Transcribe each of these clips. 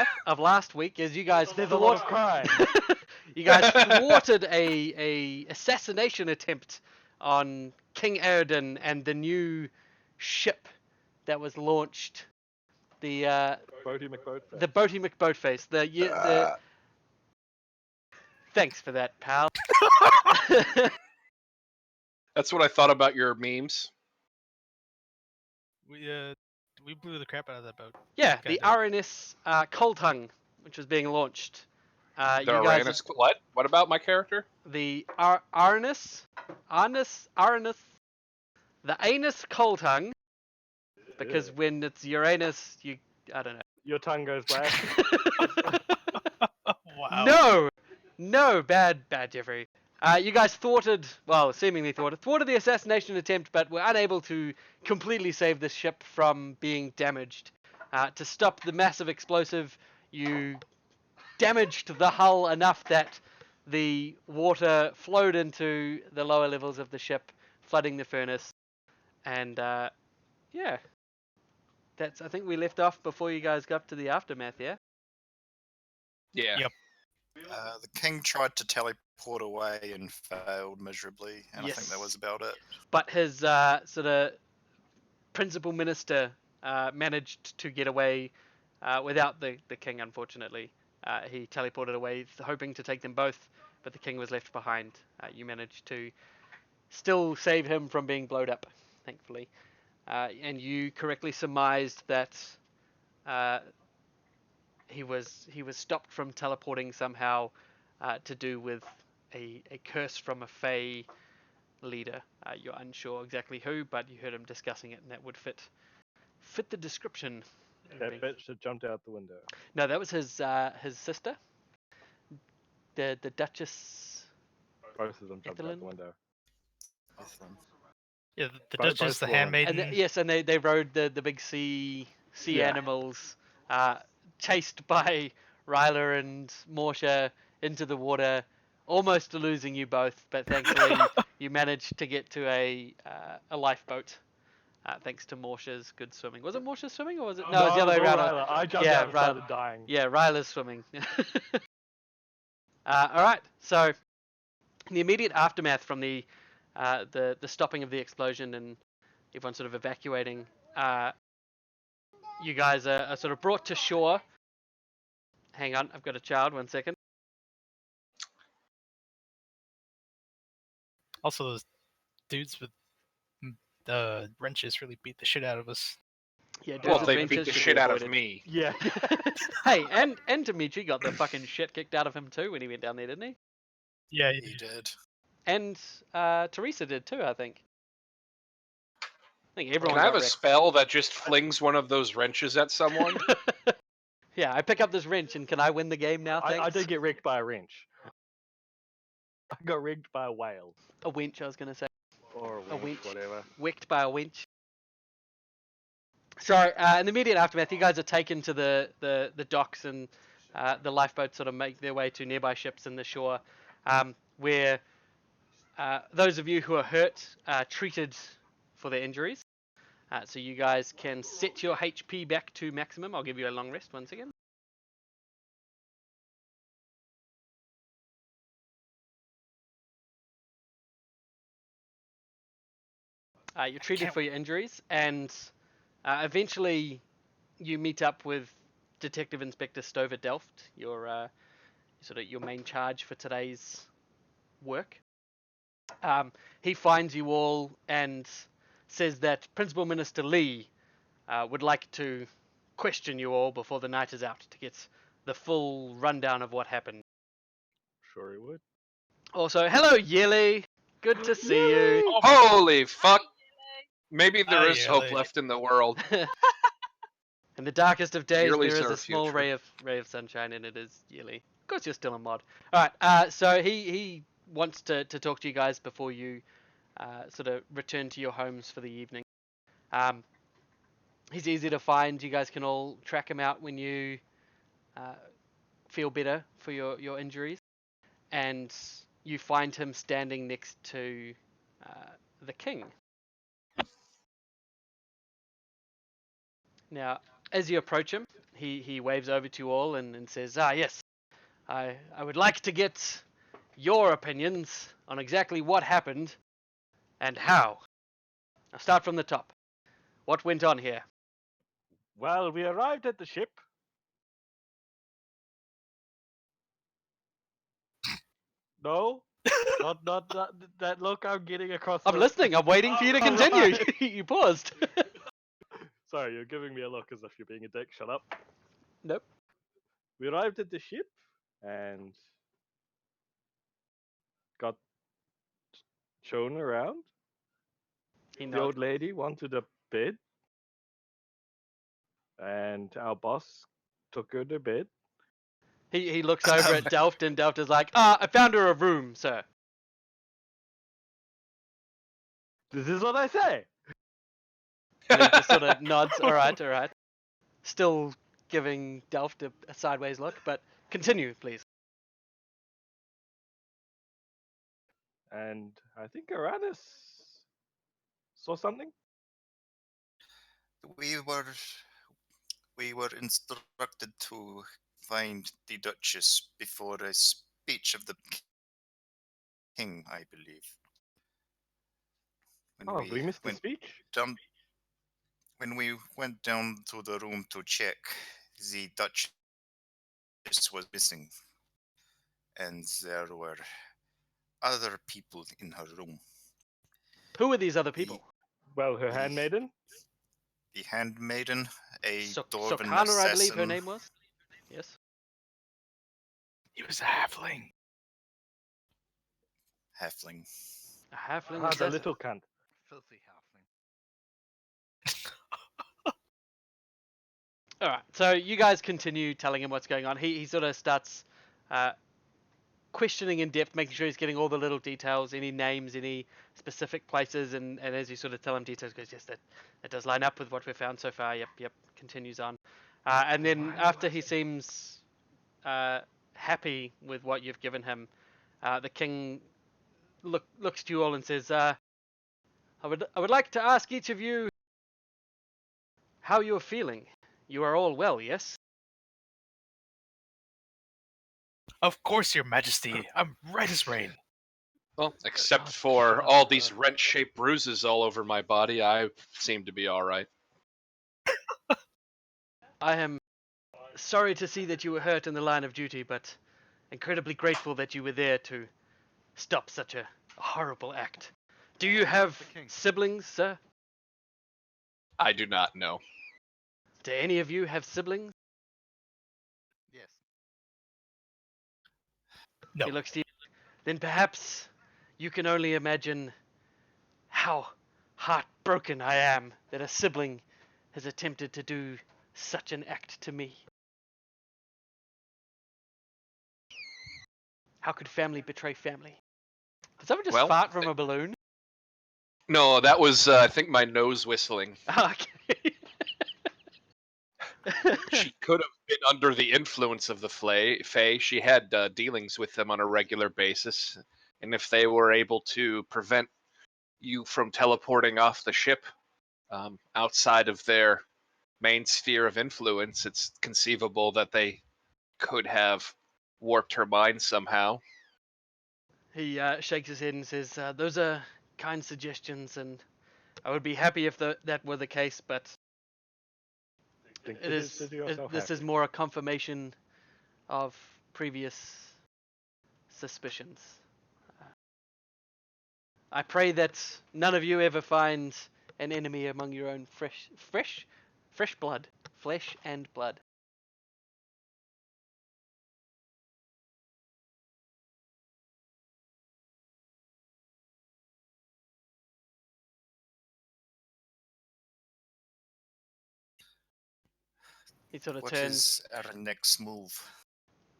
aftermath of last week is you guys There's a lot of thwarted. crime. You guys thwarted a assassination attempt on King Aerodin and the new ship that was launched. The Boaty McBoatface. the Boaty McBoatface. The thanks for that, pal. That's what I thought about your memes. We blew the crap out of that boat. Yeah, Okay, the then. RNS Coltung, which was being launched. The You guys, Uranus. What? What about my character? the RNS, the Anus Coltung, because when it's Uranus, I don't know. Your tongue goes black. Wow. No, bad, Jeffrey. You guys seemingly thwarted the assassination attempt, but were unable to completely save the ship from being damaged. To stop the massive explosive, you damaged the hull enough that the water flowed into the lower levels of the ship, flooding the furnace. And yeah, I think we left off before you guys got to the aftermath. Yeah. Yeah. Yep. The king tried to teleport away and failed miserably, and Yes. I think that was about it. But his sort of principal minister managed to get away without the king, unfortunately. He teleported away, hoping to take them both, but the king was left behind. You managed to still save him from being blown up, thankfully. And you correctly surmised that he was stopped from teleporting somehow to do with a curse from a Fey leader. You're unsure exactly who, but you heard him discussing it, and that would fit the description. That bitch that jumped out the window. No, that was his sister, the Duchess. Both of them jumped out Ethelyn? the window. Yeah, the Both Duchess, the women. handmaiden. And they rode the big sea Yeah. animals, chased by Ryla and Morsha into the water, almost losing you both, but thankfully you managed to get to a lifeboat. Thanks to Morsha's good swimming. Was it Morsha's swimming, or was it? No, it was the other way around. Ryla. I jumped Yeah, out and started dying. Yeah, Ryla's swimming. All right. So, in the immediate aftermath from the stopping of the explosion and everyone sort of evacuating, you guys are sort of brought to shore. Hang on, I've got a child. 1 second. Also, those dudes with wrenches really beat the shit out of us. Yeah, Well, dudes they with beat wrenches the should shit be out of avoided. me. Yeah. Hey, and Dimitri got the fucking shit kicked out of him too when he went down there, didn't he? Yeah, He did. And Teresa did too, I think. I think everyone Can I have got a wrecked. spell that just flings one of those wrenches at someone? Yeah, I pick up this wrench, and can I win the game now? Thanks. I did get wrecked by a wrench. I got wrecked by a whale. A winch, I was going to say. Or a winch, whatever. Wicked by a winch. So, in the immediate aftermath, you guys are taken to the docks, and the lifeboats sort of make their way to nearby ships in the shore, where those of you who are hurt are treated for their injuries. So you guys can set your HP back to maximum. I'll give you a long rest once again. You're treated for your injuries, and eventually you meet up with Detective Inspector Stover Delft, your main charge for today's work. He finds you all and says that Principal Minister Lee would like to question you all before the night is out to get the full rundown of what happened. Sure he would. Also, hello Yeli, good to see you. Holy fuck! Maybe there Hi, is hope Ellie. left in the world. In the darkest of days, Yearly's there is our a small future. ray of sunshine, and it is Yeli. Of course, you're still a mod. All right. So he wants to talk to you guys before you sort of return to your homes for the evening. He's easy to find. You guys can all track him out when you feel better for your injuries, and you find him standing next to the king. Now, as you approach him, he waves over to you all and says, "Ah, yes, I would like to get your opinions on exactly what happened and how. I'll start from the top. What went on here?" Well, we arrived at the ship. No, not that look I'm getting across. I'm listening. I'm waiting for you to continue. Alright. You paused. Sorry, you're giving me a look as if you're being a dick. Shut up. Nope. We arrived at the ship and got shown around. He The old nods. lady wanted a bed, and our boss took her to bed. He looks over at Delft, and Delft is like, I found her a room, sir. This is what I say. And he just sort of nods. All right, all right. Still giving Delft a sideways look, but continue, please. And I think Uranus saw something. We were instructed to find the Duchess before a speech of the king, I believe. When We missed the went speech. down, when we went down to the room to check, the Duchess was missing, and there were other people in her room. Who are these other people? Well, her The- handmaiden. The handmaiden, a dwarven Sokana, I believe her assassin, name was. Yes. He was a halfling. halfling. A halfling The assassin. little cunt. Filthy halfling. All right. So you guys continue telling him what's going on. He sort of starts questioning in depth, making sure he's getting all the little details, any names, any specific places, and as you sort of tell him details, goes, yes, that does line up with what we've found so far. Yep. Continues on, and then after he seems happy with what you've given him, the king looks to you all and says, I would like to ask each of you how you're feeling. You are all well, yes? Of course, Your Majesty. I'm right as rain. Well, except Oh, for shut all these up. wrench-shaped bruises all over my body, I seem to be all right. I am sorry to see that you were hurt in the line of duty, but incredibly grateful that you were there to stop such a horrible act. Do you have the king. siblings, sir? I do not know. Do any of you have siblings? Yes. No. He looks to you. Then perhaps you can only imagine how heartbroken I am that a sibling has attempted to do such an act to me. How could family betray family? Did someone just Well, fart from a balloon? No, that was, I think, my nose whistling. Okay. She could have been under the influence of the Fae. She had dealings with them on a regular basis. And if they were able to prevent you from teleporting off the ship outside of their main sphere of influence, it's conceivable that they could have warped her mind somehow. He shakes his head and says, those are kind suggestions, and I would be happy if that were the case, but Think it is. consider yourself This is happy. more a confirmation of previous suspicions. I pray that none of you ever find an enemy among your own fresh blood, flesh and blood. He sort of What turns. is our next move?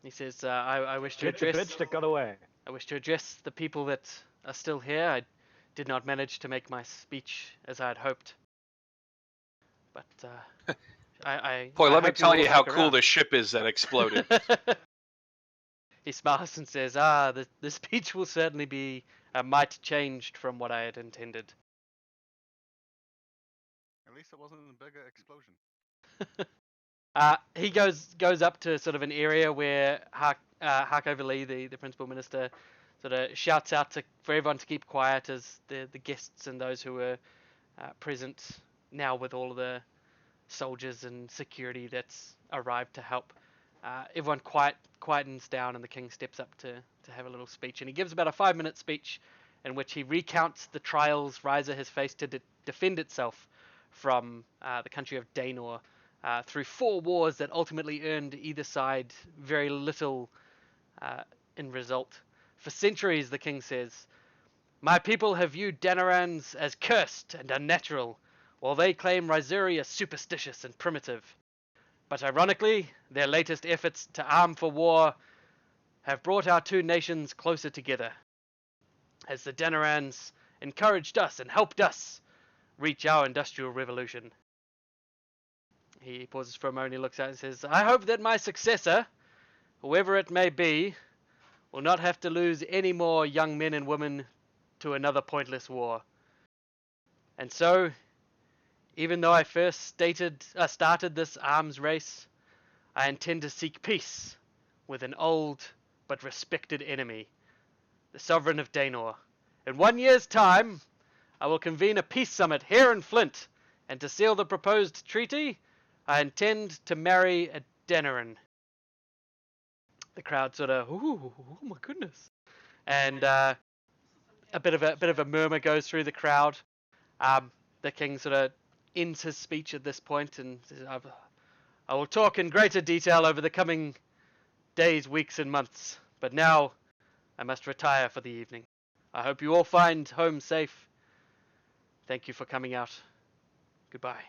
He says, I wish to Get the address. bitch that got away. I wish to address the people that are still here. I did not manage to make my speech as I had hoped. But Boy, I let me hope tell will you how stick cool around. this ship is that exploded. He smiles and says, the speech will certainly be a mite changed from what I had intended. At least it wasn't a bigger explosion. He goes up to sort of an area where Hark Overlee, the principal minister, sort of shouts out for everyone to keep quiet as the guests and those who were present now with all of the soldiers and security that's arrived to help. Everyone quietens down, and the king steps up to have a little speech. And he gives about a 5-minute speech in which he recounts the trials Riser has faced to defend itself from the country of Daenor through 4 wars that ultimately earned either side very little in result. For centuries, the king says, my people have viewed Danarans as cursed and unnatural, while they claim Ryseri as superstitious and primitive. But ironically, their latest efforts to arm for war have brought our 2 nations closer together, as the Danarans encouraged us and helped us reach our industrial revolution. He pauses for a moment, he looks out and says, I hope that my successor, whoever it may be, will not have to lose any more young men and women to another pointless war. And so, even though I first started this arms race, I intend to seek peace with an old but respected enemy, the sovereign of Daenor. In 1 year's time, I will convene a peace summit here in Flint, and to seal the proposed treaty, I intend to marry a Daenaran. The crowd sort of, ooh, oh my goodness, and a bit of a murmur goes through the crowd. The king sort of ends his speech at this point and says, I will talk in greater detail over the coming days, weeks, and months, but now I must retire for the evening. I hope you all find home safe. Thank you for coming out. Goodbye.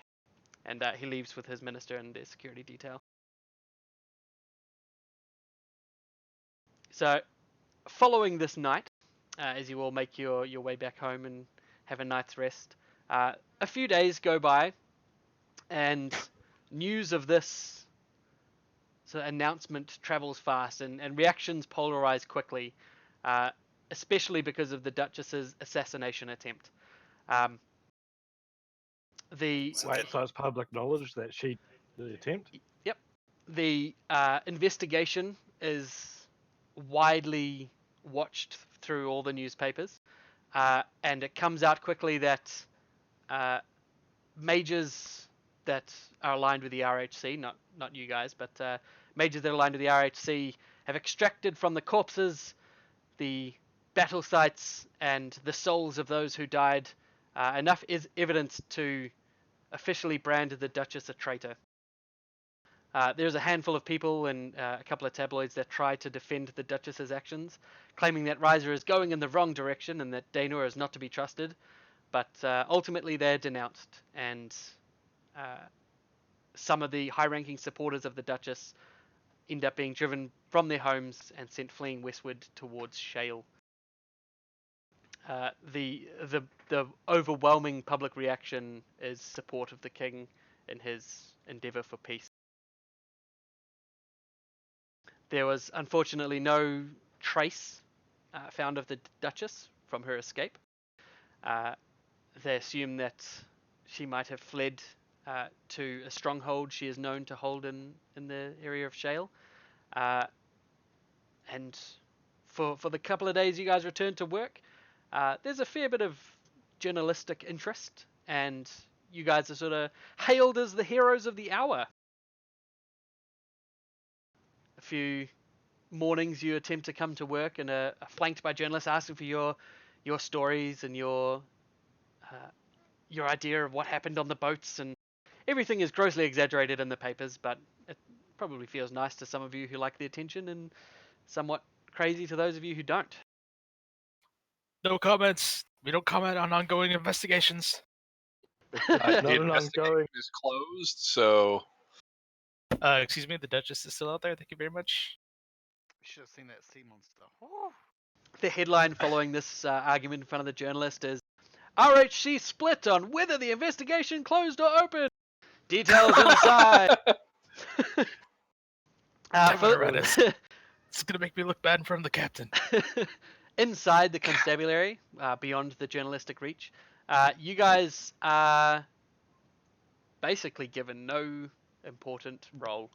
And he leaves with his minister and their security detail. So, following this night, as you all make your way back home and have a night's rest, a few days go by, and news of this announcement travels fast, and reactions polarize quickly, especially because of the Duchess's assassination attempt. So it's public knowledge that she did the attempt? Yep. The investigation is widely watched through all the newspapers, and it comes out quickly that majors that are aligned with the RHC, not you guys, but majors that are aligned with the RHC have extracted from the corpses the battle sites and the souls of those who died enough evidence to officially brand the Duchess a traitor. There's a handful of people and a couple of tabloids that try to defend the Duchess's actions, claiming that Riser is going in the wrong direction and that Daenor is not to be trusted, but ultimately they're denounced, and some of the high-ranking supporters of the Duchess end up being driven from their homes and sent fleeing westward towards Shale. The overwhelming public reaction is support of the king in his endeavor for peace. There was unfortunately no trace found of the Duchess from her escape. They assume that she might have fled to a stronghold she is known to hold in the area of Shale. And for the couple of days you guys returned to work, there's a fair bit of journalistic interest, and you guys are sort of hailed as the heroes of the hour. A few mornings you attempt to come to work and are flanked by journalists asking for your stories and your idea of what happened on the boats, and everything is grossly exaggerated in the papers, but it probably feels nice to some of you who like the attention and somewhat crazy to those of you who don't. No comments. We don't comment on ongoing investigations. Not The an investigation ongoing. is closed, so Excuse me, the Duchess is still out there. Thank you very much. We should have seen that sea monster. Oh. The headline following this argument in front of the journalist is, RHC split on whether the investigation closed or open. Details inside. Damn it, Reddit. It's gonna make me look bad in front of the captain. Inside the constabulary, beyond the journalistic reach, you guys are basically given no important role.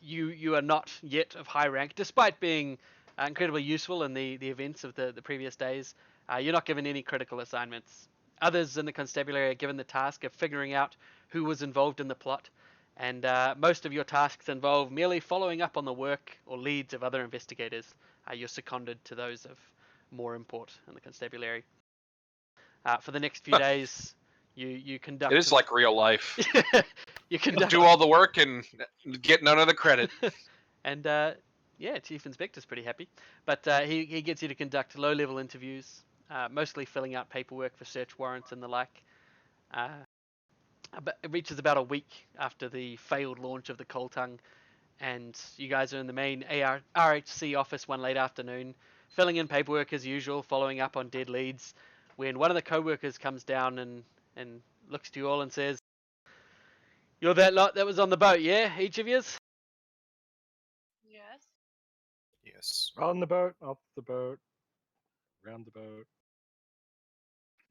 You are not yet of high rank, despite being incredibly useful in the events of the previous days. You're not given any critical assignments. Others in the constabulary are given the task of figuring out who was involved in the plot, and most of your tasks involve merely following up on the work or leads of other investigators. You're seconded to those of more import in the constabulary. For the next few days, you conduct. It is like real life. you conduct. Do all the work and get none of the credit. And yeah, Chief Inspector's pretty happy. But he gets you to conduct low-level interviews, mostly filling out paperwork for search warrants and the like. But it reaches about a week after the failed launch of the Coltung, and you guys are in the main RHC office one late afternoon, filling in paperwork as usual, following up on dead leads, when one of the co-workers comes down and looks to you all and says, "You're that lot that was on the boat, yeah? Each of yous?" Yes. Yes. On the boat, off the boat, around the boat.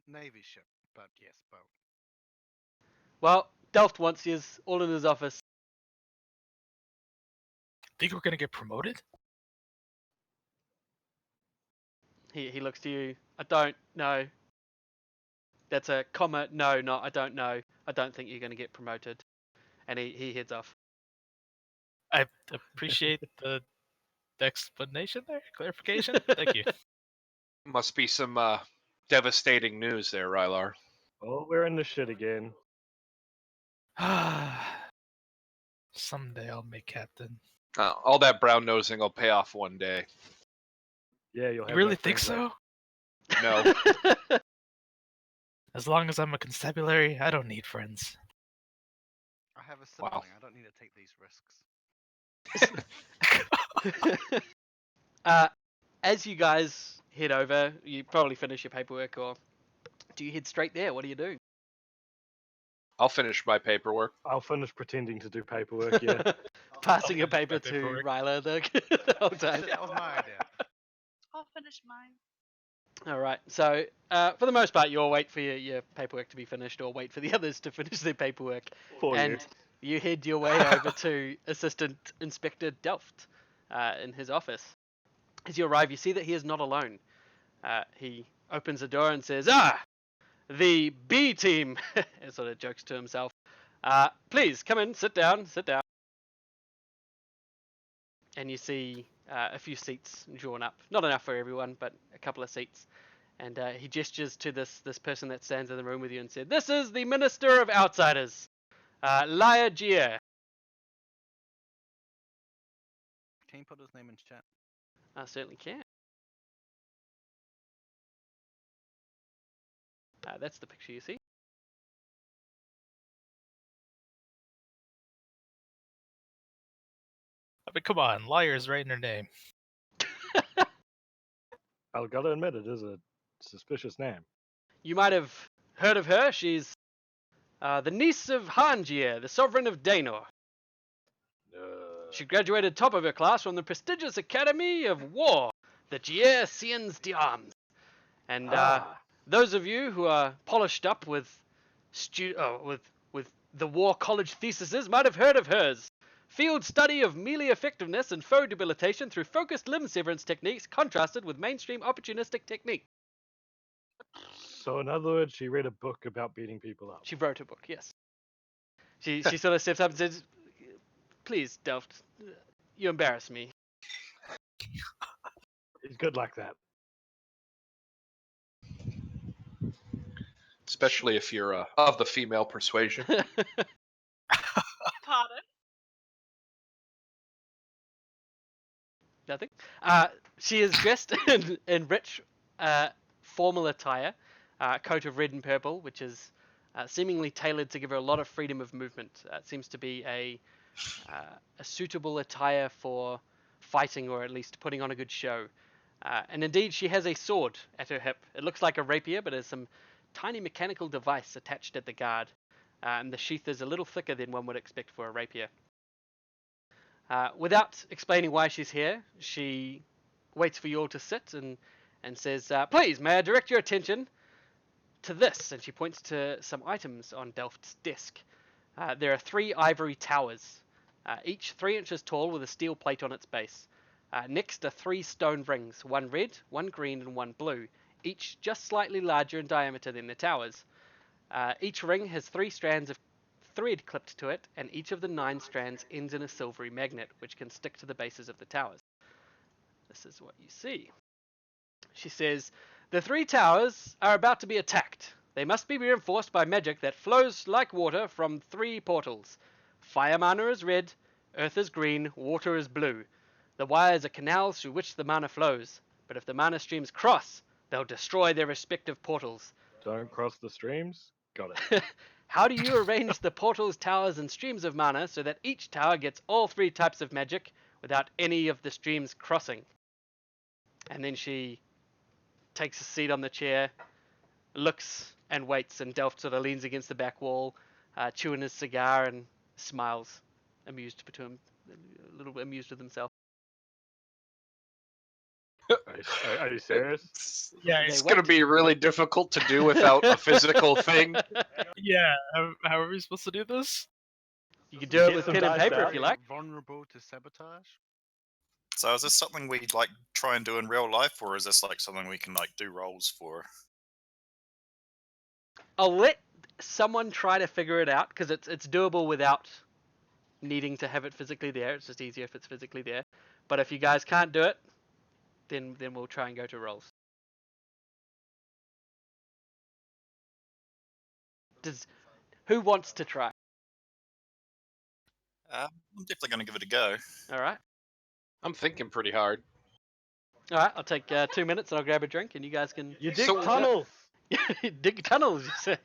Navy ship, but yes, boat. Well, Delft wants yous, all in his office. Think we're gonna get promoted? He looks to you. "I don't know." That's a comma. No, not I don't know. I don't think you're going to get promoted. And he heads off. I appreciate the explanation there, clarification. Thank you. Must be some devastating news there, Rylar. Oh, we're in the shit again. Someday I'll make captain. All that brown nosing will pay off one day. Yeah, you'll have You really no think friends so? No. As long as I'm a constabulary, I don't need friends. I have a Wow. sibling. I don't need to take these risks. As you guys head over, you probably finish your paperwork, or do you head straight there? What do you do? I'll finish my paperwork. I'll finish pretending to do paperwork, yeah. Passing your finish my paper to paperwork. Ryla the whole time. That was my idea. I'll finish mine. All right. So for the most part, you'll wait for your paperwork to be finished, or wait for the others to finish their paperwork, For you. and you head your way over to Assistant Inspector Delft in his office. As you arrive, you see that he is not alone. He opens the door and says, "Ah, the B team," and sort of jokes to himself. "Please come in, sit down, sit down." And you see a few seats drawn up. Not enough for everyone, but a couple of seats. And he gestures to this person that stands in the room with you and said, "This is the Minister of Outsiders, Laia Gia." Can you put his name in chat? I certainly can. That's the picture you see. I mean, come on, liar's right in her name. I'll gotta admit, it is a suspicious name. You might have heard of her. She's the niece of Hangier, the sovereign of Daenor. She graduated top of her class from the prestigious Academy of War, the Gier Sciences d'Armes. And those of you who are polished up with the war college theses might have heard of hers. Field study of melee effectiveness and foe debilitation through focused limb severance techniques contrasted with mainstream opportunistic technique. So in other words, she read a book about beating people up. She wrote a book, yes. She sort of steps up and says, "Please, Delft, you embarrass me." It's good like that. Especially if you're of the female persuasion. Pardon? Nothing. She is dressed in rich, formal attire, a coat of red and purple, which is seemingly tailored to give her a lot of freedom of movement. It seems to be a suitable attire for fighting, or at least putting on a good show. And indeed, she has a sword at her hip. It looks like a rapier, but there's some tiny mechanical device attached at the guard. And the sheath is a little thicker than one would expect for a rapier. Without explaining why she's here, she waits for you all to sit and says, "Please, may I direct your attention to this?" And she points to some items on Delft's desk. There are 3 ivory towers, each 3 inches tall with a steel plate on its base. Next are 3 stone rings, 1 red, 1 green, and 1 blue, each just slightly larger in diameter than the towers. Each ring has 3 strands of thread clipped to it, and each of the 9 strands ends in a silvery magnet, which can stick to the bases of the towers. This is what you see. She says, the 3 towers are about to be attacked. They must be reinforced by magic that flows like water from 3 portals. Fire mana is red, earth is green, water is blue. The wires are canals through which the mana flows, but if the mana streams cross, they'll destroy their respective portals. Don't cross the streams. Got it. How do you arrange the portals, towers, and streams of mana so that each tower gets all 3 types of magic without any of the streams crossing? And then she takes a seat on the chair, looks and waits, and Delft sort of leans against the back wall, chewing his cigar, and smiles, amused to him, a little bit amused with himself. Are you serious? Yeah, It's They going to wait. be really difficult to do without a physical thing. yeah. How are we supposed to do this? You can do it Get with some pen and dice paper out. if you like. Vulnerable to sabotage. So is this something we like try and do in real life, or is this like something we can like do rolls for? I'll let someone try to figure it out because it's doable without needing to have it physically there. It's just easier if it's physically there. But if you guys can't do it, then we'll try and go to rolls. Who wants to try? I'm definitely going to give it a go. All right. I'm thinking pretty hard. All right. I'll take 2 minutes and I'll grab a drink, and you guys can You dig So- tunnels. dig tunnels. You say.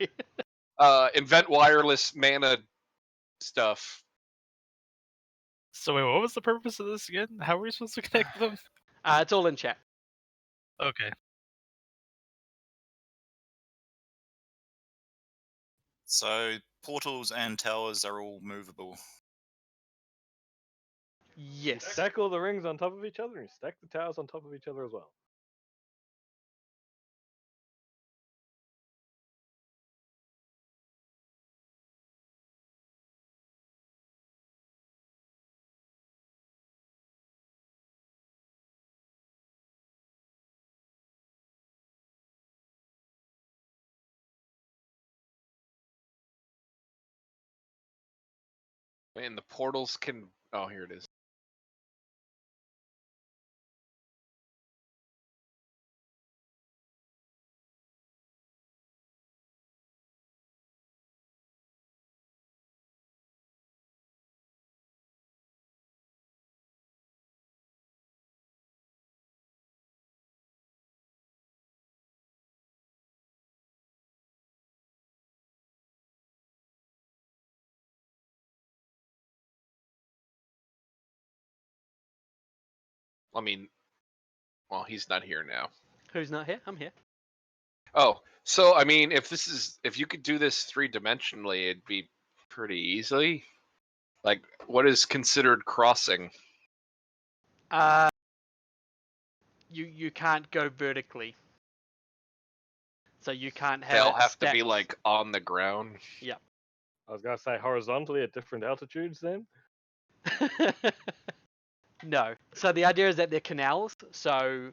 Invent wireless mana stuff. So wait, what was the purpose of this again? How are we supposed to connect them? It's all in chat. Okay. So portals and towers are all movable. Yes. Stack all the rings on top of each other, and stack the towers on top of each other as well. And the portals can. Oh, here it is. I mean, well, he's not here now. Who's not here? I'm here. Oh, so I mean, if you could do this 3-dimensionally, it'd be pretty easily. Like, what is considered crossing? You can't go vertically, so you can't have. They'll it have to be stacked. like on the ground. I was gonna say horizontally at different altitudes. Then No. So the idea is that they're canals, so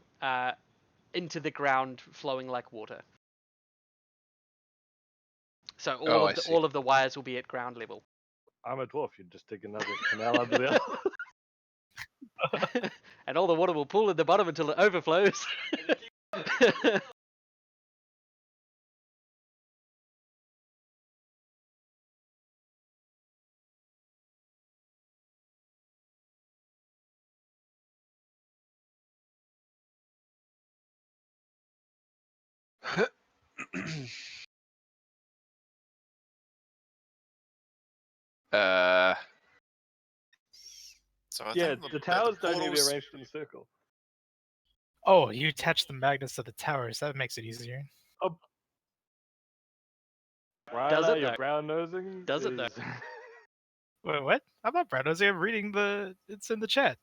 into the ground, flowing like water. So Oh, I see. all of the wires will be at ground level. I'm a dwarf. You'd just dig another canal under the other. And all the water will pool at the bottom until it overflows. uh, So I Yeah, think the towers don't need to be portals- arranged in a circle. Oh, you attach the magnets to the towers. That makes it easier. Ryla, it you're though? brown nosing. Does it though? Wait, what? I'm not proud. I'm reading the. It's in the chat,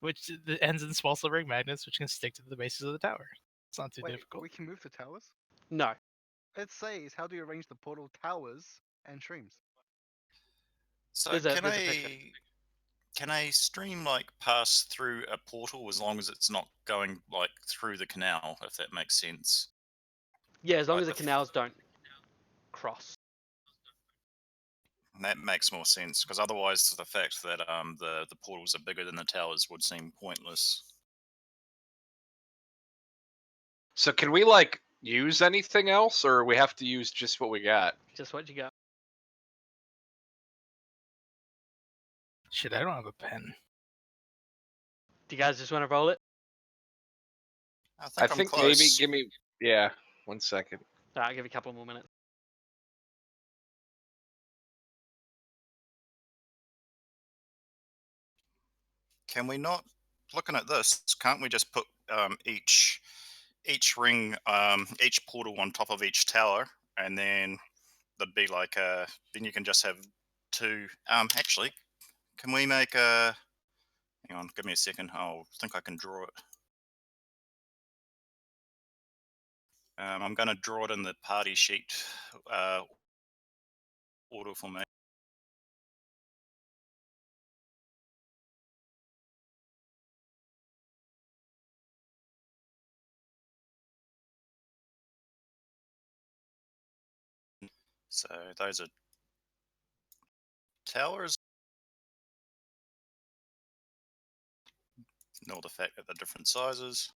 which ends in small silver ring magnets, which can stick to the bases of the tower. It's not too Wait, difficult. we can move the towers? No. It says how do you arrange the portal towers and streams? So There's a picture. can a stream like pass through a portal as long as it's not going like through the canal, if that makes sense? Yeah, as long Like as the canals don't cross. that makes more sense because otherwise, the fact that the portals are bigger than the towers would seem pointless. So can we like use anything else, or we have to use just what we got? Just what you got. Shit, I don't have a pen. Do you guys just want to roll it? I I think I'm think close. maybe give me 1 second. Alright, I'll give you a couple more minutes. Can we not, looking at this, can't we just put each ring, each portal on top of each tower, and then there'd be like then you can just have two. Actually, can we make a? Hang on, give me a second. I think I can draw it. I'm going to draw it in the party sheet order for me. So those are towers. Ignore the fact that they're different sizes.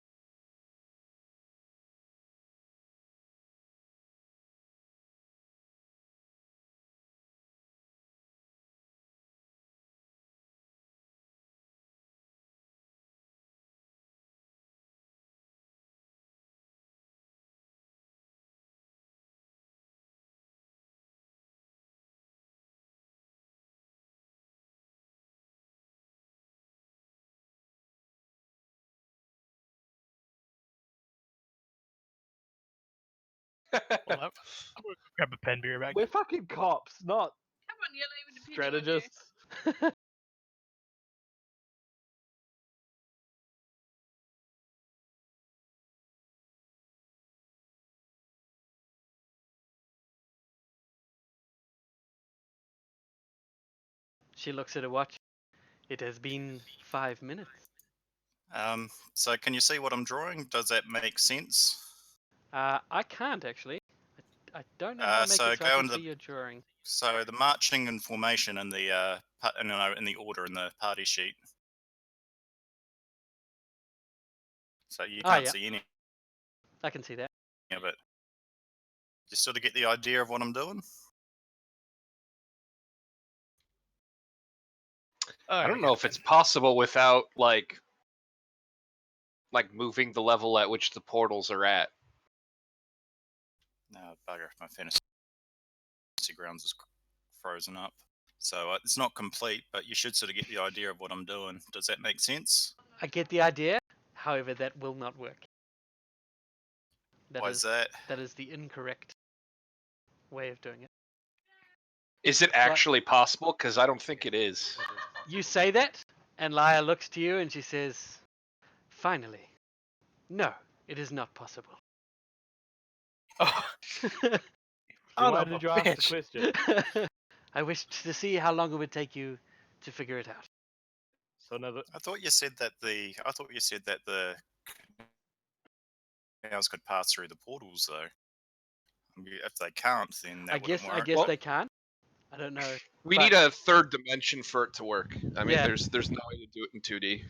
Hold up. I'm gonna grab a pen, be right back. We're fucking cops, not Come on, you're not even depending on you. strategists. She looks at her watch. It has been 5 minutes. So can you see what I'm drawing? Does that make sense? I can't actually. I don't know how to make So it so I go can into see your drawing. So the marching and formation in the in the order in the party sheet. So you Oh, can't yeah. see any I can see that. of it. Just sort of get the idea of what I'm doing. I don't got know a if it's pen. possible without like moving the level at which the portals are at. No, bugger, my fantasy grounds is frozen up. So it's not complete, but you should sort of get the idea of what I'm doing. Does that make sense? I get the idea. However, that will not work. Why is that? That is the incorrect way of doing it. Is it actually possible? Because I don't think it is. You say that, and Laya looks to you and she says, "Finally, no, it is not possible." Oh, So why no, did you ask the bitch. question? I wished to see how long it would take you to figure it out. So another. I thought you said that the canals could pass through the portals, though. If they can't, then that wouldn't work. I guess Well- they can. I don't know. We But- need a third dimension for it to work. I mean, Yeah. there's no way to do it in 2D.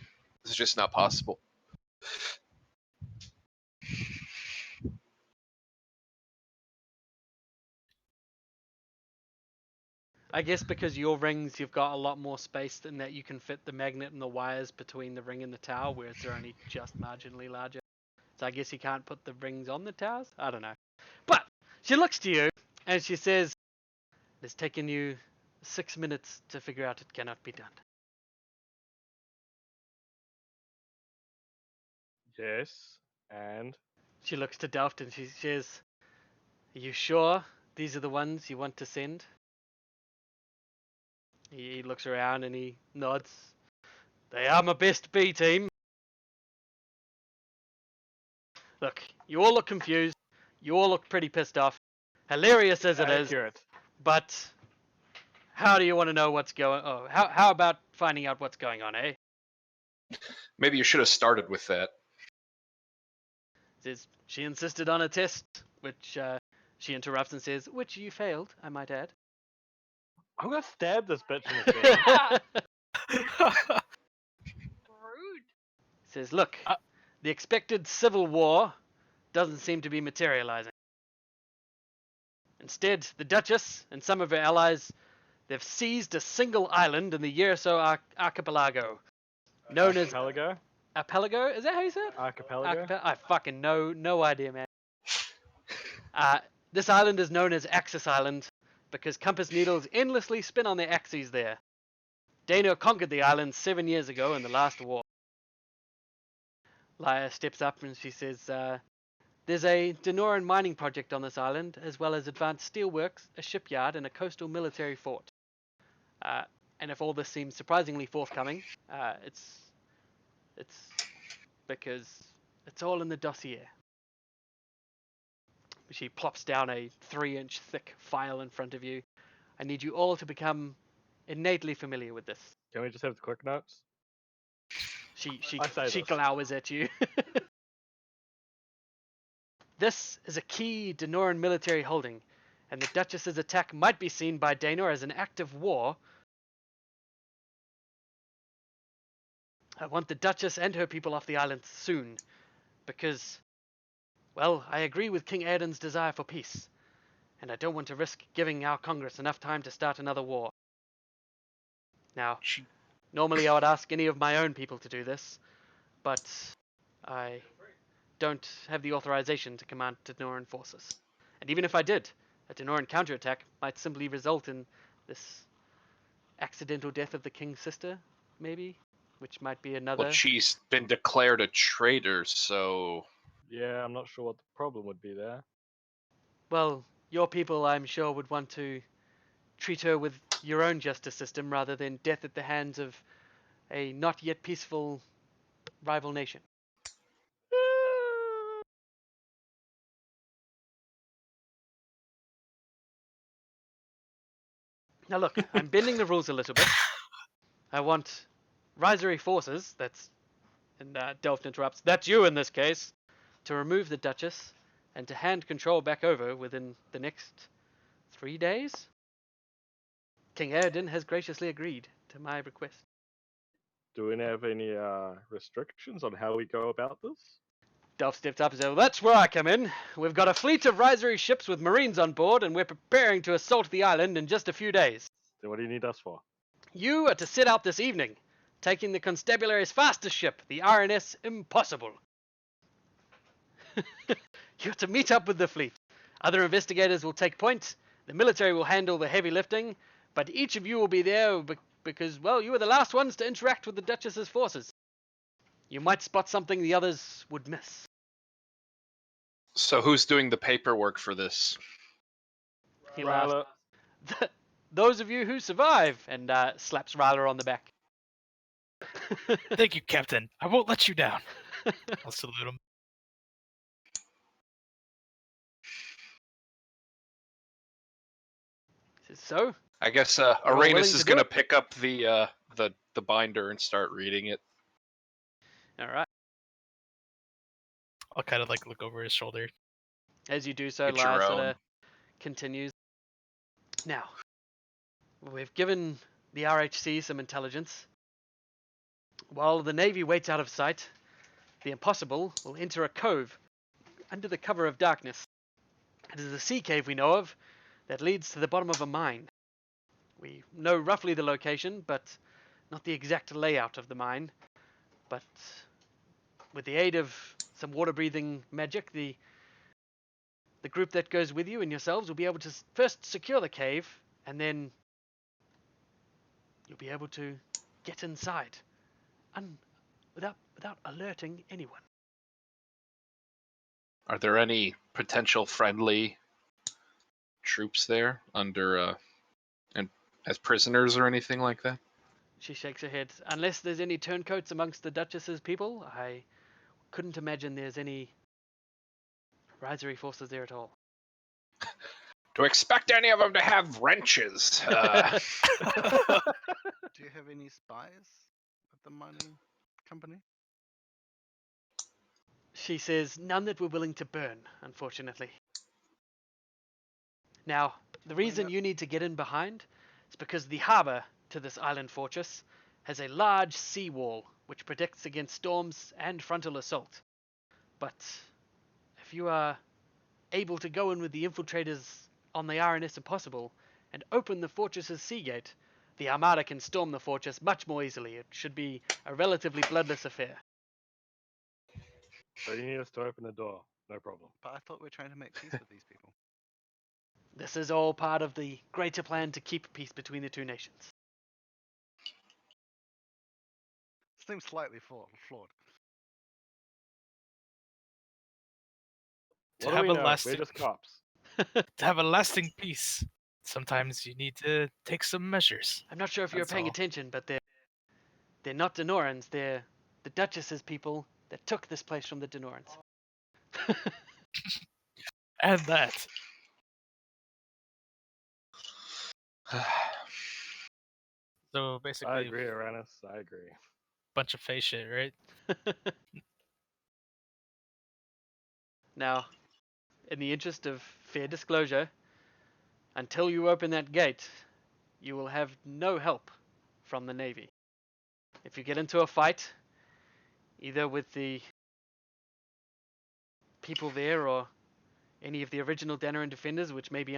It's just not possible. I guess because your rings, you've got a lot more space than that. You can fit the magnet and the wires between the ring and the tower, whereas they're only just marginally larger. So I guess you can't put the rings on the towers? I don't know. But she looks to you and she says, "It's taken you 6 minutes to figure out it cannot be done." Yes, and She looks to Delft and she says, "Are you sure these are the ones you want to send?" He looks around and he nods. "They are my best B team." Look, you all look confused. You all look pretty pissed off. Hilarious as it is, accurate. but How do you want to know what's going? Oh, how about finding out what's going on, eh? Maybe you should have started with that. Says she insisted on a test, which she interrupts and says, which you failed, I might add. I'm gonna stab this bitch in the face. Rude. Says, look, Uh- the expected civil war doesn't seem to be materializing. Instead, the Duchess and some of her allies, they've seized a single island in the Yereso archipelago, known as Archipelago? Archipelago. Is that how you say it? Archipelago? I fucking no idea, man. This island is known as Axis Island because compass needles endlessly spin on their axes there. Dana conquered the island 7 years ago in the last war. Lyra steps up and she says, there's a Denoran mining project on this island, as well as advanced steelworks, a shipyard, and a coastal military fort. And if all this seems surprisingly forthcoming, it's because it's all in the dossier. She plops down a 3-inch thick file in front of you. I need you all to become innately familiar with this. Can we just have the quick notes? She I say this. glowers at you. This is a key Denoran military holding, and the Duchess's attack might be seen by Daenor as an act of war. I want the Duchess and her people off the island soon, because, well, I agree with King Aeden's desire for peace, and I don't want to risk giving our Congress enough time to start another war. Now, normally I would ask any of my own people to do this, but I don't have the authorization to command Denoran forces. And even if I did, a Denoran counterattack might simply result in this accidental death of the king's sister, maybe, which might be another. Well, she's been declared a traitor, so Yeah, I'm not sure what the problem would be there. Well, your people, I'm sure, would want to treat her with your own justice system rather than death at the hands of a not yet peaceful rival nation. Now look, I'm bending the rules a little bit. I want risery forces, and Delph interrupts, that's you in this case, to remove the Duchess and to hand control back over within the next 3 days. King Aeden has graciously agreed to my request. Do we have any restrictions on how we go about this? Delph steps up and says, well, that's where I come in. We've got a fleet of risery ships with marines on board, and we're preparing to assault the island in just a few days. Then what do you need us for? You are to set out this evening, taking the constabulary's fastest ship, the RNS Impossible. You're to meet up with the fleet. Other investigators will take point, the military will handle the heavy lifting, but each of you will be there because, well, you were the last ones to interact with the Duchess's forces. You might spot something the others would miss. So who's doing the paperwork for this? He laughs. Ryla, Those of you who survive, and slaps Ryler on the back. Thank you, Captain. I won't let you down. I'll salute him. So, I guess all willing Aranus to is do gonna it? pick up the binder and start reading it. all right. I'll kind of like look over his shoulder. As you do so, Get your Lyra sort own. of continues. Now, we've given the RHC some intelligence. While the Navy waits out of sight, the Impossible will enter a cove under the cover of darkness. It is a sea cave we know of that leads to the bottom of a mine. We know roughly the location, but not the exact layout of the mine. But with the aid of some water-breathing magic, the group that goes with you and yourselves will be able to first secure the cave, and then you'll be able to get inside without alerting anyone. Are there any potential friendly troops there under and as prisoners or anything like that? She shakes her head. Unless there's any turncoats amongst the Duchess's people, I couldn't imagine there's any risery forces there at all. To expect any of them to have wrenches. Do you have any spies at the mining company? She says, none that we're willing to burn, unfortunately. Now, the reason you need to get in behind is because the harbor to this island fortress has a large seawall which protects against storms and frontal assault. But if you are able to go in with the infiltrators on the RNS Impossible and open the fortress's sea gate, the Armada can storm the fortress much more easily. It should be a relatively bloodless affair. So you need us to open the door. No problem. But I thought we were trying to make peace with these people. This is all part of the greater plan to keep peace between the two nations. Seems slightly flawed. To What do have we a know? lasting We're just cops. to have a lasting peace, sometimes you need to take some measures. I'm not sure if you're That's paying all. attention, but they're not Denorans. They're the Duchess's people that took this place from the Denorans. And that. So I basically, agree, Aranis. I agree. bunch of face shit, right? Now, in the interest of fair disclosure, until you open that gate, you will have no help from the Navy. If you get into a fight, either with the people there or any of the original Danaran defenders, which may be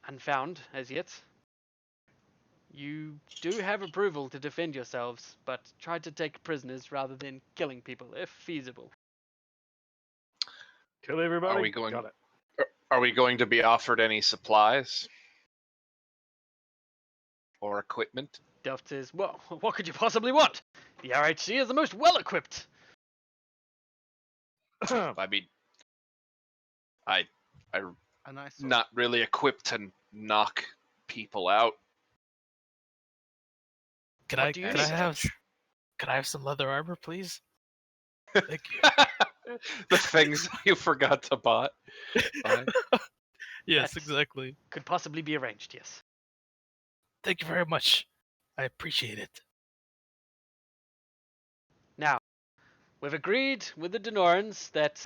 unfound as yet, you do have approval to defend yourselves, but try to take prisoners rather than killing people, if feasible. Kill everybody. Are we going? Got it. Are we going to be offered any supplies or equipment? Delft says, well, what could you possibly want? The RHC is the most well-equipped. I mean, I A nice sword. not really equipped to knock people out. Can What I do you can need? I have can I have some leather armor, please? Thank you. The things you forgot to buy. Yes, That's- exactly. Could possibly be arranged, yes. Thank you very much. I appreciate it. Now, we've agreed with the Denorans that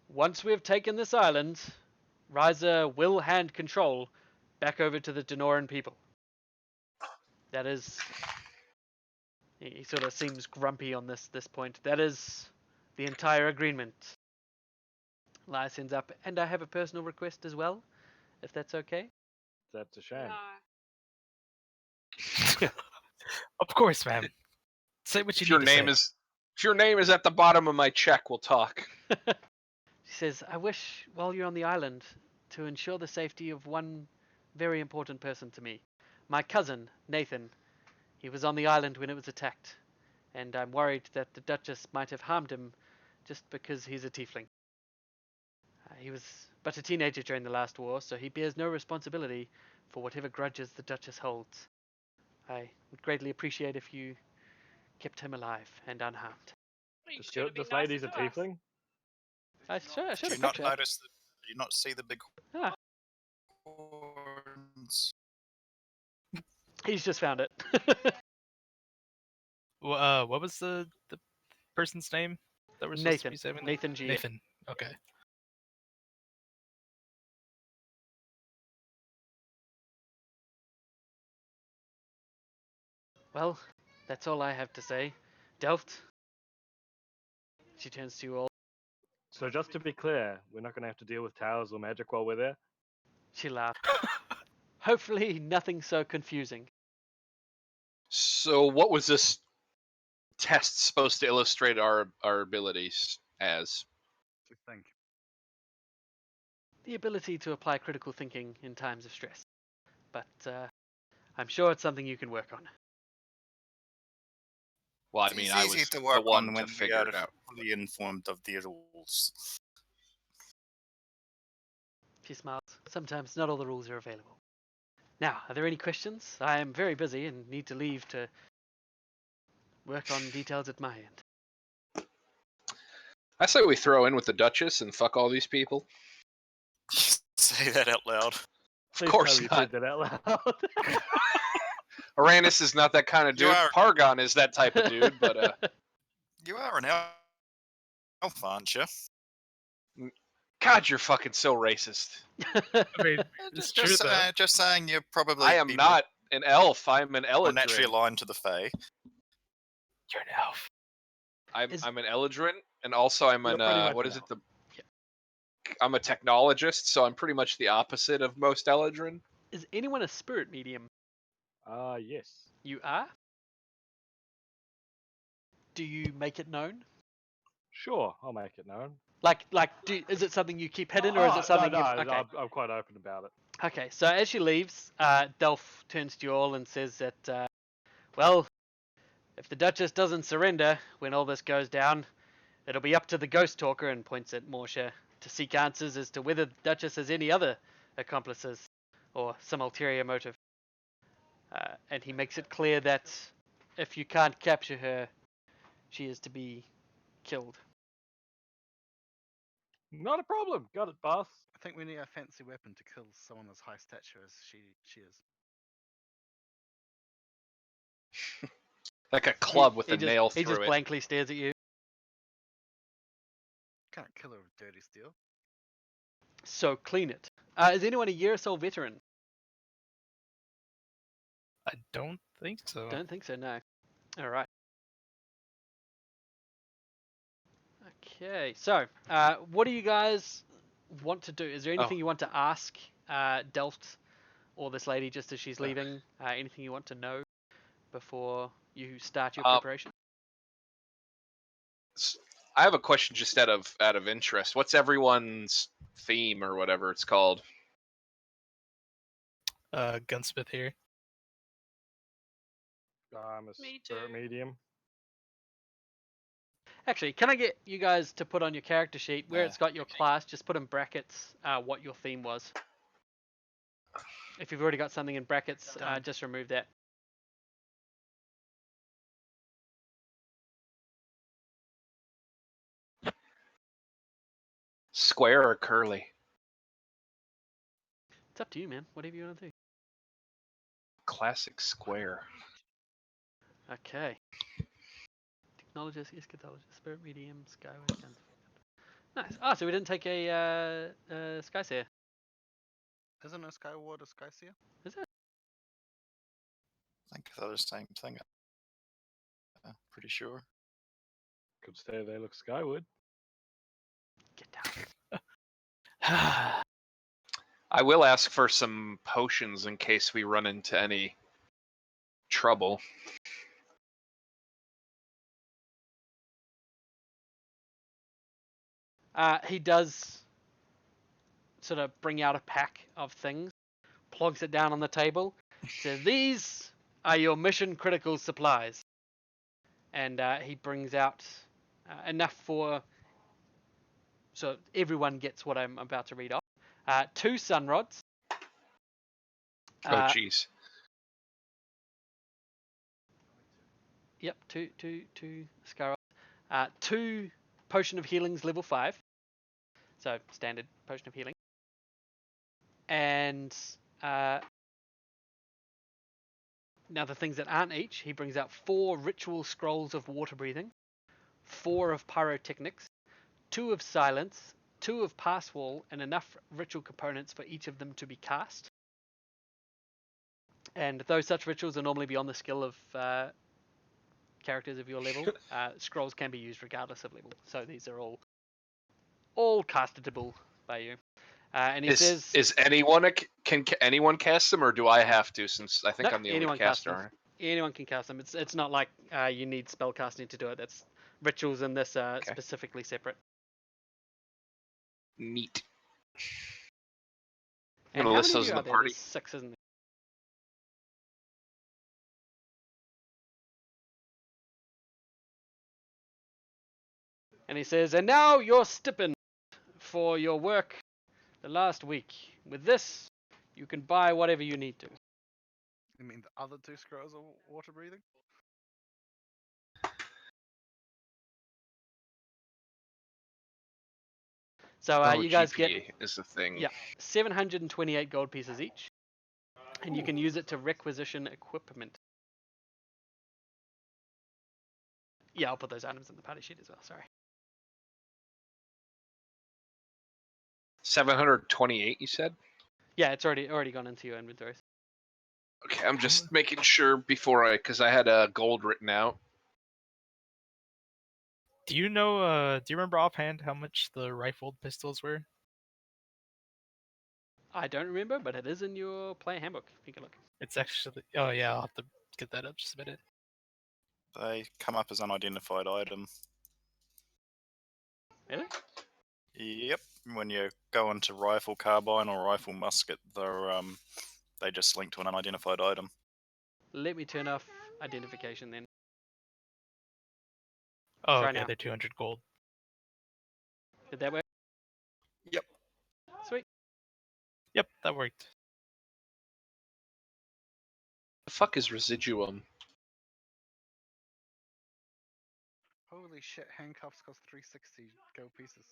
once we've taken this island, Ryza will hand control back over to the Denoran people. That is... He sort of seems grumpy on this point. That is the entire agreement. Lai sends up, and I have a personal request as well, if that's okay. That's a shame. Of course, ma'am. Say what you If need your to name say. is at the bottom of my check, we'll talk. She says, I wish, while you're on the island, to ensure the safety of one very important person to me. My cousin, Nathan. He was on the island when it was attacked, and I'm worried that the Duchess might have harmed him just because he's a tiefling. He was but a teenager during the last war, so he bears no responsibility for whatever grudges the Duchess holds. I would greatly appreciate if you kept him alive and unharmed. This lady's a tiefling? I showed Did a you not picture. notice? Did you not see the big Ah, horns? he's just found it. What was the person's name that we're supposed to Nathan. be saving? Nathan G. Nathan. Okay. Well, that's all I have to say. Delft. She turns to you all. So just to be clear, we're not going to have to deal with towers or magic while we're there? She laughed. Hopefully nothing so confusing. So, what was this test supposed to illustrate our abilities as? I think. The ability to apply critical thinking in times of stress. But I'm sure it's something you can work on. Well, I It's mean, I easy was to the work one on to when we figure are it out. fully informed of the rules. She smiles. Sometimes not all the rules are available. Now, are there any questions? I am very busy and need to leave to work on details at my end. I say we throw in with the Duchess and fuck all these people. say that out loud. Of Please course tell me you not. said that out loud. Uranus is not that kind of You dude. are- Pargon is that type of dude, but You are an elf, aren't you? God, you're fucking so racist. I mean, it's true though. Just saying, you're probably I am not an elf. I'm an more naturally Eladrin. aligned to the Fae. You're an elf. I'm an Eladrin, and also I'm You're an pretty much what an is it? elf. I'm a technologist, so I'm pretty much the opposite of most Eladrin. Is anyone a spirit medium? Yes. You are? Do you make it known? Sure, I'll make it known. Is it something you keep hidden, or is it something no, you've... Okay. I'm quite open about it. Okay, so as she leaves, Delph turns to you all and says that, well, if the Duchess doesn't surrender when all this goes down, it'll be up to the Ghost Talker, and points at Morsha, to seek answers as to whether the Duchess has any other accomplices or some ulterior motive. And he makes it clear that if you can't capture her, she is to be killed. Not a problem. Got it, boss. I think we need a fancy weapon to kill someone as high stature as she is. Like a club with He a nail He through just it. blankly stares at you. Can't kill her with dirty steel. So clean it. Is anyone a year or so veteran? I don't think so. Don't think so, no. Alright. Okay, so, what do you guys want to do? Is there anything you want to ask Delft or this lady just as she's leaving? Anything you want to know before you start your preparation? I have a question just out of interest. What's everyone's theme or whatever it's called? Gunsmith here. I'm a Me spirit too. medium. Actually, can I get you guys to put on your character sheet where it's got your class, just put in brackets what your theme was. If you've already got something in brackets, just remove that. Square or curly? It's up to you, man. Whatever you want to do. Classic square. Okay. Technologist, eschatologist, spirit medium, skyward guns. Nice. Oh, so we didn't take a Skyseer. Isn't a Skyward a Skyseer? Is it? I think they're the same thing. Pretty sure. Could stay there, look skyward. Get down. I will ask for some potions in case we run into any trouble. He does sort of bring out a pack of things, plogs it down on the table, says, "These are your mission critical supplies." And he brings out enough for... So everyone gets what I'm about to read off. 2 sun rods. Oh, jeez. Yep, two scar rods. 2 potion of healings level 5. So standard potion of healing. And now the things that aren't each, he brings out 4 ritual scrolls of water breathing, 4 of pyrotechnics, 2 of silence, 2 of pass wall, and enough ritual components for each of them to be cast. And though such rituals are normally beyond the skill of characters of your level, scrolls can be used regardless of level. So these are all castable by you. And he says, Is anyone can anyone cast them, or do I have to? Since I think No, I'm the only anyone cast caster. them. Anyone can cast them. It's not like you need spell casting to do it. That's rituals in this specifically separate. Neat. And I'm gonna how list many of those you in are the there? party. There's 6, isn't there? And he says, "And now your stipend for your work the last week. With this, you can buy whatever you need to." You mean the other 2 scrolls are water breathing? So you guys get GP is the thing. yeah 728 gold pieces each, and you can use it to requisition equipment. Yeah, I'll put those items in the party sheet as well. Sorry. 728, you said? Yeah, it's already gone into your inventories. Okay, I'm just making sure before because I had gold written out. Do you know? Do you remember offhand how much the rifled pistols were? I don't remember, but it is in your player handbook. You can look. It's actually. Oh yeah, I'll have to get that up just a minute. They come up as unidentified item. Really? Yep. When you go into rifle carbine or rifle musket, they just link to an unidentified item. Let me turn off identification then. Oh, Try okay, now. they're 200 gold. Did that work? Yep. Sweet. Yep, that worked. The fuck is residuum? Holy shit, handcuffs cost 360 gold pieces.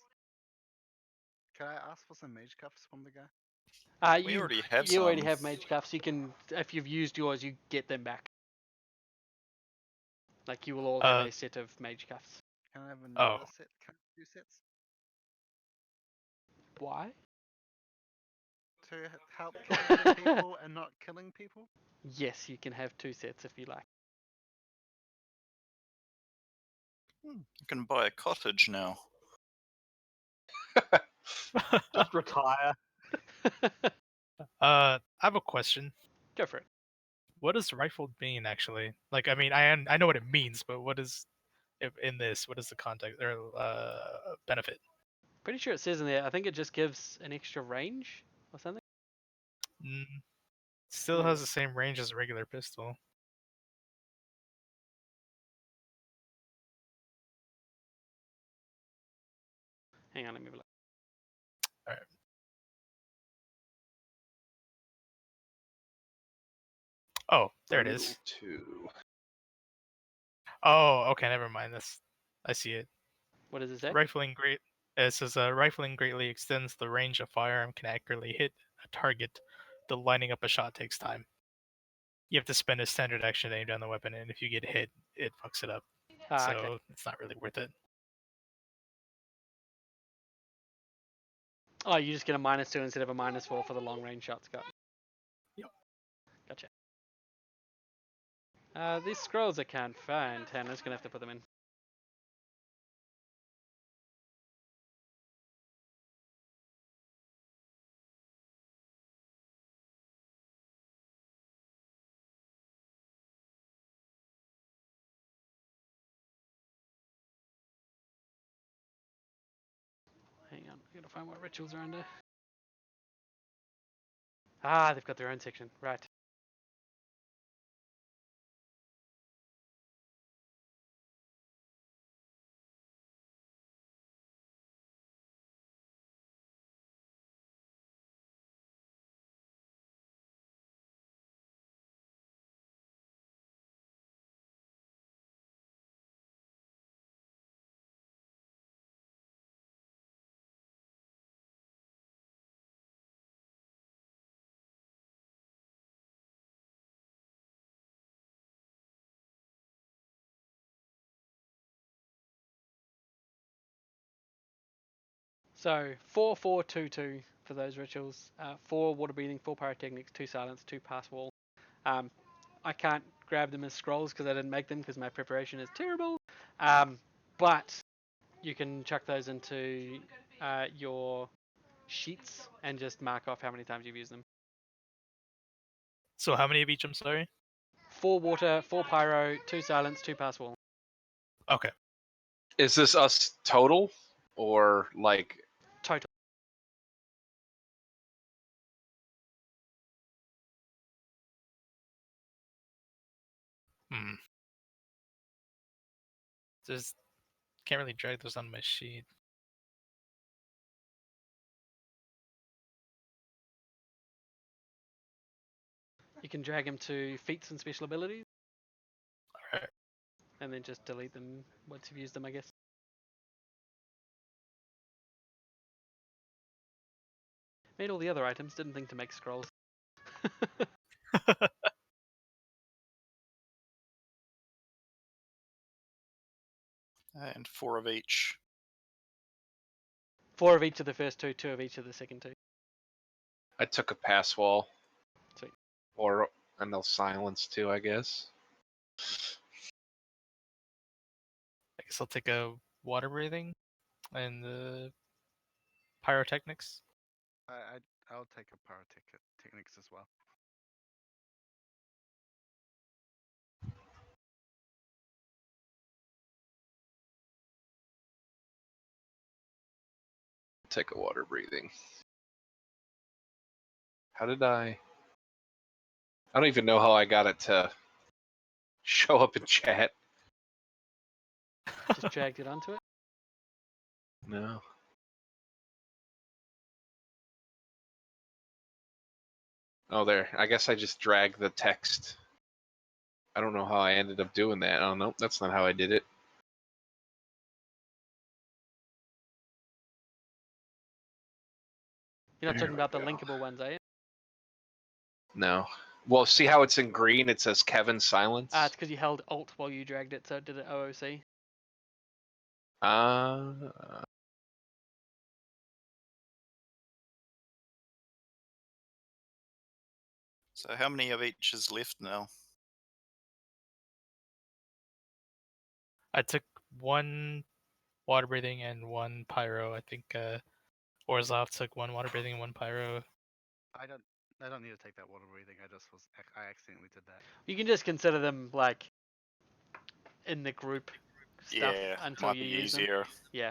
Can I ask for some mage cuffs from the guy? We You already have you already some. have mage cuffs. You can, if you've used yours, you get them back. Like you will all have a set of mage cuffs. Can I have another Oh. set? Can I have 2 sets? Why? To help kill people and not killing people? Yes, you can have 2 sets if you like. You can buy a cottage now. Just retire. I have a question. Go for it. What does rifled mean actually? Like, I mean, I know what it means, but what is in this? What is the context or benefit? Pretty sure it says in there. I think it just gives an extra range or something. Still has the same range as a regular pistol. Hang on, let me have a look. All right. Oh, there it is. Two. Oh, okay, never mind. I see it. What does it say? Rifling great. It says rifling greatly extends the range a firearm can accurately hit a target. The lining up a shot takes time. You have to spend a standard action to aim down the weapon, and if you get hit, it fucks it up. So Okay. it's not really worth it. Oh, you just get a -2 instead of a -4 for the long range shots. Got. Yep. Gotcha. These scrolls I can't find. I'm just gonna have to put them in. Hang on, I gotta find what rituals are under. Ah, they've got their own section. Right. So 4-4-2-2 for those rituals. 4 water breathing, 4 pyrotechnics, 2 silence, 2 pass wall. I can't grab them as scrolls because I didn't make them because my preparation is terrible. But you can chuck those into your sheets and just mark off how many times you've used them. So how many of each? I'm sorry. 4 water, 4 pyro, 2 silence, 2 pass wall. Okay. Is this us total or like Total. Just can't really drag those on my sheet. You can drag them to feats and special abilities. Alright. And then just delete them once you've used them, I guess. Made all the other items, didn't think to make scrolls. And 4 of each. 4 of each of the first 2, 2 of each of the second 2. I took a pass wall. Sweet. And they'll silence too, I guess. I guess I'll take a water breathing and the pyrotechnics. I'll take a pyrotechnics as well. Take a water breathing. How did I don't even know how I got it to show up in chat. Just dragged it onto it. No. Oh, there. I guess I just dragged the text. I don't know how I ended up doing that. Oh, no, that's not how I did it. You're not There talking we about the go. linkable ones, are you? No. Well, see how it's in green? It says Kevin Silence. It's because you held Alt while you dragged it, so it did it OOC. So how many of each is left now? I took 1 water breathing and 1 pyro. I think Orzhov took 1 water breathing and 1 pyro. I don't need to take that water breathing. I accidentally did that. You can just consider them like in the group stuff Yeah, until might you be use them. easier. Yeah.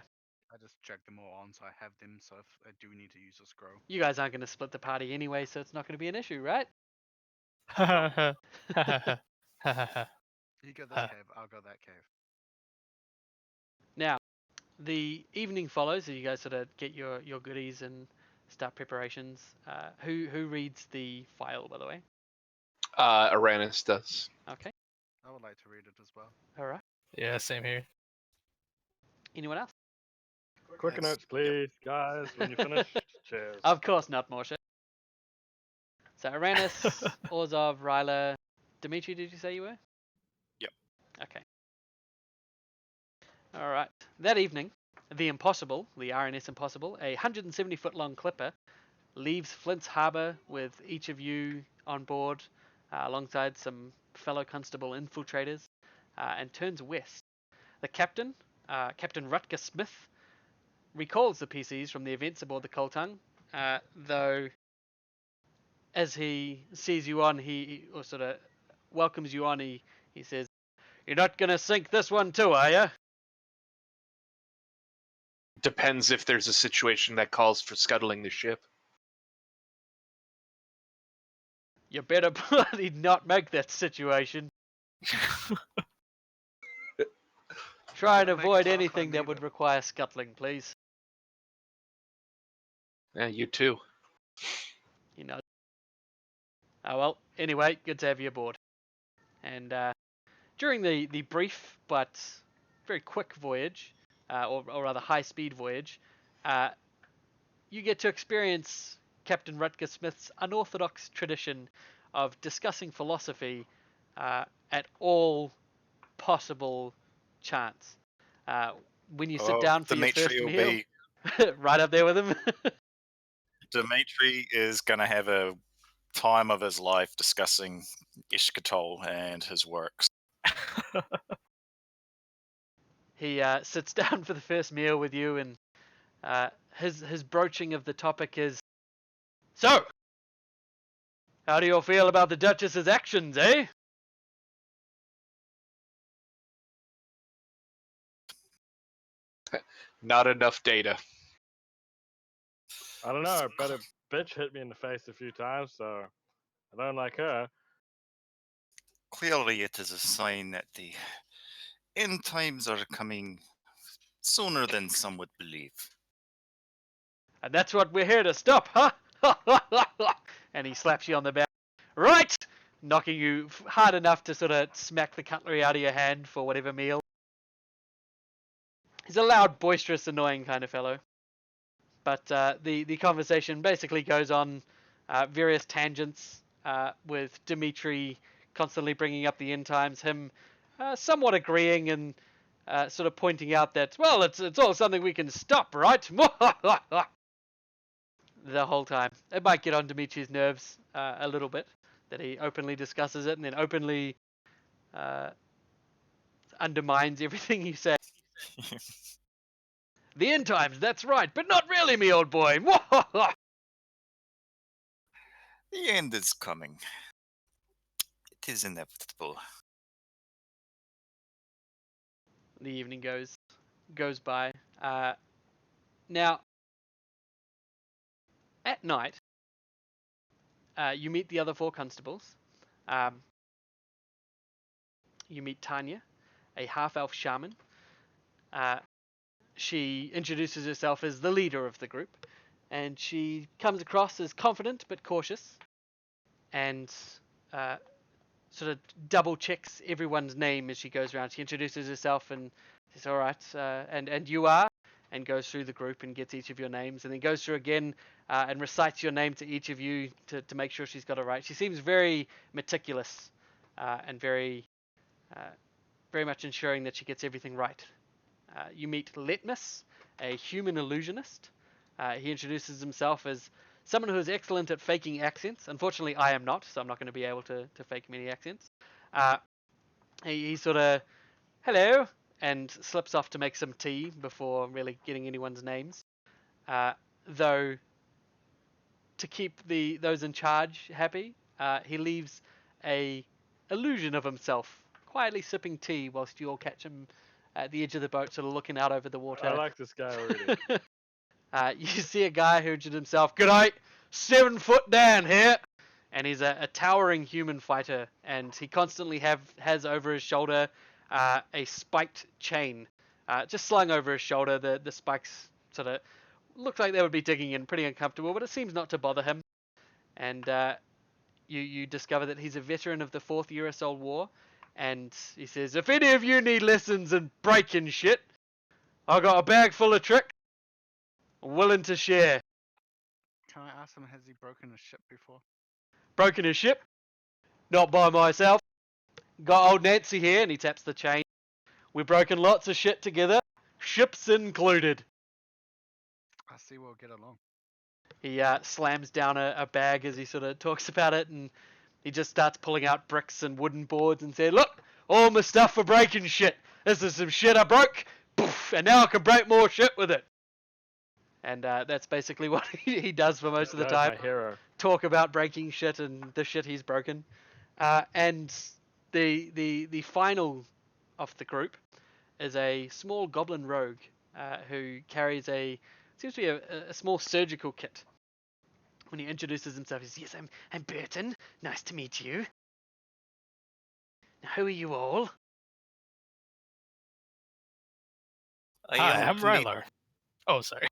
I just dragged them all on, so I have them. So if I do need to use a scroll, You guys aren't going to split the party anyway, so it's not going to be an issue, right? Ha ha ha ha ha ha ha. you go this Huh. cave, I'll go that cave. Now, the evening follows, so you guys sort of get your goodies and start preparations. Who reads the file, by the way? Aranis does. Okay. I would like to read it as well. All right. Yeah, same here. Anyone else? Quick Yes. notes, please, guys. When you finish, cheers. Of course not, Morsha. So Aranis, Orzhov, Ryla, Dimitri, did you say you were? Yep. Okay. All right. That evening, the Impossible, the RNS Impossible, a 170-foot long clipper, leaves Flint's Harbour with each of you on board, alongside some fellow constable infiltrators, and turns west. The captain, Captain Rutger Smith, recalls the PCs from the events aboard the Coltung, though as he sees you on, he or sort of welcomes you on. He says, "You're not gonna sink this one too, are you?" Depends if there's a situation that calls for scuttling the ship. You better bloody not make that situation. Try and Don't make avoid Parkland anything that would either. require scuttling, please. Yeah, you too. You know. Oh well. Anyway, good to have you aboard. And during the brief but very quick voyage, or rather high-speed voyage, you get to experience Captain Rutger Smith's unorthodox tradition of discussing philosophy at all possible chance. When you sit down for your Dimitri first will meal, be. right up there with him. Dimitri is going to have a time of his life discussing Ishkatol and his works. He sits down for the first meal with you, and his broaching of the topic is, "So, how do you all feel about the Duchess's actions, eh?" Not enough data. I don't know, but a bitch hit me in the face a few times, so I don't like her. Clearly, it is a sign that the end times are coming sooner than some would believe. And that's what we're here to stop, huh? And he slaps you on the back. Right! Knocking you hard enough to sort of smack the cutlery out of your hand for whatever meal. He's a loud, boisterous, annoying kind of fellow. But the conversation basically goes on various tangents with Dimitri constantly bringing up the end times, him somewhat agreeing and sort of pointing out that, well, it's all something we can stop, right? The whole time. It might get on Dimitri's nerves a little bit that he openly discusses it and then openly undermines everything you say. The end times, that's right, but not really, me old boy. The end is coming. It is inevitable. The evening goes by. Now, at night, you meet the other 4 constables. You meet Tanya, a half-elf shaman. She introduces herself as the leader of the group, and she comes across as confident but cautious, and sort of double checks everyone's name as she goes around. She introduces herself and says, "All right, and you are," and goes through the group and gets each of your names, and then goes through again and recites your name to each of you to make sure she's got it right. She seems very meticulous and very much ensuring that she gets everything right. You meet Litmus, a human illusionist. He introduces himself as someone who is excellent at faking accents. Unfortunately, I am not, so I'm not going to be able to fake many accents. He sort of, hello, and slips off to make some tea before really getting anyone's names. Though, to keep those in charge happy, he leaves a illusion of himself quietly sipping tea whilst you all catch him at the edge of the boat, sort of looking out over the water. I like this guy already. You see a guy who injured himself. G'day, 7 foot down here, and he's a towering human fighter, and he constantly has over his shoulder a spiked chain, just slung over his shoulder. The spikes sort of look like they would be digging in, pretty uncomfortable, but it seems not to bother him. And you discover that he's a veteran of the 4th Urasol War, and he says, if any of you need lessons in breaking shit, I got a bag full of tricks. I'm willing to share. Can I ask him, has he broken a ship before? Broken a ship? Not by myself. Got old Nancy here, and he taps the chain. We've broken lots of shit together, ships included. I see we'll get along. He slams down a bag as he sort of talks about it, and he just starts pulling out bricks and wooden boards and says, look, all my stuff for breaking shit. This is some shit I broke, poof, and now I can break more shit with it. And that's basically what he does for most of the time. My hero. Talk about breaking shit and the shit he's broken. And the final of the group is a small goblin rogue who carries seems to be a small surgical kit. When he introduces himself, he says, yes, I'm Burton. Nice to meet you. Now, who are you all? Hi, I'm Rylar. Oh, sorry.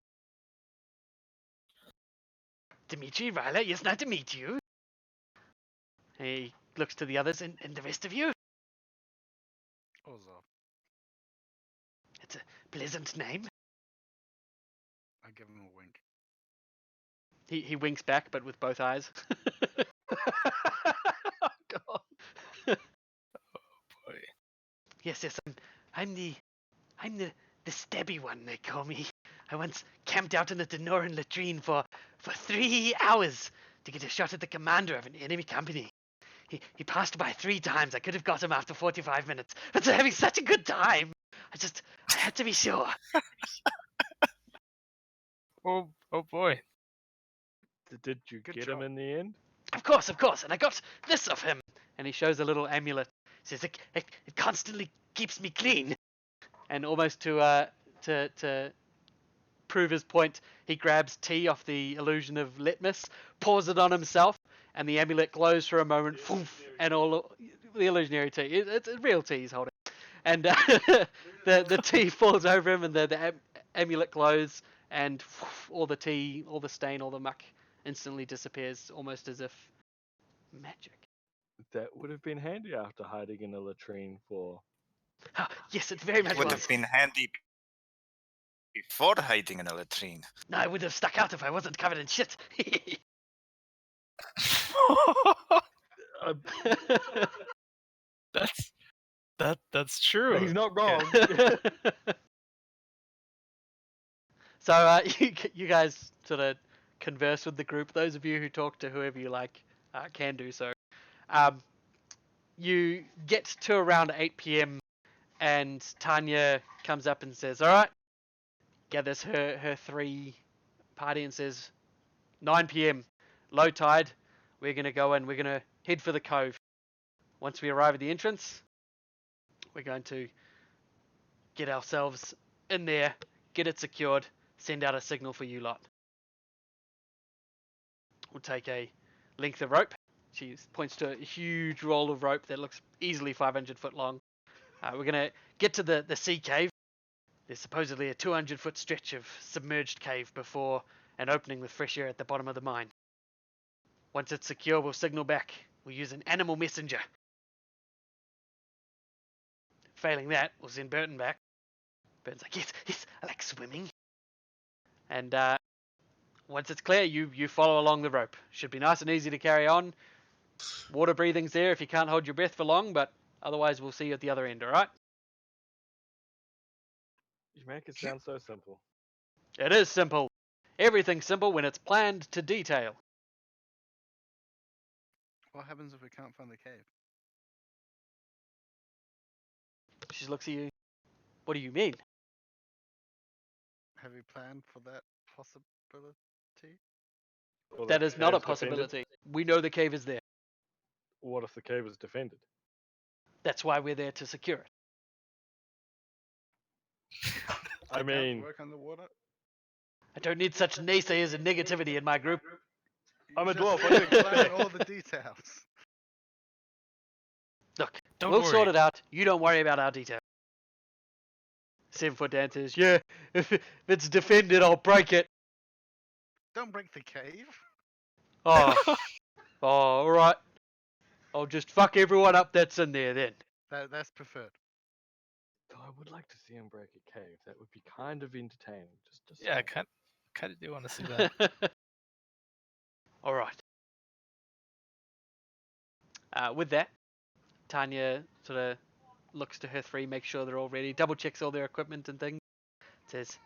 Dimitri, Rylar, yes, nice to meet you. He looks to the others, and the rest of you? Ozov. It's a pleasant name. I give him a wink. He winks back, but with both eyes. Oh, God. Boy. Yes, I'm the stabby one, they call me. I once camped out in the Denoran latrine for 3 hours to get a shot at the commander of an enemy company. He passed by 3 times. I could have got him after 45 minutes, but they're having such a good time. I had to be sure. Oh boy. Did you Good get job. him in the end? Of course, and I got this of him. And he shows a little amulet. He says it constantly keeps me clean. And almost to prove his point, he grabs tea off the illusion of Litmus, pours it on himself, and the amulet glows for a moment, and all the illusionary tea. It's real tea he's holding. And the tea falls over him, and the amulet glows, and all the tea, all the stain, all the muck instantly disappears, almost as if magic. That would have been handy after hiding in a latrine for... Yes, it very much It would was. have been handy Before hiding in a latrine. No, I would have stuck out if I wasn't covered in shit. That's true. He's not wrong. So you guys sort of converse with the group. Those of you who talk to whoever you like can do so. You get to around 8 p.m. and Tanya comes up and says, "All right," gathers her three party and says, 9 p.m. low tide. We're gonna go in. We're gonna head for the cove. Once we arrive at the entrance, we're going to get ourselves in there, get it secured, send out a signal for you lot. We'll take a length of rope. She points to a huge roll of rope that looks easily 500 foot long. We're going to get to the sea cave. There's supposedly a 200-foot stretch of submerged cave before an opening with fresh air at the bottom of the mine. Once it's secure, we'll signal back. We'll use an animal messenger. Failing that, we'll send Burton back. Burton's like, yes, I like swimming. And once it's clear, you follow along the rope. Should be nice and easy to carry on. Water breathing's there if you can't hold your breath for long, but otherwise we'll see you at the other end, alright? You make it sound so simple. It is simple. Everything's simple when it's planned to detail. What happens if we can't find the cave? She looks at you. What do you mean? Have you planned for that possibility? Or That the is not a cave's defended? possibility. We know the cave is there. What if the cave is defended? That's why we're there to secure it. I Can't mean, work underwater. I don't need such naysayers and negativity in my group. I'm a Just dwarf, what do you explain expect? all the details. Look, Don't we'll worry. sort it out. You don't worry about our details. 7-foot Dan says, yeah, if it's defended, I'll break it. Don't break the cave. Oh, alright. I'll just fuck everyone up that's in there then. That's preferred. Though I would like to see him break a cave. That would be kind of entertaining. Just Yeah, I saying. kind of do want to see that. Alright. With that, Tanya sort of looks to her three, makes sure they're all ready, double checks all their equipment and things. Says,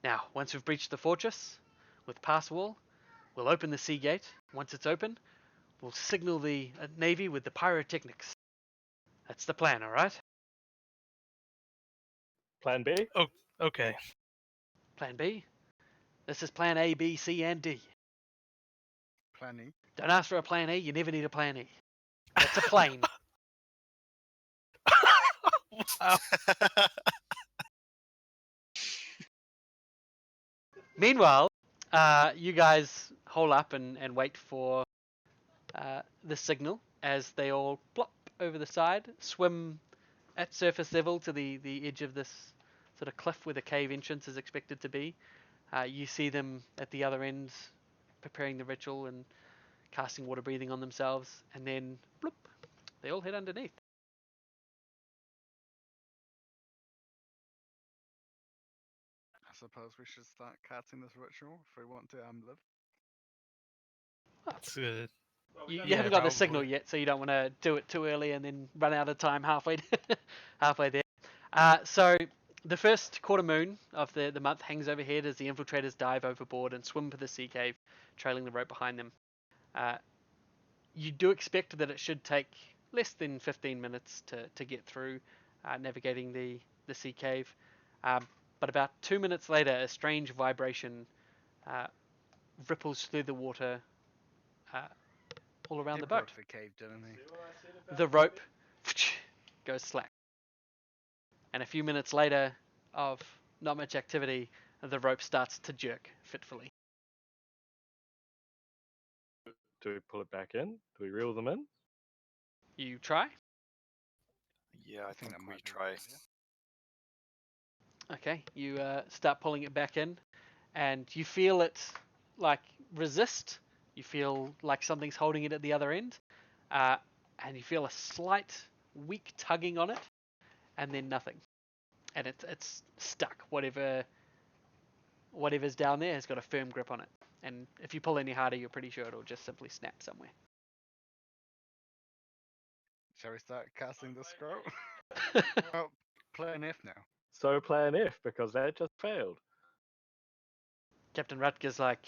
now, once we've breached the fortress with pass wall, we'll open the sea gate. Once it's open, we'll signal the Navy with the pyrotechnics. That's the plan, alright? Plan B? Okay. Plan B? This is plan A, B, C, and D. Planning. Don't ask for a plan A, you never need a plan E. That's a plane. Wow. Meanwhile, you guys hole up and wait for the signal as they all plop over the side, swim at surface level to the edge of this sort of cliff where the cave entrance is expected to be. You see them at the other end preparing the ritual and casting water breathing on themselves, and then bloop, they all head underneath. I suppose we should start casting this ritual if we want to live. That's good. You Yeah, haven't got the signal probably. yet, so you don't want to do it too early and then run out of time halfway halfway there. So the first quarter moon of the month hangs overhead as the infiltrators dive overboard and swim for the sea cave, trailing the rope behind them. You do expect that it should take less than 15 minutes to get through, navigating the sea cave. But about 2 minutes later, a strange vibration ripples through the water all around He the boat. broke the cave, didn't he? The rope goes slack. And a few minutes later, of not much activity, the rope starts to jerk fitfully. Do we pull it back in? Do we reel them in? You try? Yeah, I think that we might be a try. good idea. Okay, you start pulling it back in, and you feel it like resist. You feel like something's holding it at the other end, and you feel a slight weak tugging on it, and then nothing, and it's stuck. Whatever whatever's down there has got a firm grip on it. And if you pull any harder, you're pretty sure it'll just simply snap somewhere. Shall we start casting the scroll? Well, plan F now. So plan F, because that just failed. Captain Rutger's like,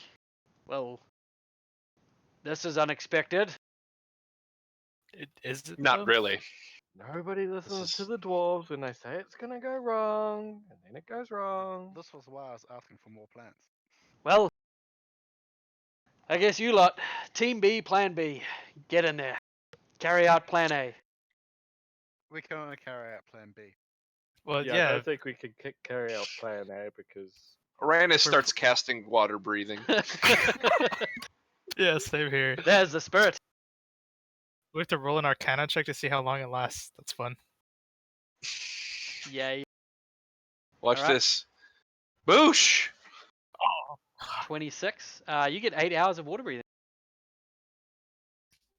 well, this is unexpected. Is it Not though? really. Nobody listens to is- the dwarves when they say it's gonna go wrong, and then it goes wrong. This was why I was asking for more plans. Well, I guess you lot, Team B, Plan B, get in there. Carry out Plan A. We can only carry out plan B. Well, I yeah. don't think we could carry out plan A because Uranus starts casting water breathing. Yeah, same here. There's the spirit. We have to roll an Arcana check to see how long it lasts. That's fun. Yay. Watch Alright. this. Boosh! 26. You get 8 hours of water breathing.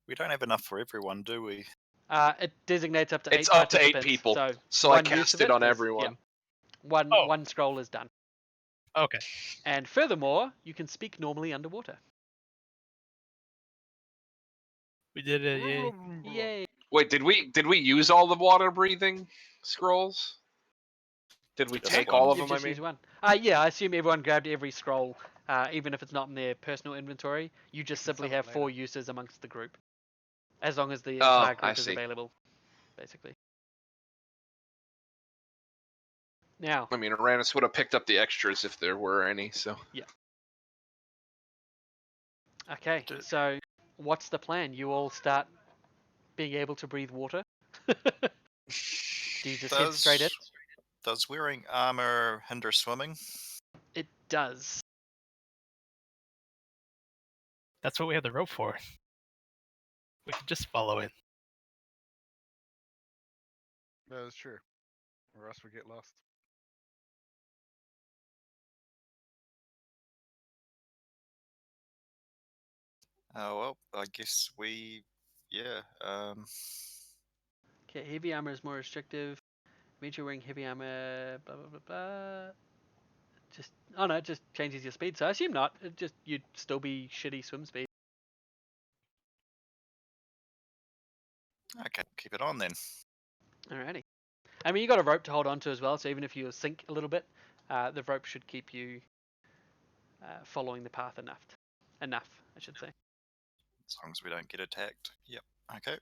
We don't have enough for everyone, do we? It designates up to 8 It's up to 8 participants, people, So, I one use cast of it on is- everyone. yeah, Oh. one scroll is done. Okay. And furthermore, you can speak normally underwater. We did it. Yay. Yay. Wait, did we use all the water breathing scrolls? Did we Just take one. all of You've them? I just mean, used one. Yeah, I assume everyone grabbed every scroll, even if it's not in their personal inventory. You just can simply sell it have 4 later. uses amongst the group. As long as the Oh, entire I group is see. available, basically. Now, I mean, Uranus would have picked up the extras if there were any. So okay, Do- so what's the plan? You all start being able to breathe water? Do you just head straight in? Does wearing armor hinder swimming? It does. That's what we have the rope for. We can just follow it. That is true. Or else we get lost. Oh well, I guess we, yeah. Okay, heavy armor is more restrictive. Means you're wearing heavy armor, blah blah blah blah. Just, oh no, it just changes your speed. So I assume not. It just, you'd still be shitty swim speed. Okay, keep it on then. Alrighty. I mean, you got a rope to hold on to as well, so even if you sink a little bit, the rope should keep you following the path enough. Enough, I should say. As long as we don't get attacked. Yep. Okay.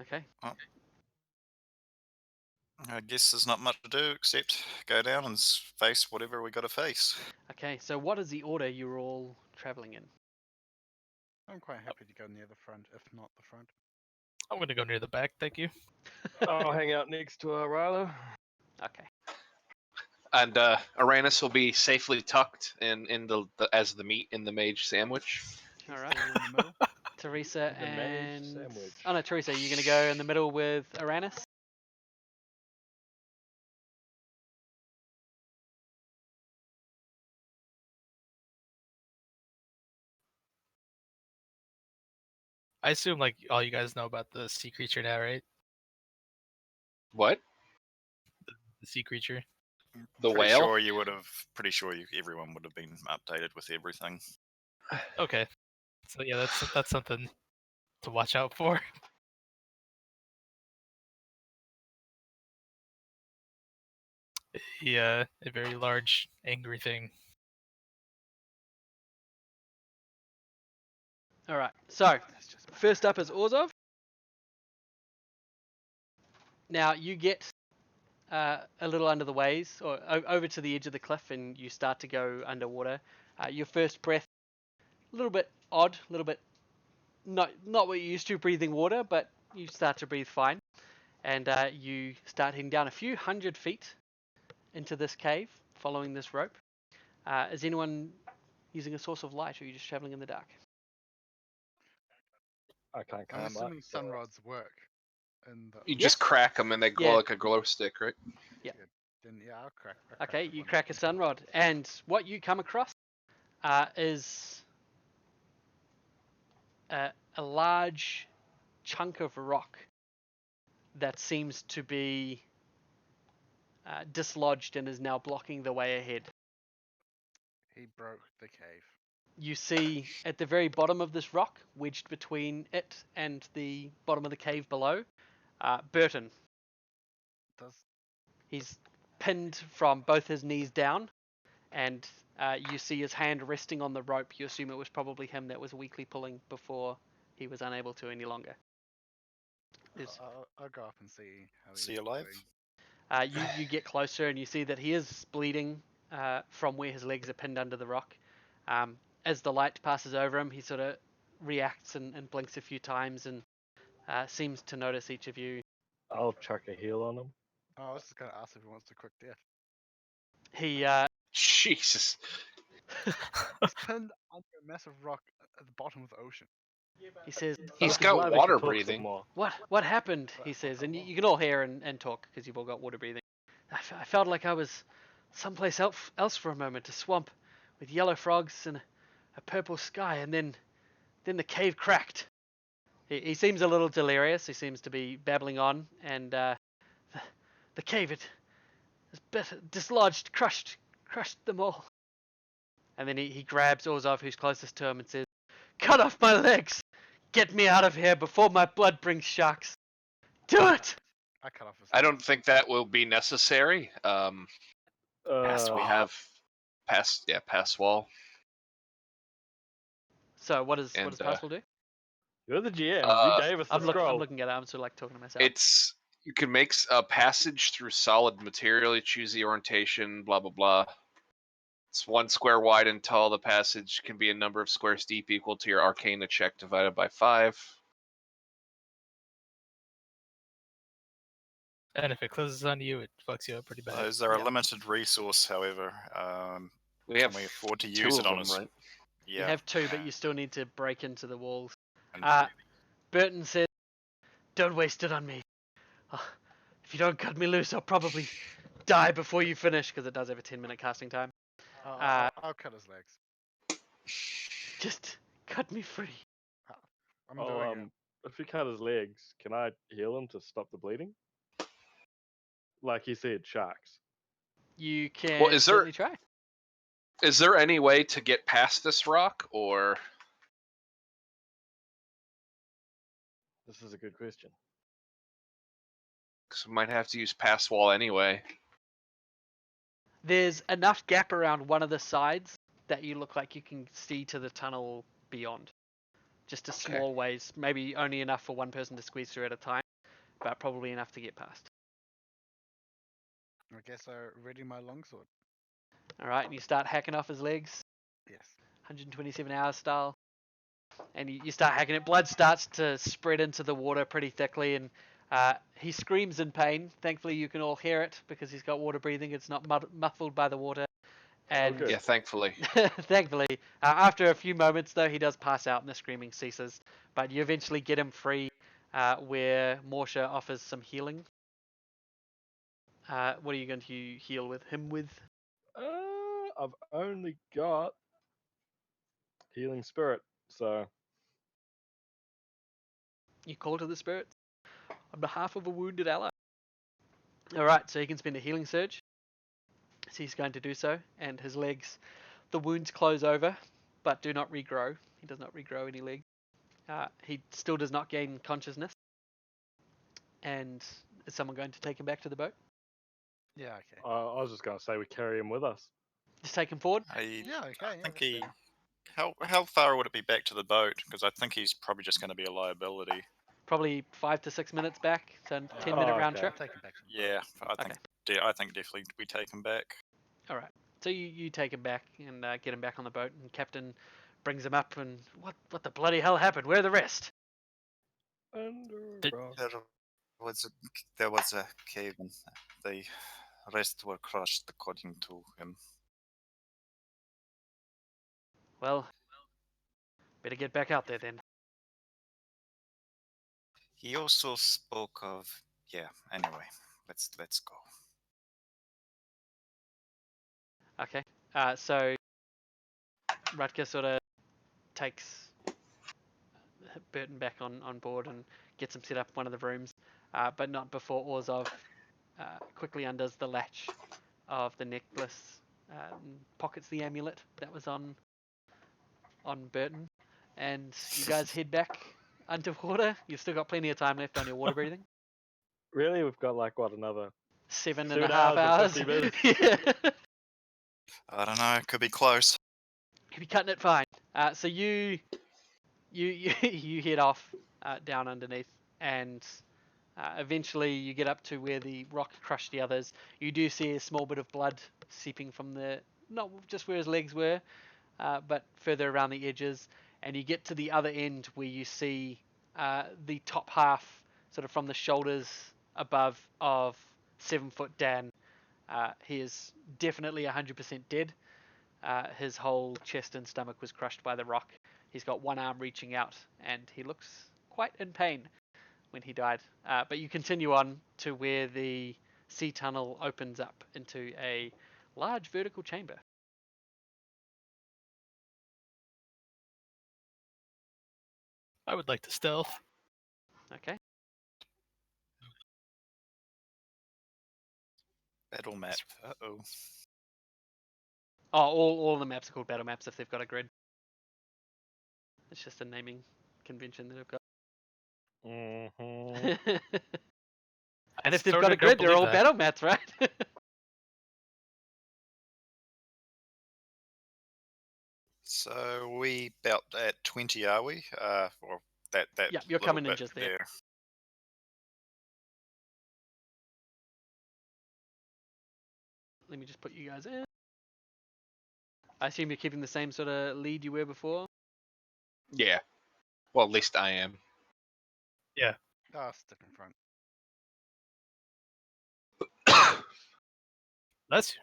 Okay. I guess there's not much to do except go down and face whatever we got to face. Okay, so what is the order you're all traveling in? I'm quite happy to go near the front, if not the front. I'm gonna go near the back. Thank you. I'll hang out next to Ryla. Okay. and Uranus will be safely tucked in the as the meat in the mage sandwich. Alright. All in the middle. Teresa The mage and... sandwich. Oh no, Teresa, you're going to go in the middle with Uranus? I assume like all you guys know about the sea creature now, right? What? The sea creature. The Pretty whale? sure you would have. Pretty sure everyone would have been updated with everything. Okay. So yeah, that's something to watch out for. Yeah, a very large, angry thing. Alright, so first up is Orzov. Now you get a little under the waves, or over to the edge of the cliff, and you start to go underwater. Your first breath, a little bit odd, a little bit not what you're used to breathing water, but you start to breathe fine. And you start heading down a few hundred feet into this cave, following this rope. Is anyone using a source of light, or are you just traveling in the dark? I can't I'm come assuming up. so- sunrods work. And You just crack them and they glow Yeah. like a glow stick, right? then yeah, I'll crack. Okay, you one. crack a sunrod, and what you come across is a large chunk of rock that seems to be dislodged and is now blocking the way ahead. He broke the cave. You see at the very bottom of this rock, wedged between it and the bottom of the cave below, Burton. Does He's pinned from both his knees down, and you see his hand resting on the rope. You assume it was probably him that was weakly pulling before he was unable to any longer. I'll go up and see how Is he's he alive? doing. You get closer and you see that he is bleeding from where his legs are pinned under the rock. As the light passes over him, he sort of reacts and blinks a few times and seems to notice each of you. I'll chuck a heal on him. Oh, I was just gonna ask if he wants to quick death. He Jesus. He's pinned under a massive rock at the bottom of the ocean. he says, He's I'm glad got we water can talk some breathing. more. What happened? He says, and you can all hear and talk because you've all got water breathing. I felt like I was someplace else for a moment, a swamp with yellow frogs and a purple sky, and then the cave cracked. He seems a little delirious. He seems to be babbling on, and the cave it dislodged, crushed them all. And then he grabs Orzov, who's closest to him, and says, "Cut off my legs! Get me out of here before my blood brings sharks! Do it!" I cut off his. I don't think that will be necessary. We have pass wall. So what does And, Passwell do? You're the GM. Uh, you gave us the I'm scroll. looking at it. I'm sort of like talking to myself. It's you can make a passage through solid material. You choose the orientation, blah blah blah. It's 1 square wide and tall. The passage can be a number of squares deep equal to your Arcana check divided by 5. And if it closes on you, it fucks you up pretty bad. Those are Yeah. a limited resource, however. We have Can we afford to 2 use of it on them, us? right? Yeah. You have 2, but you still need to break into the walls. And- Burton says, "Don't waste it on me. If you don't cut me loose, I'll probably die before you finish," because it does have a 10-minute casting time. I'll cut his legs. Just cut me free. I'm doing it. If we cut his legs, can I heal him to stop the bleeding? Like he said, sharks. You can Well, is there- certainly try. Is there any way to get past this rock, or This is a good question. 'cause we might have to use pass wall anyway? There's enough gap around one of the sides that you look like you can see to the tunnel beyond. Just a small ways, maybe only enough for one person to squeeze through at a time, but probably enough to get past. I guess I ready my longsword. All right, and you start hacking off his legs, Yes. 127 hours style, and you start hacking it. Blood starts to spread into the water pretty thickly, and he screams in pain. Thankfully, you can all hear it because he's got water breathing. It's not muffled by the water. And good. Yeah, thankfully. thankfully, after a few moments, though, he does pass out and the screaming ceases. But you eventually get him free, where Morsha offers some healing. What are you going to heal with him with? I've only got healing spirit, so You call to the spirits on behalf of a wounded ally. Alright, so he can spend a healing surge. So he's going to do so, and his legs, the wounds close over, but do not regrow. He does not regrow any legs. He still does not gain consciousness. And is someone going to take him back to the boat? Yeah. Okay. I was just going to say we carry him with us. Just take him forward? Yeah. Okay. I yeah, think that's he. fair. How far would it be back to the boat? Because I think he's probably just going to be a liability. Probably 5 to 6 minutes back, so 10-minute round okay. trip. Take him back. To the Yeah, I Okay. think. I think definitely we take him back. All right. So you take him back and get him back on the boat, and Captain brings him up. And what the bloody hell happened? Where are the rest? Did- There was a cave, and the rest were crushed, according to him. Well, better get back out there then. He also spoke of. Yeah. Anyway, let's go. Okay. So Rutger sort of takes Burton back on board and gets him set up in one of the rooms, but not before Orzov quickly undoes the latch of the necklace, pockets the amulet that was on Burton, and you guys head back underwater. You've still got plenty of time left on your water breathing. Really, we've got like what, another 7.5 7 hours. hours and 50 minutes? Yeah. I don't know. It could be close. Could be cutting it fine. So you you head off down underneath, and eventually you get up to where the rock crushed the others. You do see a small bit of blood seeping from not just where his legs were, but further around the edges. And you get to the other end where you see the top half, sort of from the shoulders above, of 7-foot Dan. He is definitely 100% dead. His whole chest and stomach was crushed by the rock. He's got one arm reaching out, and he looks quite in pain when he died. But you continue on to where the sea tunnel opens up into a large vertical chamber. I would like to stealth. Okay. Battle map. Uh-oh. Oh, all the maps are called battle maps if they've got a grid. It's just a naming convention that I've got. Mm-hmm. And I if they've sorta got a don't grid, they're believe all that. battle maps, right? So we about at 20, are we? Or that Yeah, you're little coming in bit just there. Let me just put you guys in. I assume you're keeping the same sort of lead you were before. Yeah. Well, at least I am. Oh, stick in front. That's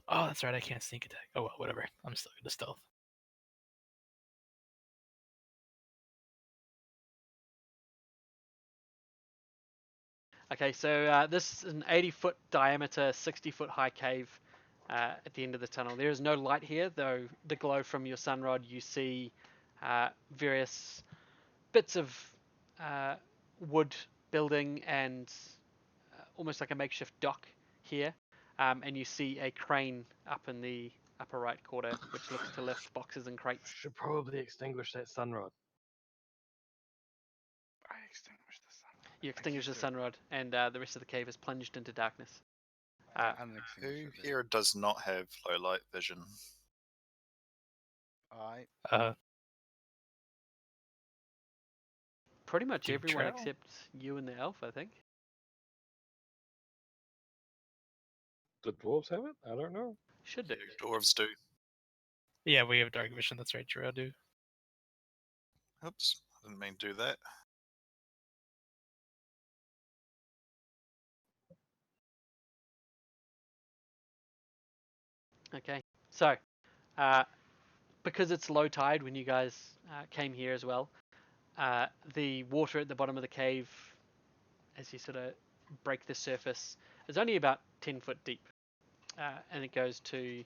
Oh, that's right. I can't sneak attack. Oh well, whatever. I'm still gonna stealth. Okay, so this is an 80-foot diameter, 60-foot high cave at the end of the tunnel. There is no light here, though the glow from your sunrod, you see various bits of wood building and almost like a makeshift dock here. And you see a crane up in the upper right corner, which looks to lift boxes and crates. Should probably extinguish that sunrod. I extinguished the sun. You Thank you, extinguish the sir. sunrod, and the rest of the cave is plunged into darkness. And Who extinguished it. here does not have low light vision? I Pretty much Do everyone trail? except you and the elf, I think. The dwarves have it? I don't know. Should do. Dwarves do. Yeah, we have dark vision. That's right, Drew. I do. Oops, I didn't mean to do that. Okay, so because it's low tide when you guys came here as well, the water at the bottom of the cave, as you sort of break the surface, is only about 10 foot deep, and it goes to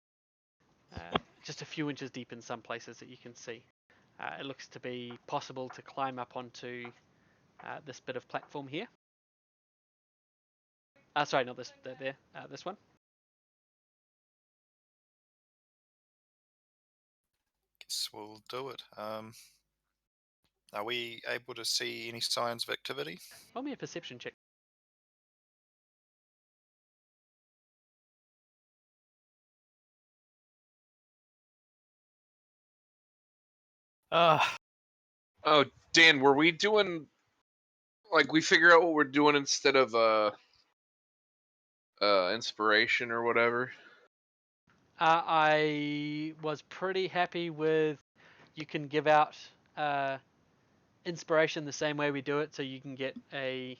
just a few inches deep in some places that you can see. It looks to be possible to climb up onto this bit of platform here. Sorry, not this, there, this one. Guess we'll do it. Are we able to see any signs of activity? Roll me a perception check. Uh, Oh, Dan, were we doing like we figure out what we're doing instead of inspiration or whatever? I was pretty happy with, you can give out inspiration the same way we do it, so you can get a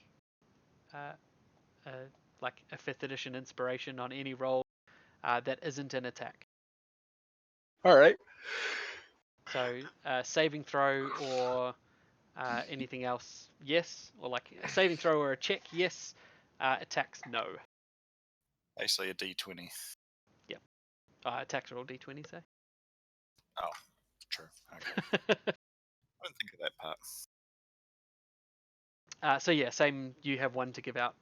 like a 5th edition inspiration on any roll that isn't an attack. All right. So saving throw or anything else, yes, or like a saving throw or a check, yes. Attacks, no. Basically a D20. Attacks are all d20, say. Oh, true. Okay. I didn't think of that part. So yeah, same. You have one to give out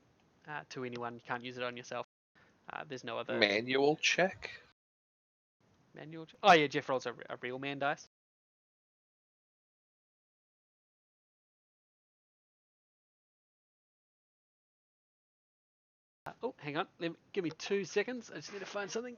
to anyone. You can't use it on yourself. There's no other Manual check. manual. Oh yeah, Jeff rolls a real man dice. Oh, hang on. Give me 2 seconds. I just need to find something.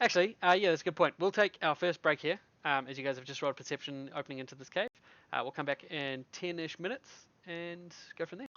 Actually, yeah, that's a good point. We'll take our first break here, as you guys have just rolled perception opening into this cave. We'll come back in 10-ish minutes and go from there.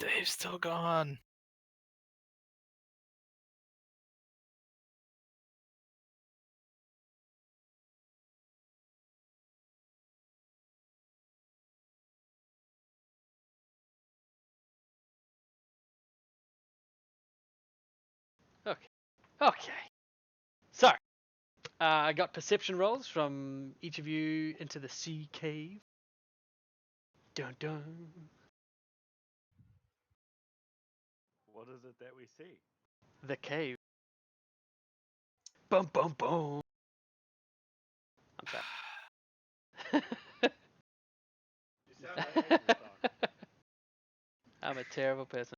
Dave's still gone. Okay. So, I got perception rolls from each of you into the sea cave. Dun dun. What is it that we see? The cave. Bum bum bum. I'm sorry. You sound like angry song. I'm a terrible person.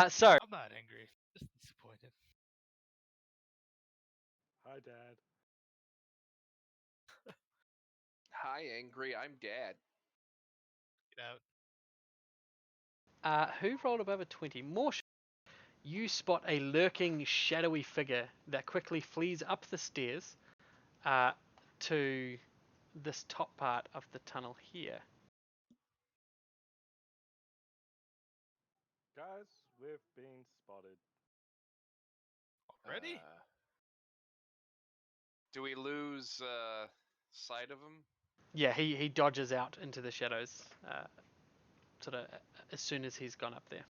So, I'm not angry. Just disappointed. Hi, Dad. Hi, angry. I'm Dad. Get out. who rolled above a 20? More. You spot a lurking, shadowy figure that quickly flees up the stairs to this top part of the tunnel here. Guys, we've been spotted. Already? Do we lose sight of him? Yeah, he dodges out into the shadows sort of as soon as he's gone up there.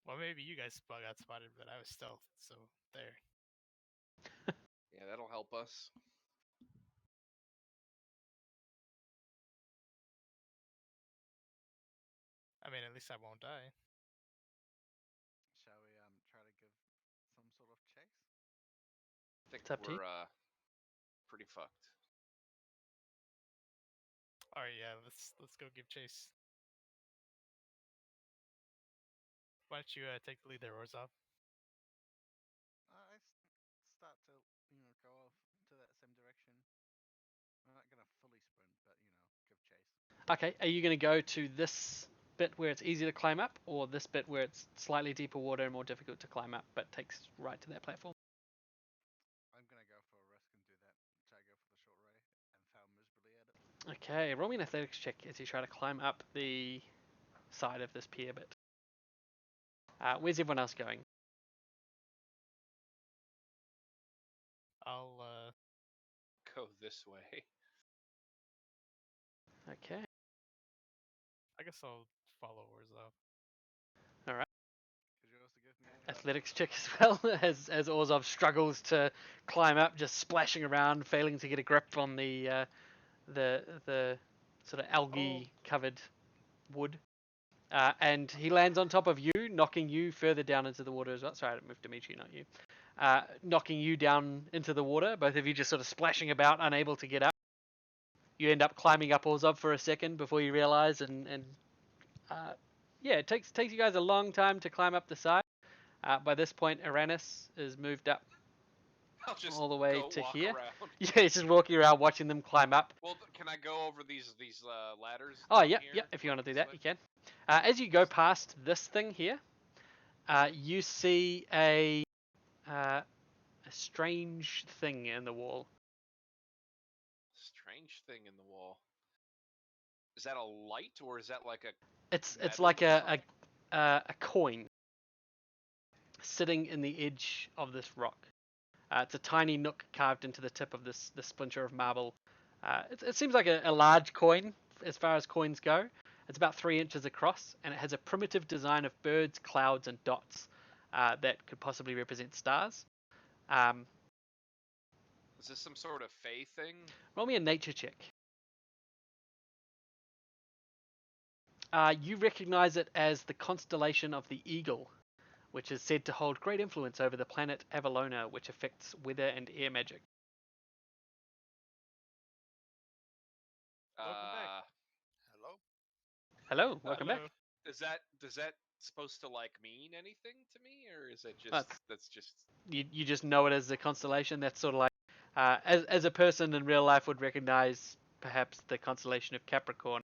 Well, maybe you guys got spotted, but I was stealth, so there. Yeah, that'll help us. I mean, at least I won't die. Shall we try to give some sort of chase? I think It's up to you. we're pretty fucked. All right, yeah, let's go give chase. Why don't you take the lead there, Orzov? I start to go off to that same direction. I'm not gonna fully sprint, but give chase. Okay, are you going to go to this bit where it's easy to climb up, or this bit where it's slightly deeper water and more difficult to climb up, but takes right to that platform? I'm gonna go for a risk and do that. Try to go for the short way and fail miserably at it. Okay, roll me an athletics check as you try to climb up the side of this pier bit. Where's everyone else going? I'll Go this way. Okay. I guess I'll follow Orzov. All right. Could you also give me Athletics check as well as Orzov struggles to climb up, just splashing around, failing to get a grip on the sort of algae covered wood. And he lands on top of you, knocking you further down into the water as well. Sorry, I moved Dimitri, not you. Knocking you down into the water, both of you just sort of splashing about, unable to get up. You end up climbing up Orzov for a second before you realize, and yeah, it takes you guys a long time to climb up the side. By this point, Uranus is moved up I'll just all the way go to walk here. around. Yeah, he's just walking around watching them climb up. Well, can I go over these ladders? Oh, down yeah, here, yeah. If you like want to do this that, way? you can. As you go past this thing here, you see a strange thing in the wall. Strange thing in the wall. Is that a light or is that like a? It's metal like or a something? a coin sitting in the edge of this rock. It's a tiny nook carved into the tip of this splinter of marble. It seems like a large coin as far as coins go. It's about 3 inches across, and it has a primitive design of birds, clouds, and dots that could possibly represent stars. Is this some sort of fey thing? Roll me a nature check. You recognize it as the constellation of the Eagle, which is said to hold great influence over the planet Avalona, which affects weather and air magic. Welcome back. Hello? Hello, welcome back. Does that supposed to like mean anything to me, or is it just That's- that's just? You just know it as the constellation. That's sort of like as a person in real life would recognize perhaps the constellation of Capricorn.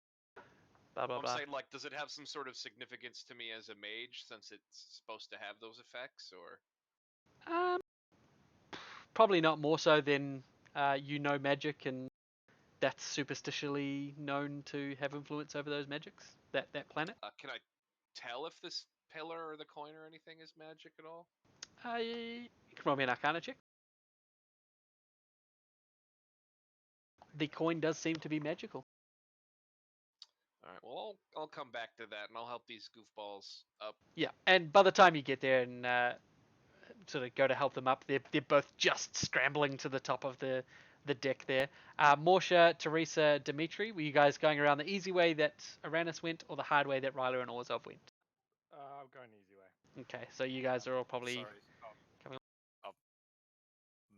Blah blah I'm blah. saying, like, does it have some sort of significance to me as a mage since it's supposed to have those effects, or? Probably not more so than you know magic and that's superstitially known to have influence over those magics, that planet. Can I tell if this pillar or the coin or anything is magic at all? You can roll me an Arcana check. The coin does seem to be magical. All right. Well, I'll come back to that, and I'll help these goofballs up. Yeah, and by the time you get there and sort of go to help them up, they're both just scrambling to the top of the deck there. Morsha, Teresa, Dimitri, were you guys going around the easy way that Aranis went, or the hard way that Ryla and Orzov went? I'm going easy way. Okay, so you guys are all probably Sorry, coming. I've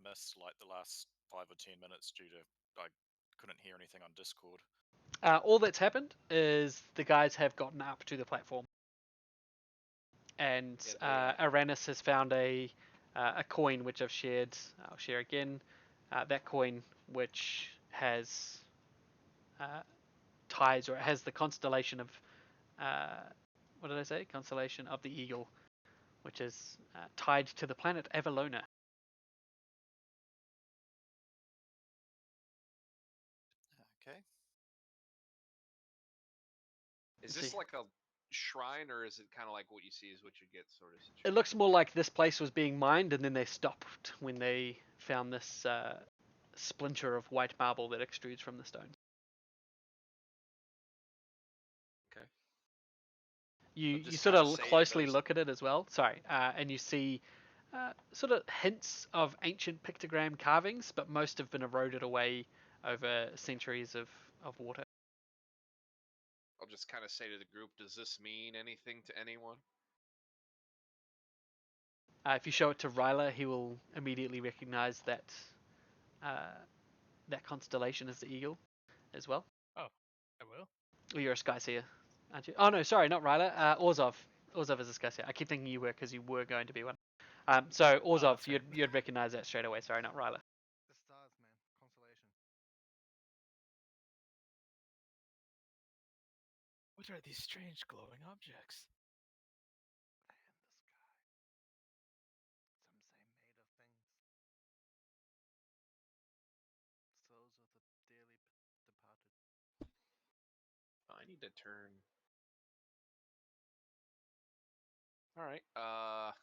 missed like the last 5 or 10 minutes due to I couldn't hear anything on Discord. All that's happened is the guys have gotten up to the platform, and Aranis has found a coin which I've shared. I'll share again. That coin which has ties, or it has the constellation of what did I say? Constellation of the Eagle, which is tied to the planet Avalona. Okay. Is this like a shrine, or is it kind of like what you see is what you get sort of situation? It looks more like this place was being mined, and then they stopped when they found this splinter of white marble that extrudes from the stone. Okay. You sort of closely look at it as well. Sorry, and you see sort of hints of ancient pictogram carvings, but most have been eroded away over centuries of water. I'll just kind of say to the group, does this mean anything to anyone? If you show it to Ryla, he will immediately recognize that that constellation is the eagle as well. Oh, I will. Well, you're a Skyseer, aren't you? Oh no, sorry, not Ryla. Orzov. Orzov is a Skyseer. I keep thinking you were because you were going to be one. So Orzov, right. you'd recognize that straight away. Sorry, not Ryla. The stars, man. Constellation. What are these strange glowing objects? And the sky. Some say made of things. Souls of the dearly departed. I need to turn. All right. Shall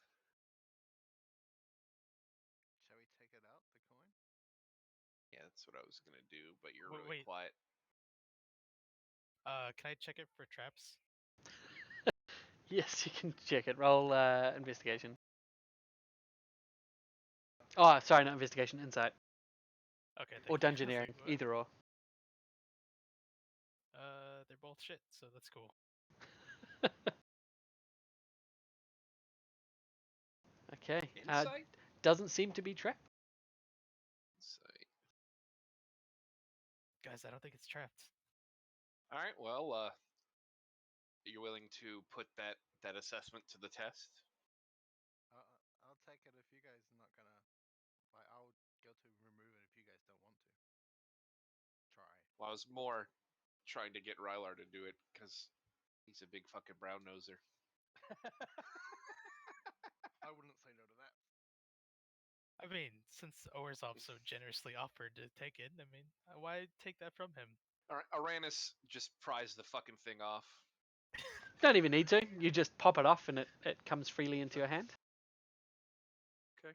we take it out, the coin? Yeah, that's what I was gonna do, but you're really Wait. quiet. Can I check it for traps? Yes, you can check it. Roll investigation. Oh, sorry, not investigation. Insight Okay. or Thank you. dungeoneering, either or. They're both shit, so that's cool. Okay. Insight. Doesn't seem to be trapped. Insight. Guys, I don't think it's trapped. All right. Well, are you willing to put that assessment to the test? I'll take it if you guys are not gonna. Like, I'll go to remove it if you guys don't want to. Try. Well, I was more trying to get Rylar to do it because he's a big fucking brown noser. I wouldn't say no to that. I mean, since Orzov so generously offered to take it, I mean, why take that from him? All right, Aranis just pries the fucking thing off. Don't even need to. You just pop it off and it comes freely into your hand. Okay.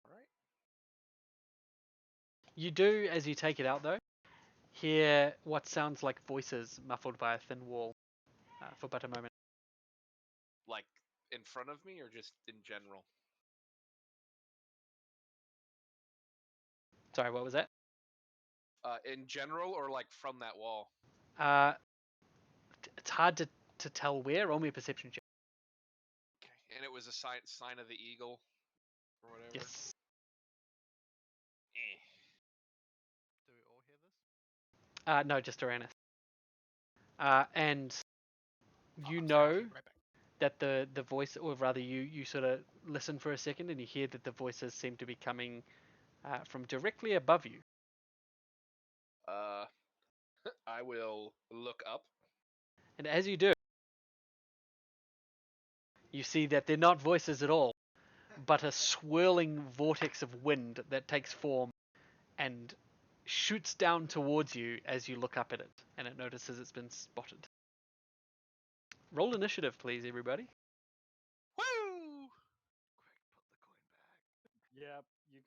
All right. You do, as you take it out though, hear what sounds like voices muffled by a thin wall for but a moment. Like in front of me or just in general? Sorry, what was that? In general or like from that wall? It's hard to tell where. Roll me a perception check. Okay. And it was a sign of the eagle or whatever? Yes. Do we all hear this? No, just Uranus. And you I'm sorry, know I'll be right back. that the voice, or rather you sort of listen for a second and you hear that the voices seem to be coming from directly above you. I will look up. And as you do, you see that they're not voices at all, but a swirling vortex of wind that takes form and shoots down towards you as you look up at it, and it notices it's been spotted. Roll initiative, please, everybody. Woo! Quick, put the coin back. Yep, you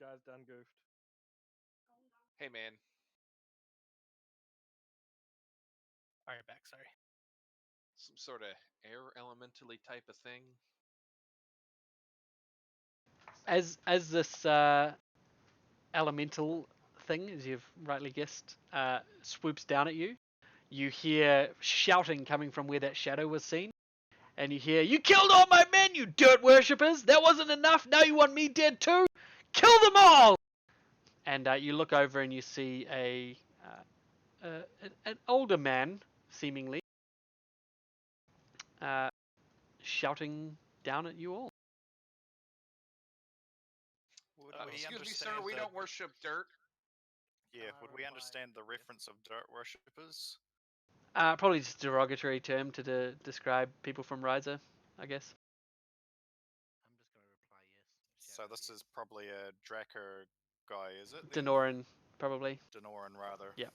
guys done goofed. Hey, man. Alright, back. Sorry. Some sort of air elementally type of thing. As this elemental thing, as you've rightly guessed, swoops down at you, you hear shouting coming from where that shadow was seen, and you hear, "You killed all my men, you dirt worshippers! That wasn't enough, now you want me dead too? Kill them all!" And you look over and you see an older man, seemingly, shouting down at you all. Would we Excuse me, sir. understand We the- don't worship dirt. Yeah, would we understand the reference of dirt worshippers? Probably just a derogatory term to describe people from Riser, I guess. I'm just gonna reply yes. So this is probably a Dracker guy, is it? Denoran, probably. Denoran, rather. Yeah.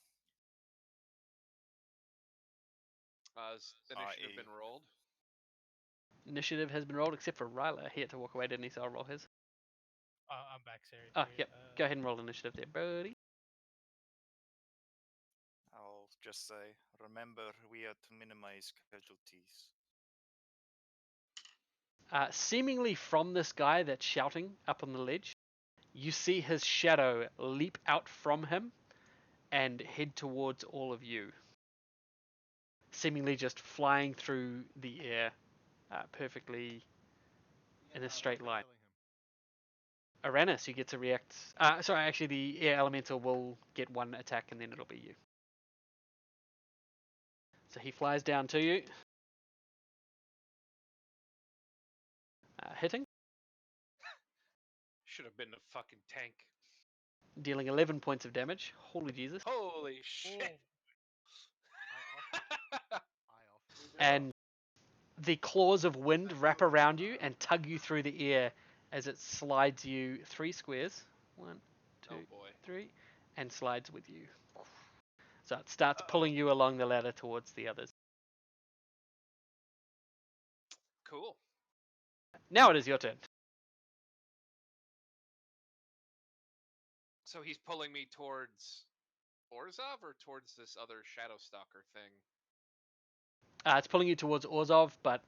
Has initiative i.e. been rolled? Initiative has been rolled, except for Ryla. He had to walk away, didn't he? So I'll roll his. I'm back, Siri. Oh, yep. Go ahead and roll initiative there, buddy. I'll just say, remember, we are to minimize casualties. Seemingly from this guy that's shouting up on the ledge, you see his shadow leap out from him and head towards all of you. Seemingly just flying through the air perfectly in a straight line. Aranis, you get to react. Sorry, actually, the air elemental will get one attack and then it'll be you. So he flies down to you. Hitting. Should have been a fucking tank. Dealing 11 points of damage. Holy Jesus. Holy shit! And the claws of wind wrap around you and tug you through the air as it slides you 3 squares. 1, 2, Oh boy. 3, and slides with you. So it starts pulling you along the ladder towards the others. Cool. Now it is your turn. So he's pulling me towards Orzhov or towards this other Shadow Stalker thing? It's pulling you towards Orzhov, but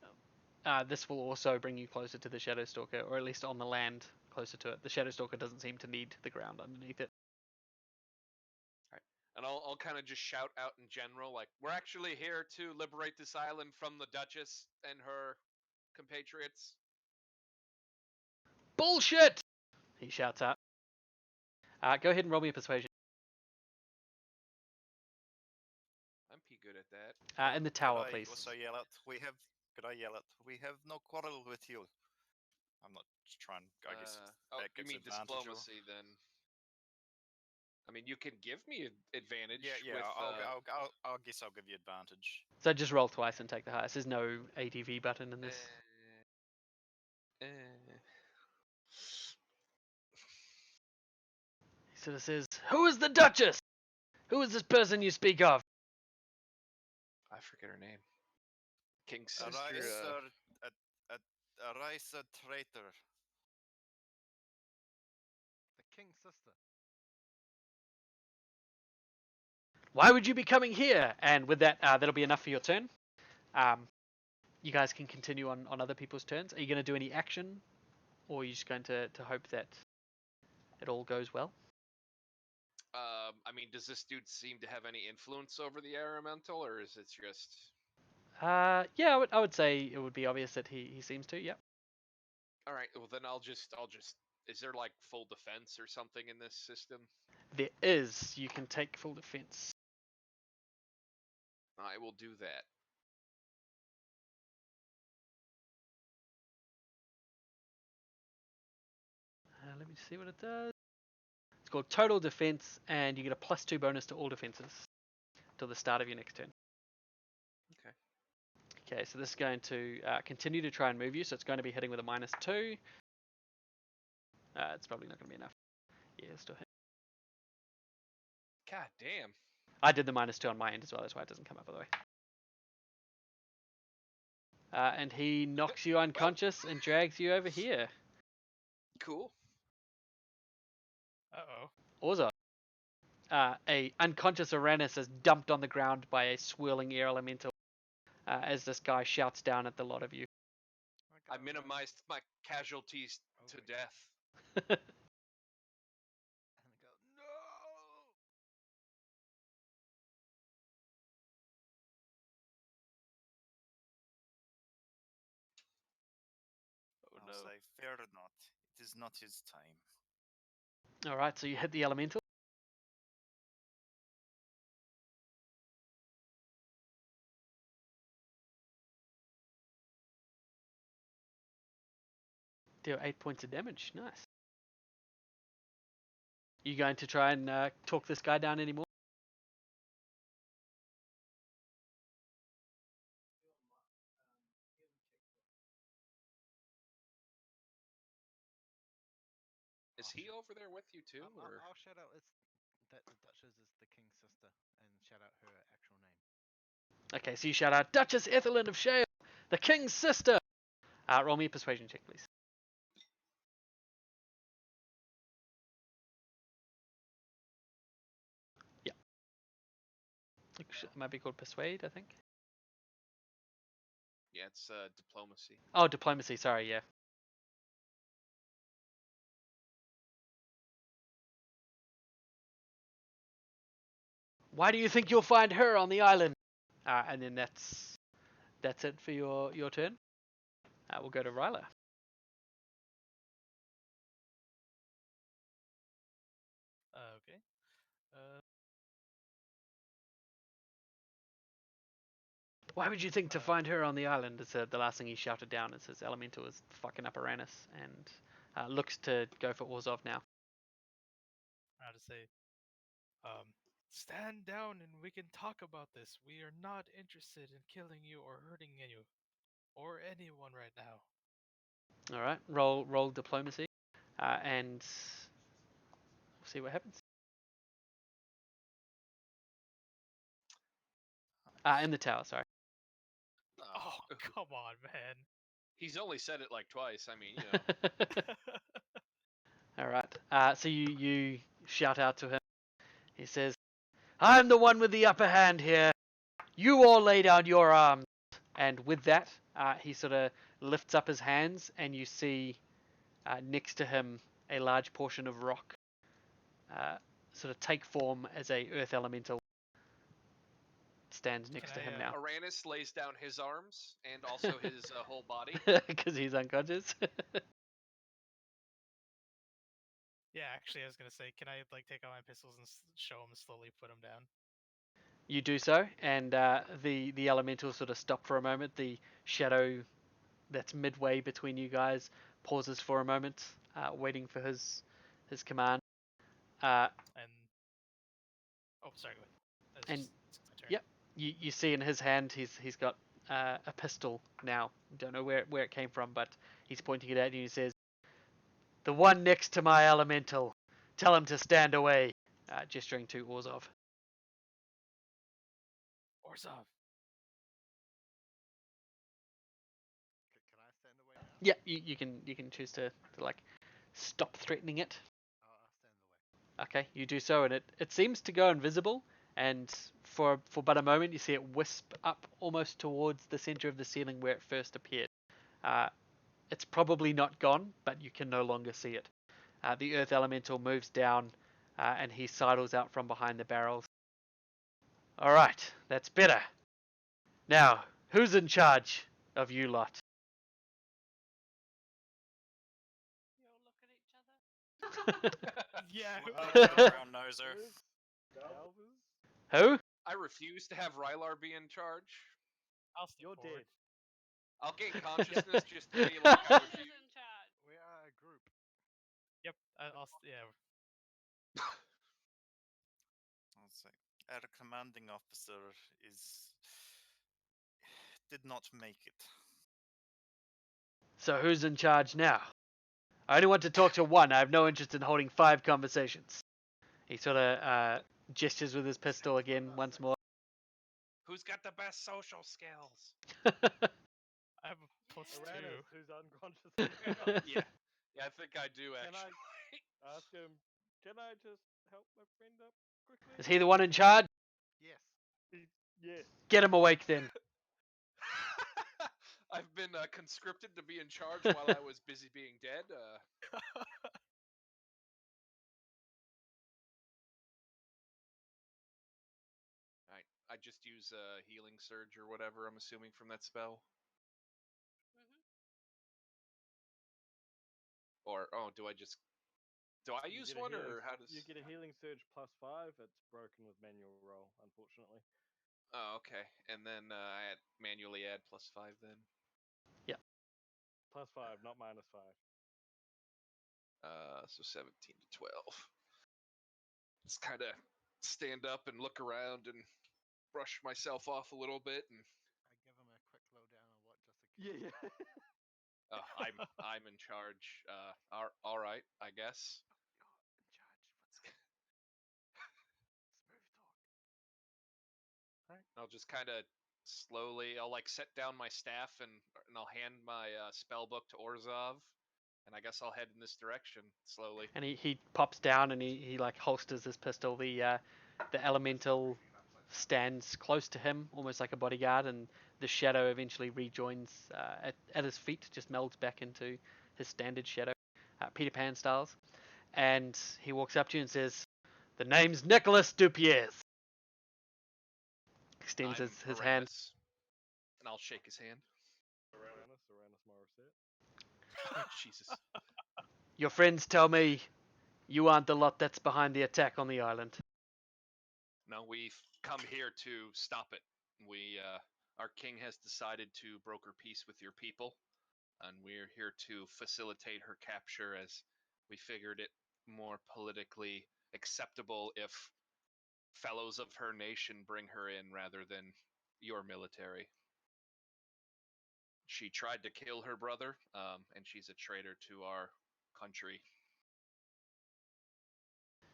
this will also bring you closer to the Shadow Stalker, or at least on the land closer to it. The Shadow Stalker doesn't seem to need the ground underneath it. And I'll kind of just shout out in general, like, we're actually here to liberate this island from the Duchess and her compatriots. Bullshit! He shouts out. Go ahead and roll me a persuasion. I'm pretty good at that. In the tower, Could I please. also yell out, could I yell out, we have no quarrel with you? I'm not trying, I guess Oh, that you gives mean advantage or- diplomacy then? I mean, you can give me advantage. Yeah, with, I'll guess I'll give you advantage. So just roll twice and take the highest. There's no ATV button in this. He sort of says, "Who is the Duchess? Who is this person you speak of?" I forget her name. King's A sister. Raisa traitor. The king's sister. Why would you be coming here? And with that, that'll be enough for your turn. You guys can continue on other people's turns. Are you going to do any action? Or are you just going to hope that it all goes well? I mean, does this dude seem to have any influence over the air elemental, or is it just? Yeah, I would say it would be obvious that he seems to, yep. All right, well then I'll just. Is there like full defense or something in this system? There is. You can take full defense. I will do that. Let me see what it does. It's called total defense, and you get a +2 bonus to all defenses till the start of your next turn. Okay. Okay, so this is going to continue to try and move you, so it's going to be hitting with a -2. It's probably not going to be enough. Yeah, still hit. God damn. I did the -2 on my end as well. That's why it doesn't come up, by the way. And he knocks you unconscious and drags you over here. Cool. Uh-oh. Orza. A unconscious Uranus is dumped on the ground by a swirling air elemental as this guy shouts down at the lot of you. I minimized my casualties to Okay. death. And I go, no! Oh I'll no. say, fear not. It is not his time. Alright, so you hit the elemental. Deal 8 points of damage. Nice. You going to try and talk this guy down anymore? Is he over there with you too, or? I'll shout out that the Duchess is the king's sister and shout out her actual name. Okay, so you shout out, Duchess Ethelyn of Shale, the king's sister! Roll me a persuasion check, please. Yeah. It might be called persuade, I think. Yeah, it's diplomacy. Oh, diplomacy, sorry, yeah. Why do you think you'll find her on the island? And then that's it for your turn. We'll go to Ryla. Okay. Uh, Why would you think to find her on the island? Is the last thing he shouted down. It says Elemental is fucking up Uranus and looks to go for Orzhov now. How to say, stand down and we can talk about this. We are not interested in killing you or hurting you or anyone right now. All right, roll diplomacy, and see what happens. In the tower, sorry. Oh, come on, man. He's only said it like twice. I mean, you know. All right. So you shout out to him. He says, "I'm the one with the upper hand here. You all lay down your arms." And with that, he sort of lifts up his hands, and you see next to him a large portion of rock sort of take form as a earth elemental stands next to him now. Uranus lays down his arms and also his whole body. Because he's unconscious. Yeah, actually, I was gonna say, can I like take out my pistols and show him slowly put them down? You do so, and the elemental sort of stop for a moment. The shadow that's midway between you guys pauses for a moment, waiting for his command. And oh, sorry, go ahead. And it's my turn. yep, you see in his hand he's got a pistol now. Don't know where it came from, but he's pointing it at you. He says, "The one next to my elemental. Tell him to stand away." Gesturing to Orzhov. Orzhov. Can I stand away now? Yeah, you can choose to like stop threatening it. I'll stand away. Okay, you do so, and it seems to go invisible, and for but a moment you see it wisp up almost towards the center of the ceiling where it first appeared. It's probably not gone, but you can no longer see it. The earth elemental moves down, and he sidles out from behind the barrels. All right, that's better. Now, who's in charge of you lot? We all look at each other. Yeah. Brown noser. Who? I refuse to have Rylar be in charge. I'll step You're forward. dead. I'll gain consciousness just to be like I Who's refuse. in charge? We are a group. Yep. Yeah. I'll say, our commanding officer did not make it. So who's in charge now? I only want to talk to one. I have no interest in holding 5 conversations. He sort of gestures with his pistol again once more. Who's got the best social skills? I have a +2. Uranus, who's unconscious now. Yeah, I think I do Can actually. I ask him, can I just help my friend up quickly? Is he the one in charge? Yes. Yes. Get him awake then. I've been conscripted to be in charge while I was busy being dead. I just use healing surge or whatever. I'm assuming from that spell. Or do I just do I You use get a one healing, or how does? You get a healing surge +5. It's broken with manual roll, unfortunately. Oh, okay. And then I manually add +5 then. +5, not -5. So 17 to 12. Just kind of stand up and look around and brush myself off a little bit, and I give him a quick lowdown on what just occurred. Yeah. I'm in charge. All right, I guess. You're in charge. What's up? Smooth talk. I'll just kind of slowly. I'll like set down my staff and I'll hand my spell book to Orzov, and I guess I'll head in this direction slowly. And he pops down and he like holsters his pistol. The elemental stands close to him, almost like a bodyguard, and the shadow eventually rejoins at his feet, just melds back into his standard shadow, Peter Pan styles. And he walks up to you and says, "The name's Nicholas Dupierre." Extends I'm his hand. Uranus, and I'll shake his hand. Uranus Morissette. Oh, Jesus. Your friends tell me you aren't the lot that's behind the attack on the island. No, we've come here to stop it. Our king has decided to broker peace with your people, and we're here to facilitate her capture, as we figured it more politically acceptable if fellows of her nation bring her in rather than your military. She tried to kill her brother, and she's a traitor to our country.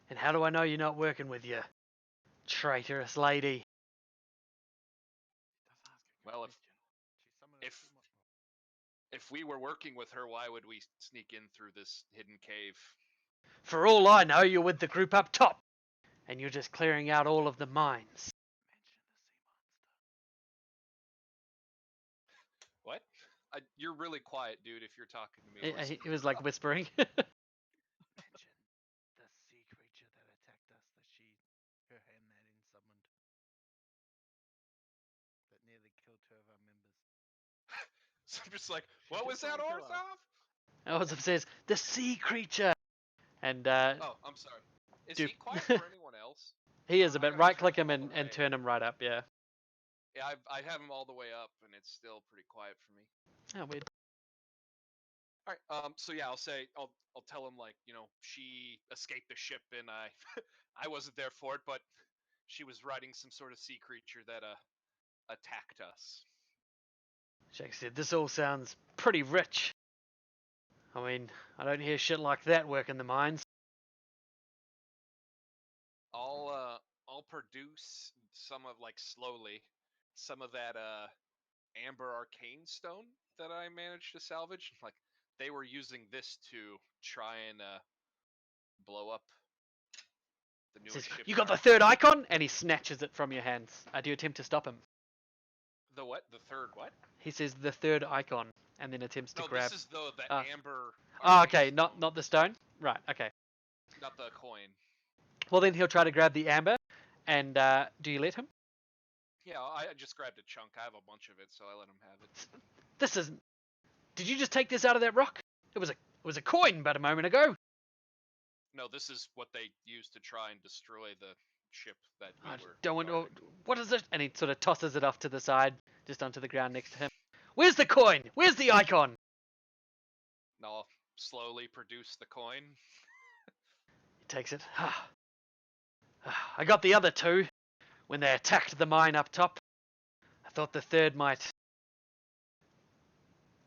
And how do I know you're not working with you, traitorous lady? He does ask a good Well, question. She summoned if too much. if we were working with her, why would we sneak in through this hidden cave? For all I know, you're with the group up top, and you're just clearing out all of the mines. Mention the sea monster. What? You're really quiet, dude. If you're talking to me, He was like whispering. Mention the sea creature that attacked us that her handmaiden summoned. That nearly killed 2 of our members. So I'm just like, what She's was that, trying to kill us. Orzov? Orzov says, "The sea creature," and Oh, I'm sorry. Is he quiet for anyone else? he is a I bit. gotta Right turn click him him all the and way. turn him right up. Yeah. Yeah, I have him all the way up, and it's still pretty quiet for me. Oh, weird. All right. So yeah, I'll tell him, like, she escaped the ship, and I wasn't there for it, but she was riding some sort of sea creature that attacked us. Jake said, "This all sounds pretty rich. I mean, I don't hear shit like that work in the mines." I'll produce some of, like, slowly, some of that amber arcane stone that I managed to salvage. Like, they were using this to try and blow up the He says, newest "You got the shipyard. third icon," and he snatches it from your hands. Do you attempt to stop him? The what? The third what? He says the third icon, and then attempts to No, grab. this is the Ah. amber. Oh, arcane okay, stone, not the stone. Right. Okay. not the coin. Well, then he'll try to grab the amber, and do you let him? Yeah, I just grabbed a chunk. I have a bunch of it, so I let him have it. This isn't. Did you just take this out of that rock? It was a coin, but a moment ago. No, this is what they used to try and destroy the ship that we I were. don't want. guarding. What is it? And he sort of tosses it off to the side, just onto the ground next to him. Where's the coin? Where's the icon? Now I'll slowly produce the coin. He takes it. I got the other two when they attacked the mine up top. I thought the third might,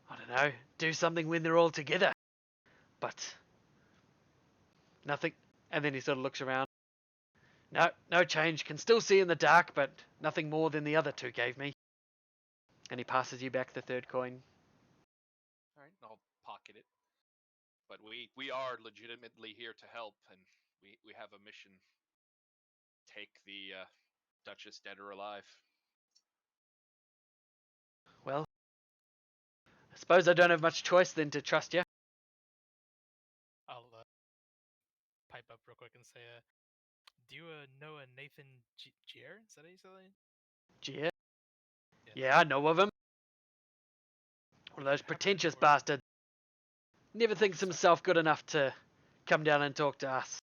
I don't know, do something when they're all together. But nothing. And then he sort of looks around. No change. Can still see in the dark, but nothing more than the other two gave me. And he passes you back the third coin. All right, I'll pocket it. But we are legitimately here to help, and we have a mission. Take the Duchess dead or alive. Well, I suppose I don't have much choice than to trust you. I'll pipe up real quick and say, do you know a Nathan Gier? Is that how you say that? Gia? Yeah. Yeah, I know of him. One of If those you happen to pretentious know where- bastards. Never thinks Sorry. himself good enough to come down and talk to us.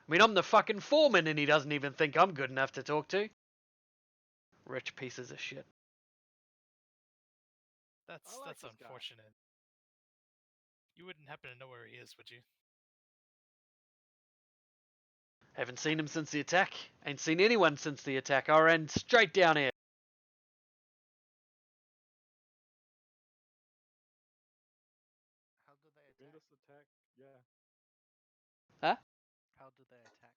I mean, I'm the fucking foreman and he doesn't even think I'm good enough to talk to. Rich pieces of shit. That's I like this guy. unfortunate. You wouldn't happen to know where he is, would you? Haven't seen him since the attack. Ain't seen anyone since the attack. I ran straight down here. How do they In attack? this attack, yeah. How do they attack?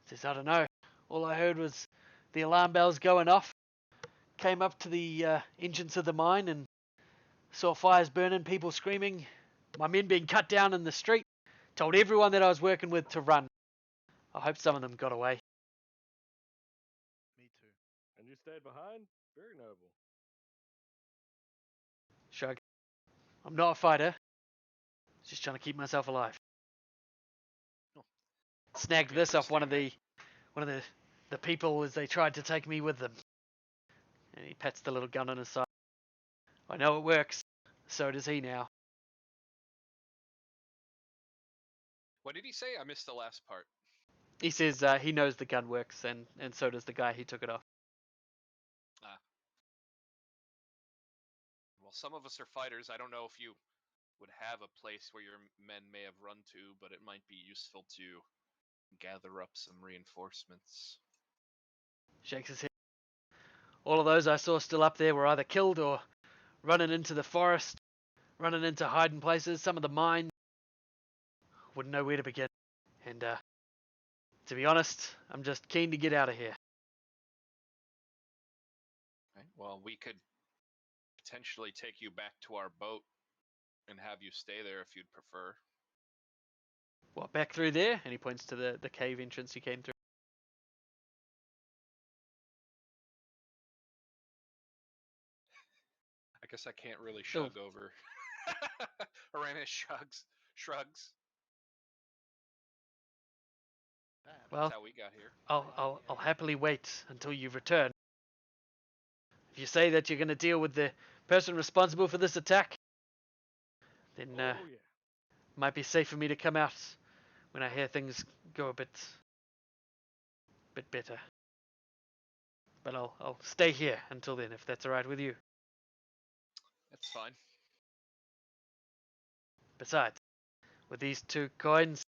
Says, I don't know. All I heard was the alarm bells going off. Came up to the entrance of the mine and saw fires burning, people screaming. My men being cut down in the street. Told everyone that I was working with to run. I hope some of them got away. Me too. And you stayed behind? Very noble. Shrug. I'm not a fighter. Just trying to keep myself alive. Snagged this off one of the people as they tried to take me with them. And he pats the little gun on his side. I know it works. So does he now. What did he say? I missed the last part. He says he knows the gun works, and so does the guy he took it off. Well, some of us are fighters. I don't know if you would have a place where your men may have run to, but it might be useful to gather up some reinforcements. Shakes his head. All of those I saw still up there were either killed or running into the forest, running into hiding places, some of the mines. Wouldn't know where to begin. And to be honest, I'm just keen to get out of here. Right. Well, we could potentially take you back to our boat and have you stay there if you'd prefer. What, back through there? And he points to the cave entrance he came through. I guess I can't really Oh. shrug over. Aramis shrugs. Bad. Well, That's how we got here. I'll happily wait until you return. If you say that you're going to deal with the person responsible for this attack, then Oh, yeah. it might be safe for me to come out when I hear things go a bit better. But I'll stay here until then, if that's all right with you. That's fine. Besides, with these 2 coins,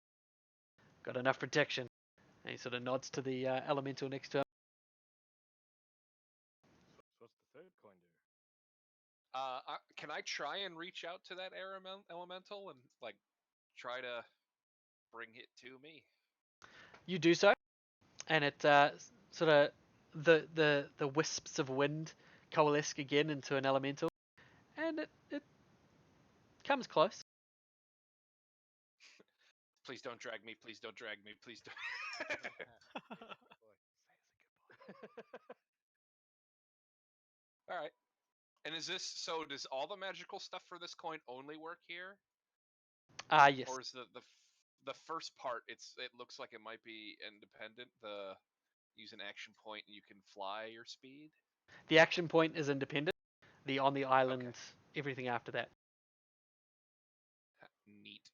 got enough protection. And he sort of nods to the elemental next to him. So what's the third coin do? Can I try and reach out to that air elemental and like try to bring it to me? You do so, and it sort of the wisps of wind coalesce again into an elemental, and it comes close. Please don't drag me. Please don't drag me. Please don't. All right. And is this so? Does all the magical stuff for this coin only work here, Yes. or is the first part? It looks like it might be independent. The use an action point and you can fly your speed. The action point is independent. The on the island, everything after that. Neat.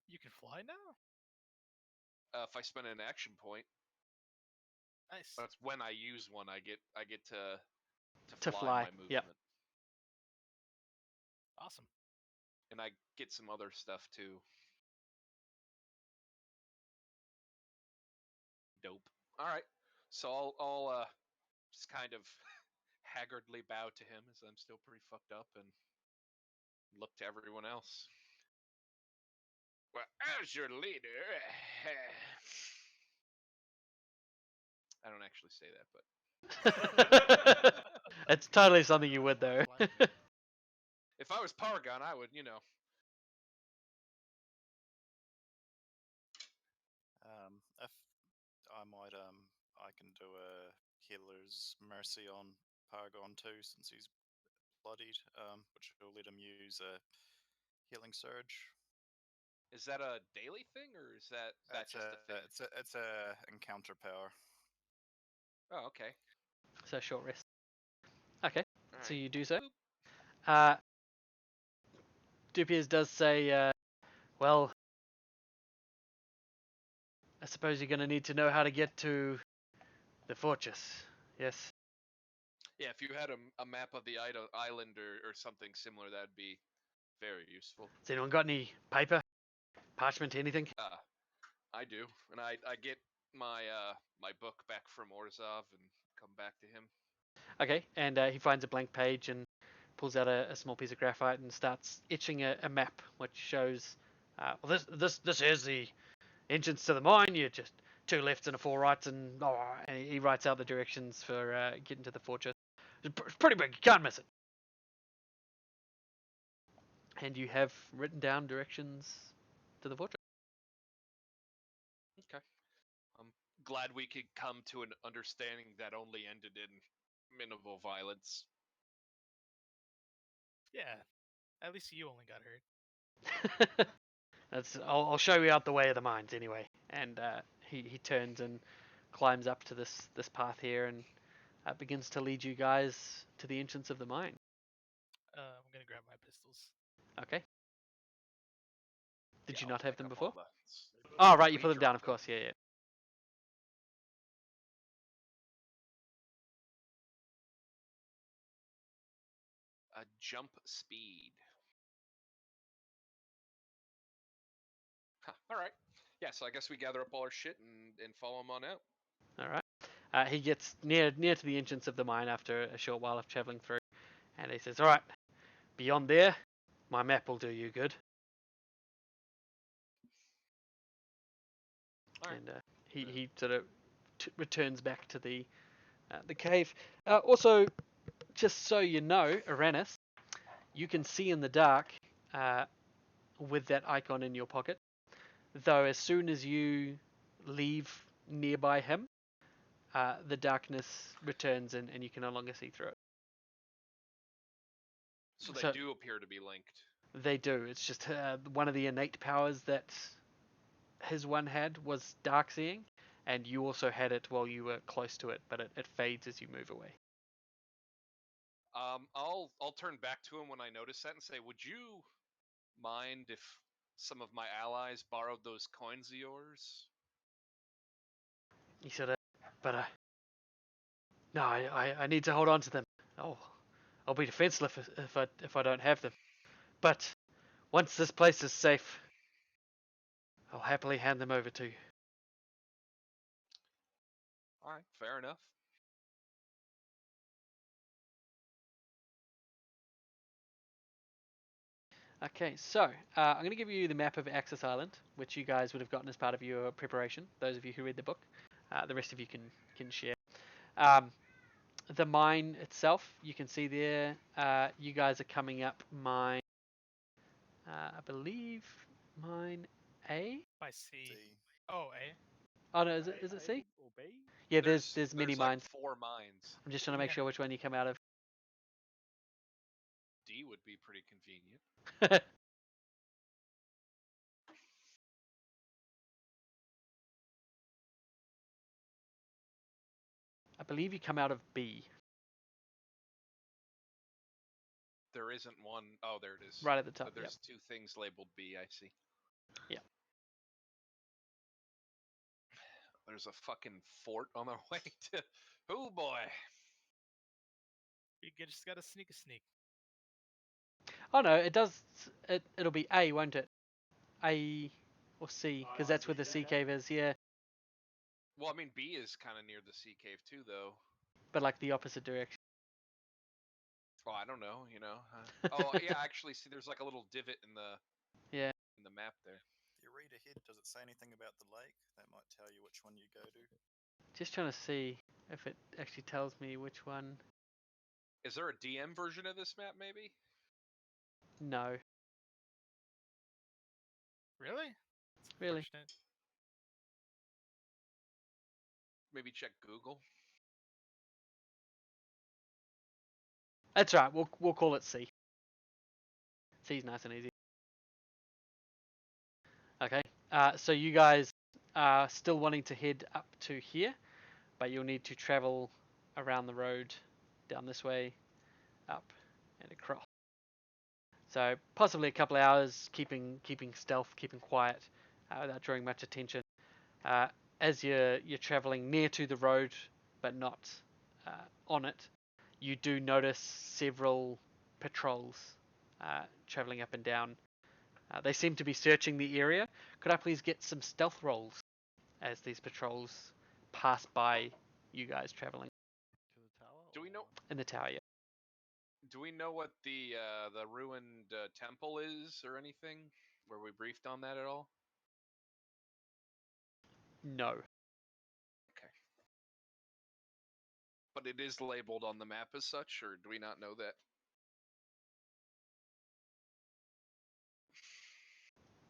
You can fly now? If I spend an action point, Nice. that's when I use one. I get to To fly fly, my movement. yep. Awesome. And I get some other stuff too. Dope. All right. So I'll just kind of haggardly bow to him as I'm still pretty fucked up and look to everyone else. Well, as your leader, I don't actually say that, but It's totally something you would though. if I was Paragon, I would, If I might, I can do a healer's mercy on Paragon too, since he's bloodied, which will let him use a healing surge. Is that a daily thing, or is that It's just a thing? it's a encounter power. Oh, okay. So short rest. Okay, All so right. you do so. Boop. Dupiers does say, well, I suppose you're going to need to know how to get to the fortress. Yes. Yeah, if you had a map of the island or something similar, that'd be very useful. Has anyone got any paper, parchment, anything? I do, and I get my my book back from Orzov and come back to him. Okay, and he finds a blank page and pulls out a small piece of graphite and starts etching a map, which shows, well, this is the entrance to the mine. You just 2 lefts and a 4 rights, and he writes out the directions for getting to the fortress. It's pretty big. You can't miss it. And you have written down directions to the fortress. Okay. I'm glad we could come to an understanding that only ended in minimal violence. Yeah, at least you only got hurt. I'll show you out the way of the mines anyway. And he turns and climbs up to this path here and begins to lead you guys to the entrance of the mine. I'm gonna grab my pistols. Okay. Did Yeah, you I'll not have pick them up before? all Oh, right, you we put them down, of dropped course. Yeah. a jump speed. Huh, all right. Yeah, so I guess we gather up all our shit and follow him on out. All right. He gets near to the entrance of the mine after a short while of traveling through, and he says, "All right, beyond there, my map will do you good." All right. And he sort of returns back to the cave. Also, just so you know, Aranis, you can see in the dark with that icon in your pocket. Though as soon as you leave nearby him, the darkness returns and you can no longer see through it. So they So do appear to be linked. they do. It's just one of the innate powers that his one had was dark seeing, and you also had it while you were close to it, but it fades as you move away. I'll turn back to him when I notice that and say, "Would you mind if some of my allies borrowed those coins of yours?" He said, but no, I need to hold on to them. Oh, I'll be defenseless if I don't have them. But once this place is safe, I'll happily hand them over to you. All right, fair enough. Okay, so I'm going to give you the map of Axis Island, which you guys would have gotten as part of your preparation. Those of you who read the book, the rest of you can share. The mine itself, you can see there. You guys are coming up mine. I believe mine A. By C. See, Oh, A. Oh no, is it C? Or B? Yeah, there's many like mines. 4 mines. I'm just trying to make Yeah. sure which one you come out of. D would be pretty convenient. I believe you come out of B, There isn't one. Oh, there it is. right at the top. But there's 2 things labeled B. I see. Yeah. There's a fucking fort on our way to. Oh boy. Just gotta sneak a sneak. Oh no, it does. It'll be A, won't it? A or C, because that's where the sea cave is. Yeah, Well, I mean, B is kind of near the sea cave too, though. but like the opposite direction. Oh, I don't know. Oh, yeah. Actually, see, there's like a little divot in the Yeah. in the map there. read ahead? Does it say anything about the lake? That might tell you which one you go to. Just trying to see if it actually tells me which one. Is there a DM version of this map, maybe? No, Really? It's really. unfortunate. Maybe check Google. That's right. We'll call it C. C's nice and easy. Okay. So you guys are still wanting to head up to here, but you'll need to travel around the road, down this way, up, and across. So possibly a couple of hours, keeping stealth, keeping quiet, without drawing much attention. As you're traveling near to the road, but not on it, you do notice several patrols traveling up and down. They seem to be searching the area. Could I please get some stealth rolls as these patrols pass by you guys traveling To the tower? Do we know? in the tower? Yeah. Do we know what the ruined temple is or anything? Were we briefed on that at all? No. Okay. But it is labeled on the map as such, or do we not know that?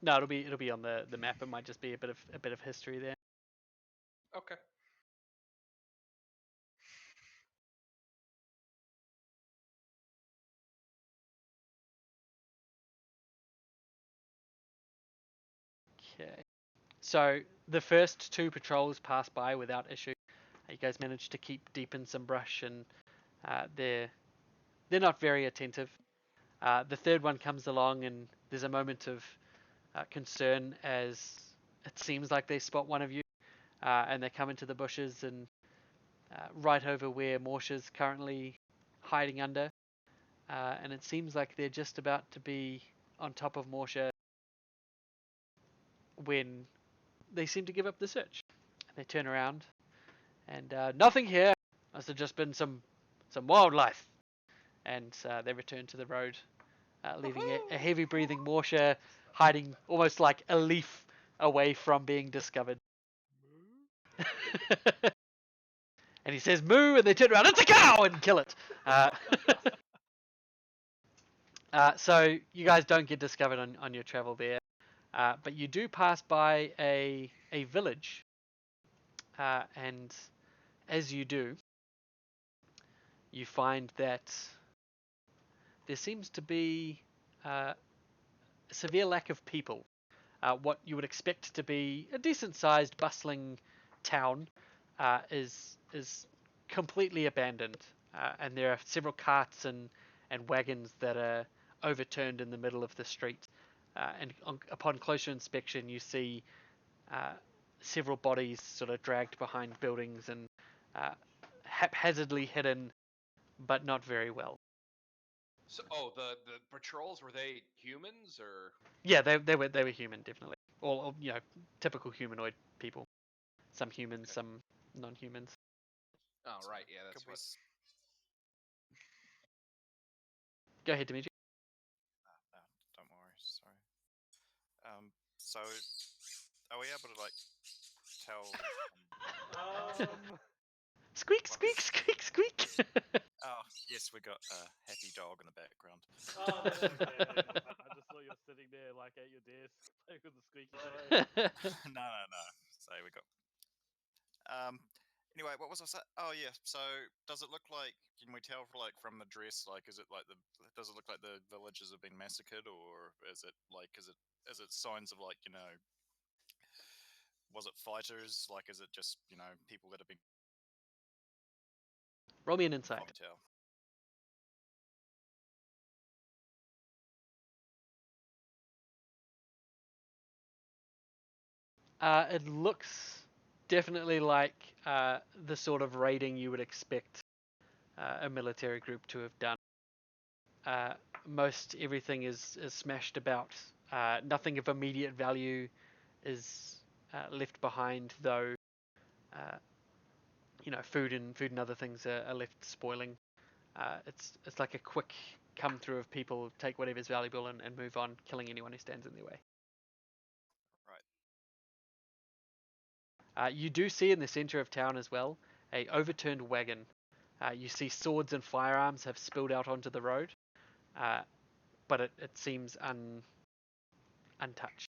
No, it'll be on the map. It might just be a bit of history there. Okay. Okay. So the first two patrols pass by without issue. You guys managed to keep deep in some brush, and they're not very attentive. The third one comes along, and there's a moment of concern as it seems like they spot one of you, and they come into the bushes and right over where Morsha's currently hiding under, and it seems like they're just about to be on top of Morsha when they seem to give up the search. They turn around, and nothing here. Must have just been some wildlife, and they return to the road, leaving a heavy breathing Morsha hiding almost like a leaf away from being discovered. And he says moo, and they turn around, it's a cow, and kill it. So you guys don't get discovered on your travel there, but you do pass by a village, and as you do, you find that there seems to be a severe lack of people. What you would expect to be a decent-sized, bustling town is completely abandoned, and there are several carts and wagons that are overturned in the middle of the street. Upon closer inspection, you see several bodies sort of dragged behind buildings and haphazardly hidden, but not very well. So, the patrols, were they humans or? Yeah, they were human, definitely. Or typical humanoid people. Some humans, Okay. some non-humans. Oh, So right. Yeah, that's could we what. Go ahead, Dimitri. No, don't worry. Sorry. So are we able to like tell? Squeak, What? squeak, squeak, squeak. Oh yes, we got a happy dog in the background. Oh, that's okay. I just saw you're sitting there like at your desk playing with the squeaky toy. No. So we got. Um. Anyway, what was I saying? Oh yeah. So does it look like? Can we tell from the dress? Like, is it like the? Does it look like the villagers have been massacred, or is it like? Is it signs of like Was it fighters? Like, is it just people that have been Roll me an insight. from town? It looks definitely like the sort of raiding you would expect a military group to have done. Most everything is smashed about. Nothing of immediate value is left behind, though. Uh, food and other things are left spoiling. It's like a quick come through of people take whatever's valuable and move on, killing anyone who stands in their way. Right. You do see in the center of town as well a overturned wagon. You see swords and firearms have spilled out onto the road, but it seems untouched.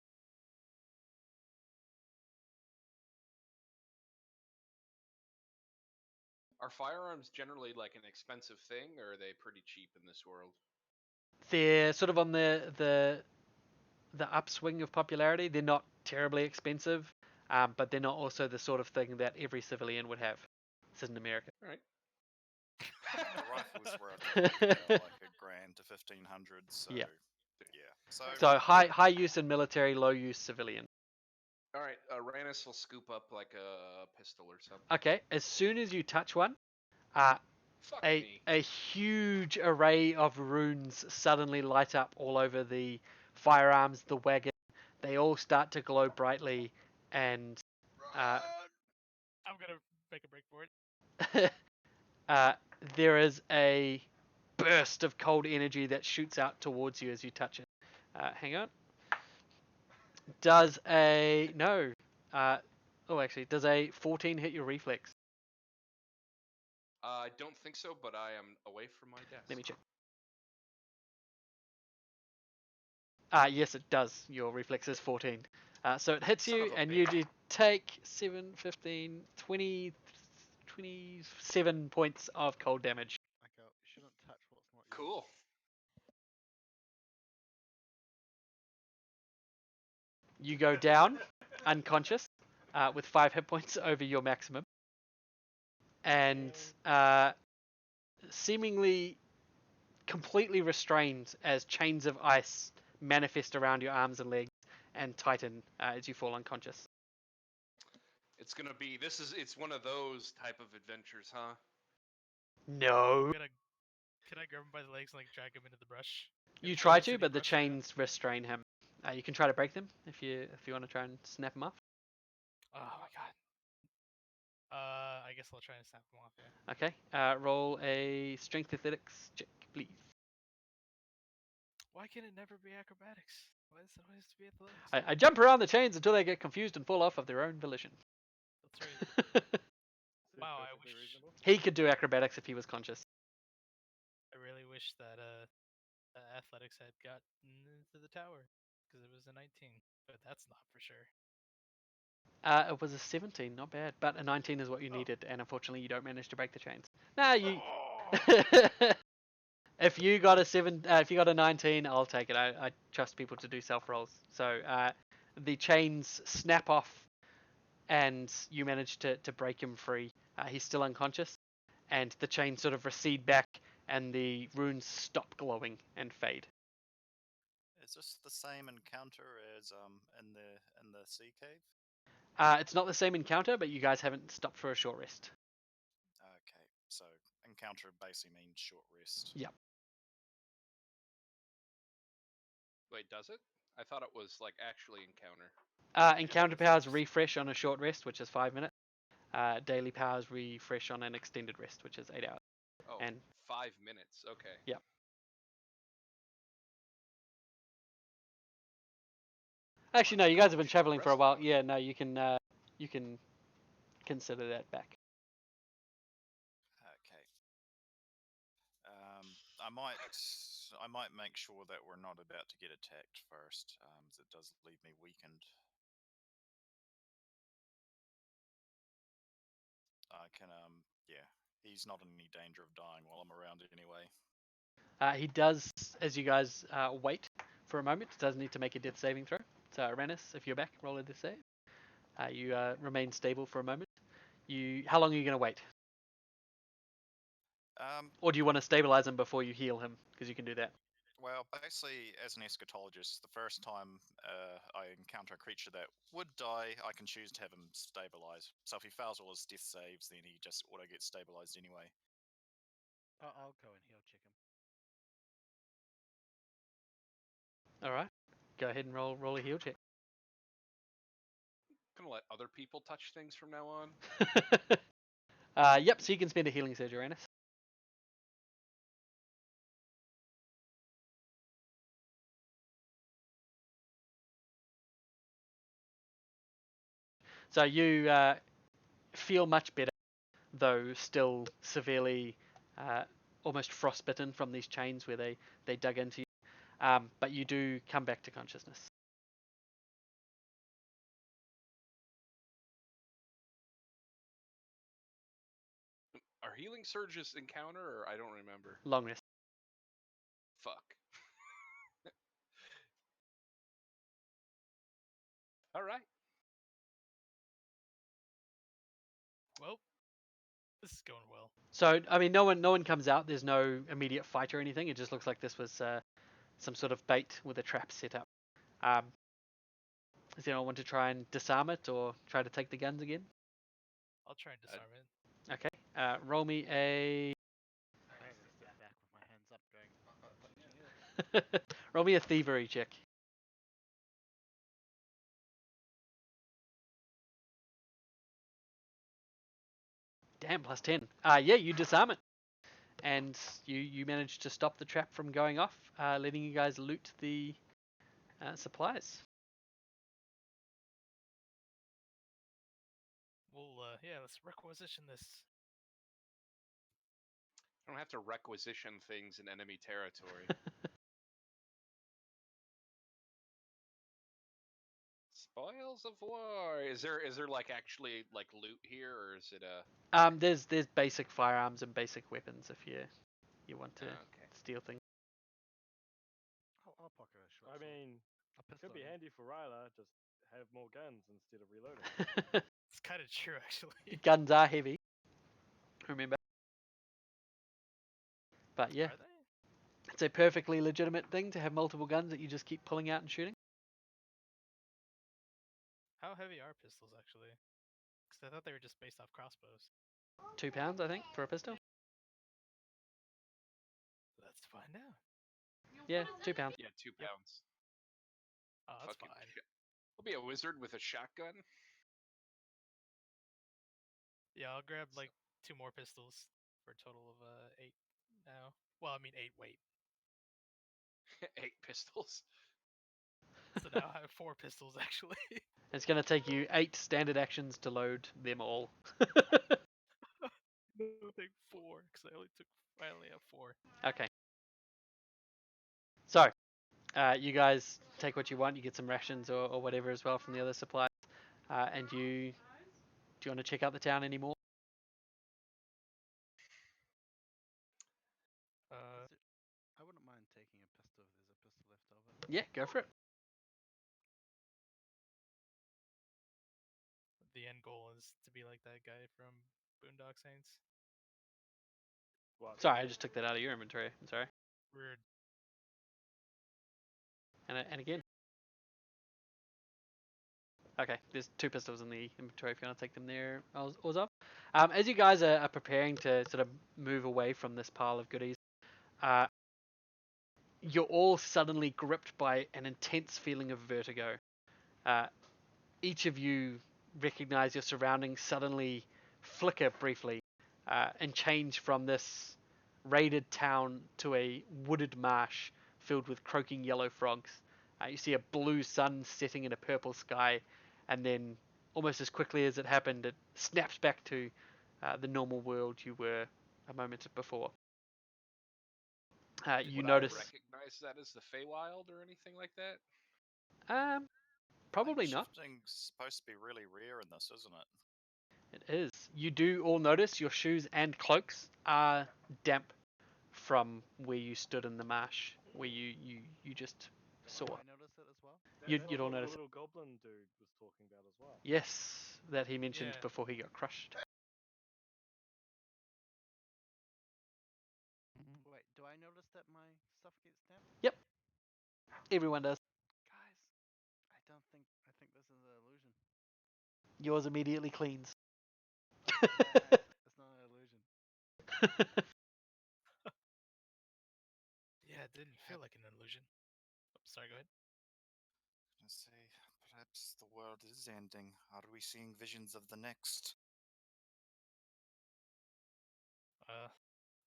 Are firearms generally like an expensive thing, or are they pretty cheap in this world? They're sort of on the upswing of popularity. They're not terribly expensive, but they're not also the sort of thing that every civilian would have. This isn't America. All right. The rifles were, I think, like $1,000 to 1,500. So Yeah. yeah. So So high use in military, low use civilian. All right. Ranus will scoop up like a pistol or something. Okay, as soon as you touch one, Fuck a me. a huge array of runes suddenly light up all over the firearms, the wagon. They all start to glow brightly, and I'm gonna make a break for it. uh, there is a burst of cold energy that shoots out towards you as you touch it. Hang on. Does a no? Actually, does a 14 hit your reflex? I don't think so, but I am away from my desk. Let me check. Yes, it does. Your reflex is 14. So it hits Son you, of a and you bitch. take 7, 15, 20, 27 points of cold damage. I go, you shouldn't touch what's not yours. Cool. You go down, unconscious, with 5 hit points over your maximum. And seemingly completely restrained as chains of ice manifest around your arms and legs and tighten as you fall unconscious. It's gonna be. It's one of those type of adventures, huh? No. Can I grab him by the legs and like drag him into the brush? You Into try the to, city but the brush, yeah. chains restrain him. You can try to break them if you want to try and snap him off. Oh my god. I guess I'll try and snap him off. Yeah. Okay. Roll a strength athletics check, please. Why can it never be acrobatics? Why does it always have to be athletics? I jump around the chains until they get confused and fall off of their own volition. That's right. Seems Wow, I perfectly wish- reasonable. He could do acrobatics if he was conscious. I really wish that athletics had gotten into the tower because it was a 19, but that's not for sure. It was a 17, not bad, but a 19 is what you needed, and unfortunately you don't manage to break the chains. Nah, you. If you got a 19, I'll take it. I trust people to do self rolls. So the chains snap off, and you manage to break him free. He's still unconscious, and the chains sort of recede back, and the runes stop glowing and fade. is this the same encounter as in the sea cave? It's not the same encounter, but you guys haven't stopped for a short rest. Okay, so encounter basically means short rest. Yep. Wait, does it? I thought it was like actually encounter. Encounter powers refresh on a short rest, which is 5 minutes. Daily powers refresh on an extended rest, which is 8 hours. Oh, And 5 minutes. Okay. Yep. Actually, no, you guys have been Short traveling for a rest while. though. Yeah, no, you can consider that back. Okay. I might make sure that we're not about to get attacked first, as it does leave me weakened. I can yeah, he's not in any danger of dying while I'm around anyway. He does, as you guys wait for a moment, does need to make a death saving throw. So, Aranis, if you're back, roll a death save. You remain stable for a moment. How long are you going to wait? Or do you want to stabilize him before you heal him? Because you can do that. Well, basically, as an eschatologist, the first time I encounter a creature that would die, I can choose to have him stabilize. So if he fails all his death saves, then he just auto gets stabilized anyway. I'll go and heal check him. All right. Go ahead and roll a heal check. Gonna let other people touch things from now on. Yep. So you can spend a healing surge, Aranis. So you feel much better, though still severely, almost frostbitten from these chains where they dug into you. But you do come back to consciousness. Are healing surges encounter, or I don't remember? Long rest. Fuck. All right. Well, this is going well. So I mean, no one comes out. There's no immediate fight or anything. It just looks like this was some sort of bait with a trap set up. Does anyone want to try and disarm it or try to take the guns again? I'll try and disarm it. Okay. Roll me a I just step back with my hands up, going, "Punching it." roll me a thievery check. Damn, plus 10. Yeah, you disarm it. And you manage to stop the trap from going off, letting you guys loot the supplies. Well, yeah, let's requisition this. I don't have to requisition things in enemy territory. Spoils of war. Is there like actually like loot here, or is it a? There's basic firearms and basic weapons if you want to Okay. steal things. I'll pocket a short I sword. mean, A it pistol. could be I mean. handy for Ryla. Just have more guns instead of reloading. It's kind of true, actually. Guns are heavy. Remember. But yeah, Are they? it's a perfectly legitimate thing to have multiple guns that you just keep pulling out and shooting. How heavy are pistols, actually? Because I thought they were just based off crossbows. 2 pounds, I think, for a pistol. Let's find out. Yeah, 2 pounds. Yeah, 2 Yep. pounds. Oh, that's Fucking fine. shit. I'll be a wizard with a shotgun. Yeah, I'll grab like 2 more pistols for a total of 8 now. Well, I mean 8 weight. 8 pistols. So now I have 4 pistols actually. It's going to take you 8 standard actions to load them all. No, I think 4 because I only have 4. Okay. So, you guys take what you want. You get some rations or whatever as well from the other supplies. And do you want to check out the town anymore? I wouldn't mind taking a pistol if there's a pistol left over. Yeah, go for it. The end goal is to be like that guy from Boondock Saints. What? Sorry, I just took that out of your inventory. I'm sorry. Rude. And again. Okay, there's 2 pistols in the inventory if you want to take them there, Orzov. As you guys are preparing to sort of move away from this pile of goodies, you're all suddenly gripped by an intense feeling of vertigo. Each of you recognize your surroundings suddenly flicker briefly and change from this raided town to a wooded marsh filled with croaking yellow frogs. You see a blue sun setting in a purple sky, and then almost as quickly as it happened, it snaps back to the normal world you were a moment before. You Would notice. I recognize that as the Feywild or anything like that? Probably Like, not. shifting's supposed to be really rare in this, isn't it? It is. You do all notice your shoes and cloaks are damp from where you stood in the marsh, where you just saw. Do I notice it as well? You'd That's all what notice the it. little goblin dude was talking about as well. Yes, that he mentioned Yeah. before he got crushed. Wait, do I notice that my stuff gets damp? Yep, everyone does. Guys, I think this is an illusion. Yours immediately cleans. It's not an illusion. Yeah, it didn't feel like an illusion. Oh, sorry, go ahead. I say, perhaps the world is ending. Are we seeing visions of the next?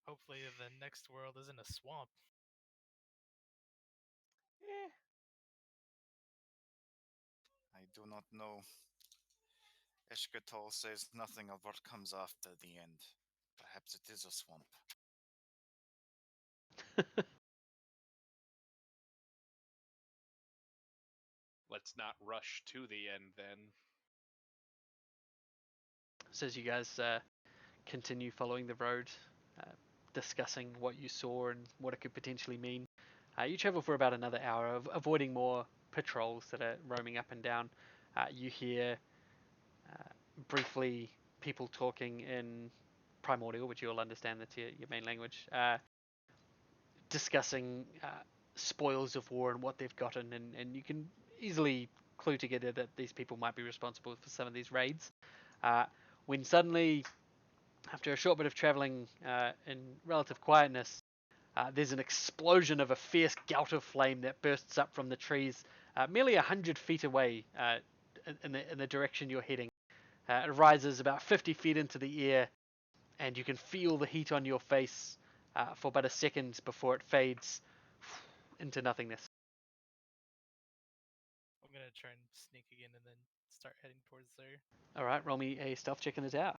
Hopefully the next world isn't a swamp. I do not know. Eshkatol says nothing of what comes after the end. Perhaps it is a swamp. Let's not rush to the end then. So as you guys continue following the road, discussing what you saw and what it could potentially mean, you travel for about another hour, avoiding more patrols that are roaming up and down. You hear briefly people talking in Primordial, which you'll understand, that's your main language, discussing spoils of war and what they've gotten, and you can easily clue together that these people might be responsible for some of these raids. When suddenly, after a short bit of traveling in relative quietness, there's an explosion of a fierce gout of flame that bursts up from the trees, merely 100 feet away in the direction you're heading. It rises about 50 feet into the air, and you can feel the heat on your face for but a second before it fades into nothingness. I'm gonna try and sneak again and then start heading towards there. All right, roll me a stealth check in the tower.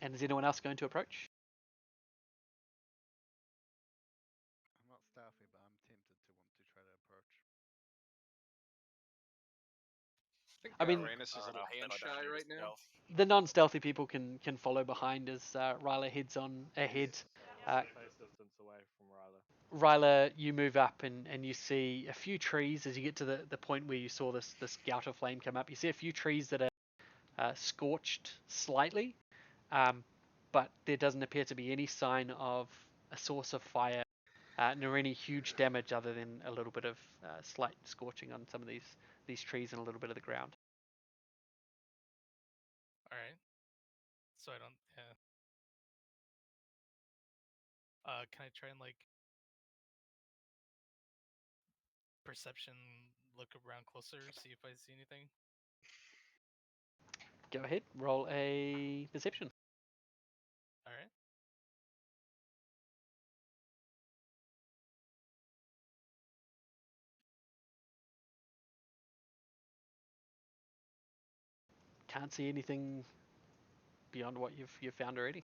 And is anyone else going to approach? I'm not stealthy, but I'm tempted to want to try to approach. I think I mean, Uranus is a little Enough that hand I don't shy need right now. stealth. the non-stealthy people can follow behind as Ryla heads on ahead. Face distance away from Ryla. Ryla, you move up and you see a few trees as you get to the point where you saw this gout of flame come up. You see a few trees that are scorched slightly, but there doesn't appear to be any sign of a source of fire, nor any huge damage other than a little bit of slight scorching on some of these trees and a little bit of the ground. All right. So I don't. Yeah. Can I try and like perception look around closer, see if I see anything? Go ahead, roll a perception. All right. Can't see anything beyond what you've found already.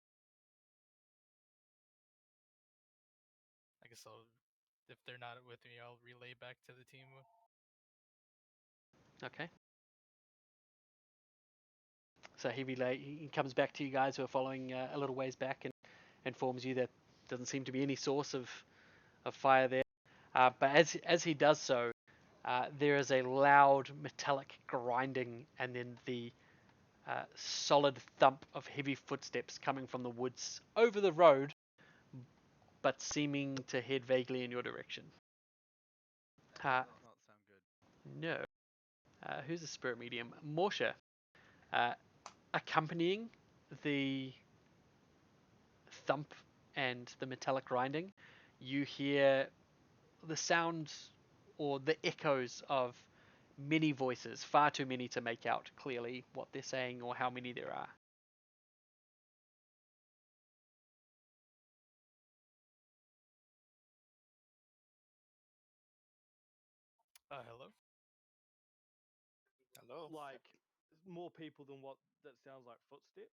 I guess I'll. If they're not with me, I'll relay back to the team. Okay. So he comes back to you guys who are following a little ways back and informs you that doesn't seem to be any source of fire there. But as he does so, there is a loud metallic grinding and then the solid thump of heavy footsteps coming from the woods over the road, but seeming to head vaguely in your direction. That does not sound good. No. Who's the spirit medium? Morsha. Accompanying the thump and the metallic grinding, you hear the sounds or the echoes of many voices, far too many to make out clearly what they're saying or how many there are. Hello. Hello. Like more people than what that sounds like footsteps.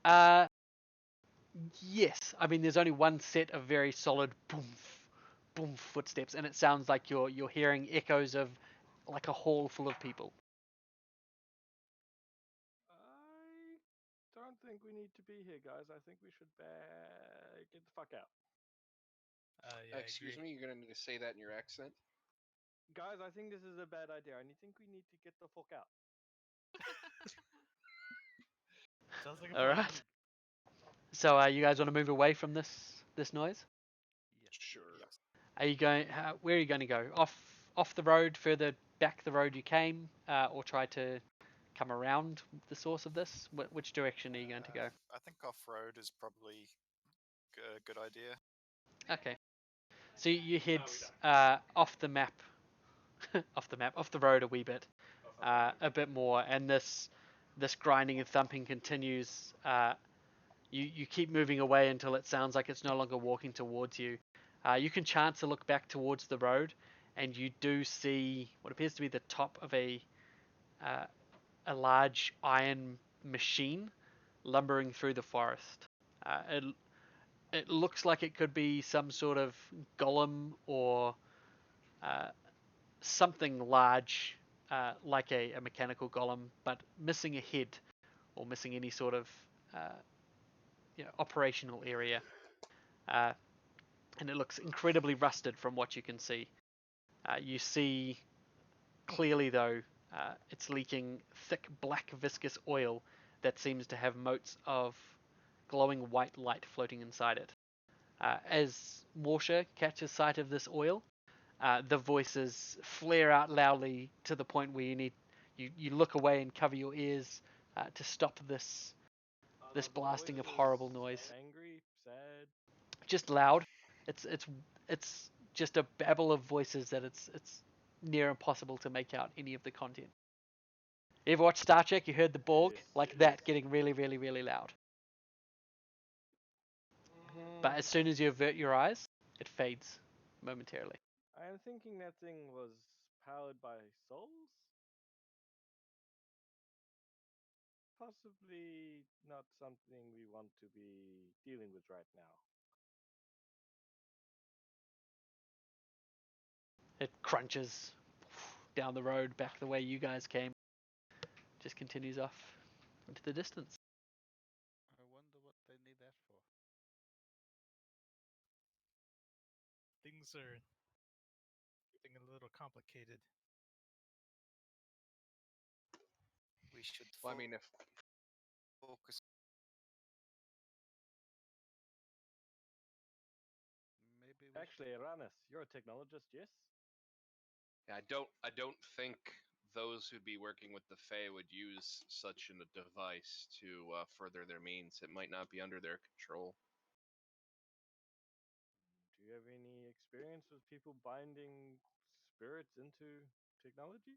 Uh, yes. I mean, there's only one set of very solid boom, boom footsteps, and it sounds like you're hearing echoes of like a hall full of people. I don't think we need to be here, guys. I think we should get the fuck out. Yeah, I Excuse agree. me, you're gonna need to say that in your accent. Guys, I think this is a bad idea. I think we need to get the fuck out. Sounds like a All plan. right. So, you guys want to move away from this noise? Yes. Sure. Yes. Are you going? Where are you going to go? Off the road, further back the road you came, or try to come around the source of this? Which direction are you going to go? I think off road is probably a good idea. Okay. So you head off the map, off the road a wee bit, a bit more, and this grinding and thumping continues. You keep moving away until it sounds like it's no longer walking towards you. You can chance to look back towards the road, and you do see what appears to be the top of a a large iron machine lumbering through the forest. It looks like it could be some sort of golem or something large, like a mechanical golem, but missing a head or missing any sort of operational area. And it looks incredibly rusted from what you can see. You see clearly, though, it's leaking thick black viscous oil that seems to have motes of glowing white light floating inside it. As Morsha catches sight of this oil, the voices flare out loudly to the point where you look away and cover your ears to stop this blasting of horrible noise. Angry, sad. Just loud. It's just a babble of voices that it's near impossible to make out any of the content. You ever watch Star Trek? You heard the Borg like that getting really, really, really loud. But as soon as you avert your eyes, it fades momentarily. I am thinking that thing was powered by souls? Possibly not something we want to be dealing with right now. It crunches down the road back the way you guys came. Just continues off into the distance. I wonder what they need that for. Things are getting a little complicated. We should Well, I mean, if focus. Maybe we Actually, Aranis, you're a technologist, yes? I don't think those who'd be working with the Fae would use such a device to further their means. It might not be under their control. Do you have any experience with people binding spirits into technology?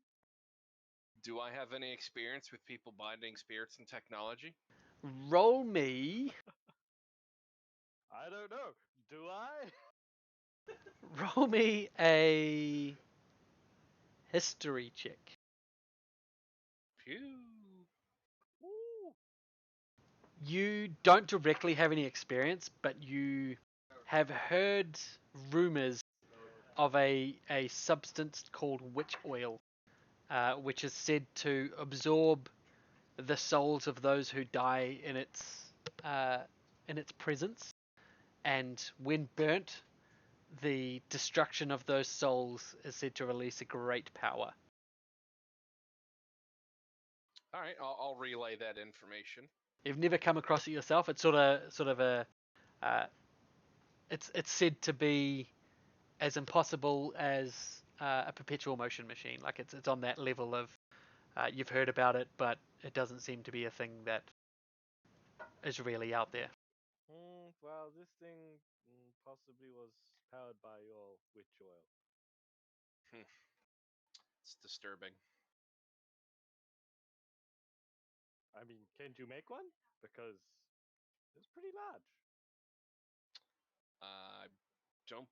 Do I have any experience with people binding spirits and technology? Roll me. I don't know. Do I? Roll me a history check. Phew. Woo! You don't directly have any experience, but you have heard rumors of a substance called witch oil, which is said to absorb the souls of those who die in its presence, and when burnt, the destruction of those souls is said to release a great power. All right, I'll relay that information. You've never come across it yourself. It's sort of a it's said to be as impossible as a perpetual motion machine. Like it's on that level of you've heard about it, but it doesn't seem to be a thing that is really out there. Well, this thing possibly was powered by your witch oil. It's disturbing. I mean, can't you make one? Because it's pretty large. I don't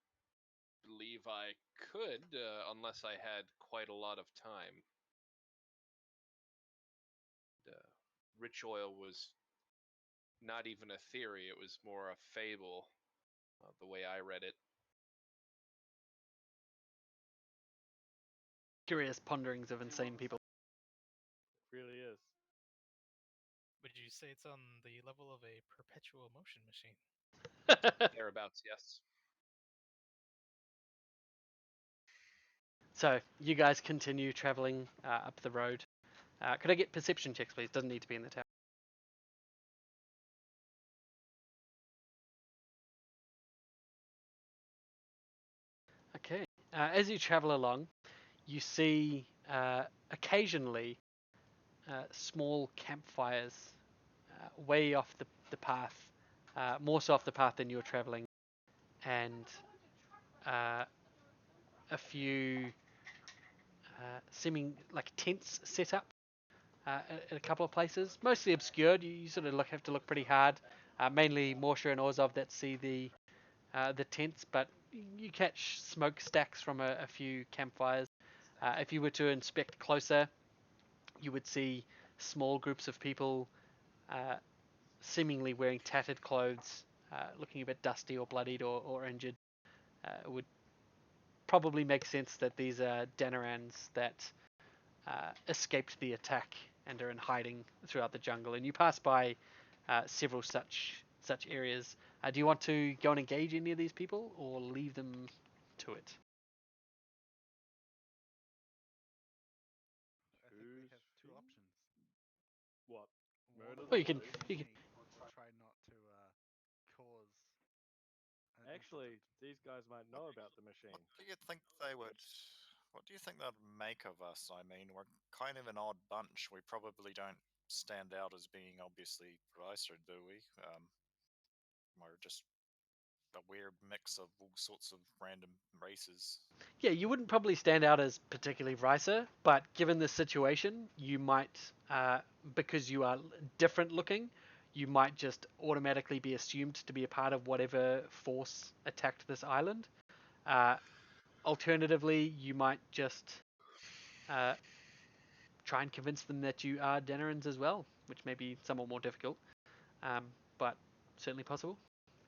believe I could unless I had quite a lot of time. Rich oil was not even a theory, it was more a fable, the way I read it. Curious ponderings of insane people. It really is. Would you say it's on the level of a perpetual motion machine? Thereabouts, yes. So you guys continue traveling up the road. Could I get perception checks, please? Doesn't need to be in the tower. Okay. As you travel along, you see occasionally small campfires way off the path, more so off the path than you're traveling, and a few seeming like tents set up at a couple of places, mostly obscured. You sort of have to look pretty hard. Mainly Morsha and Orzov that see the tents, but you catch smokestacks from a few campfires. If you were to inspect closer, you would see small groups of people, uh, seemingly wearing tattered clothes, looking a bit dusty or bloodied or injured. It would probably make sense that these are Danarans that escaped the attack and are in hiding throughout the jungle. And you pass by several such areas. Do you want to go and engage any of these people or leave them to it? I think we have two Who's options. what? One Murder of them Well, you or can leave them? you can. try not to cause an Actually, incident. these guys might know about the What machine. do you think they would? What do you think they'd make of us? I mean, we're kind of an odd bunch. We probably don't stand out as being obviously Ricer, do we? We're just a weird mix of all sorts of random races. Yeah, you wouldn't probably stand out as particularly Ricer, but given the situation, you might, because you are different looking, you might just automatically be assumed to be a part of whatever force attacked this island. Uh, Alternatively, you might just uh, try and convince them that you are Danarans as well, which may be somewhat more difficult, um, but certainly possible.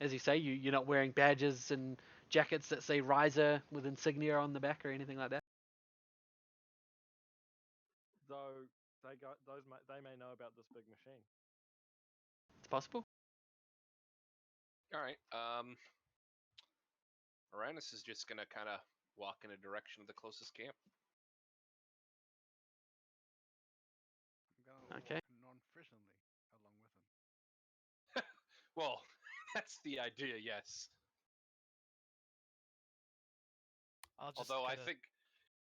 As you say, you're not wearing badges and jackets that say Riser with insignia on the back or anything like that. Though they may know about this big machine. It's possible. All right. Uranus is just gonna kind of walk in a direction of the closest camp. I'm gonna Okay. walk non-threateningly along with him. Well, that's the idea, yes. I'll just Although kinda,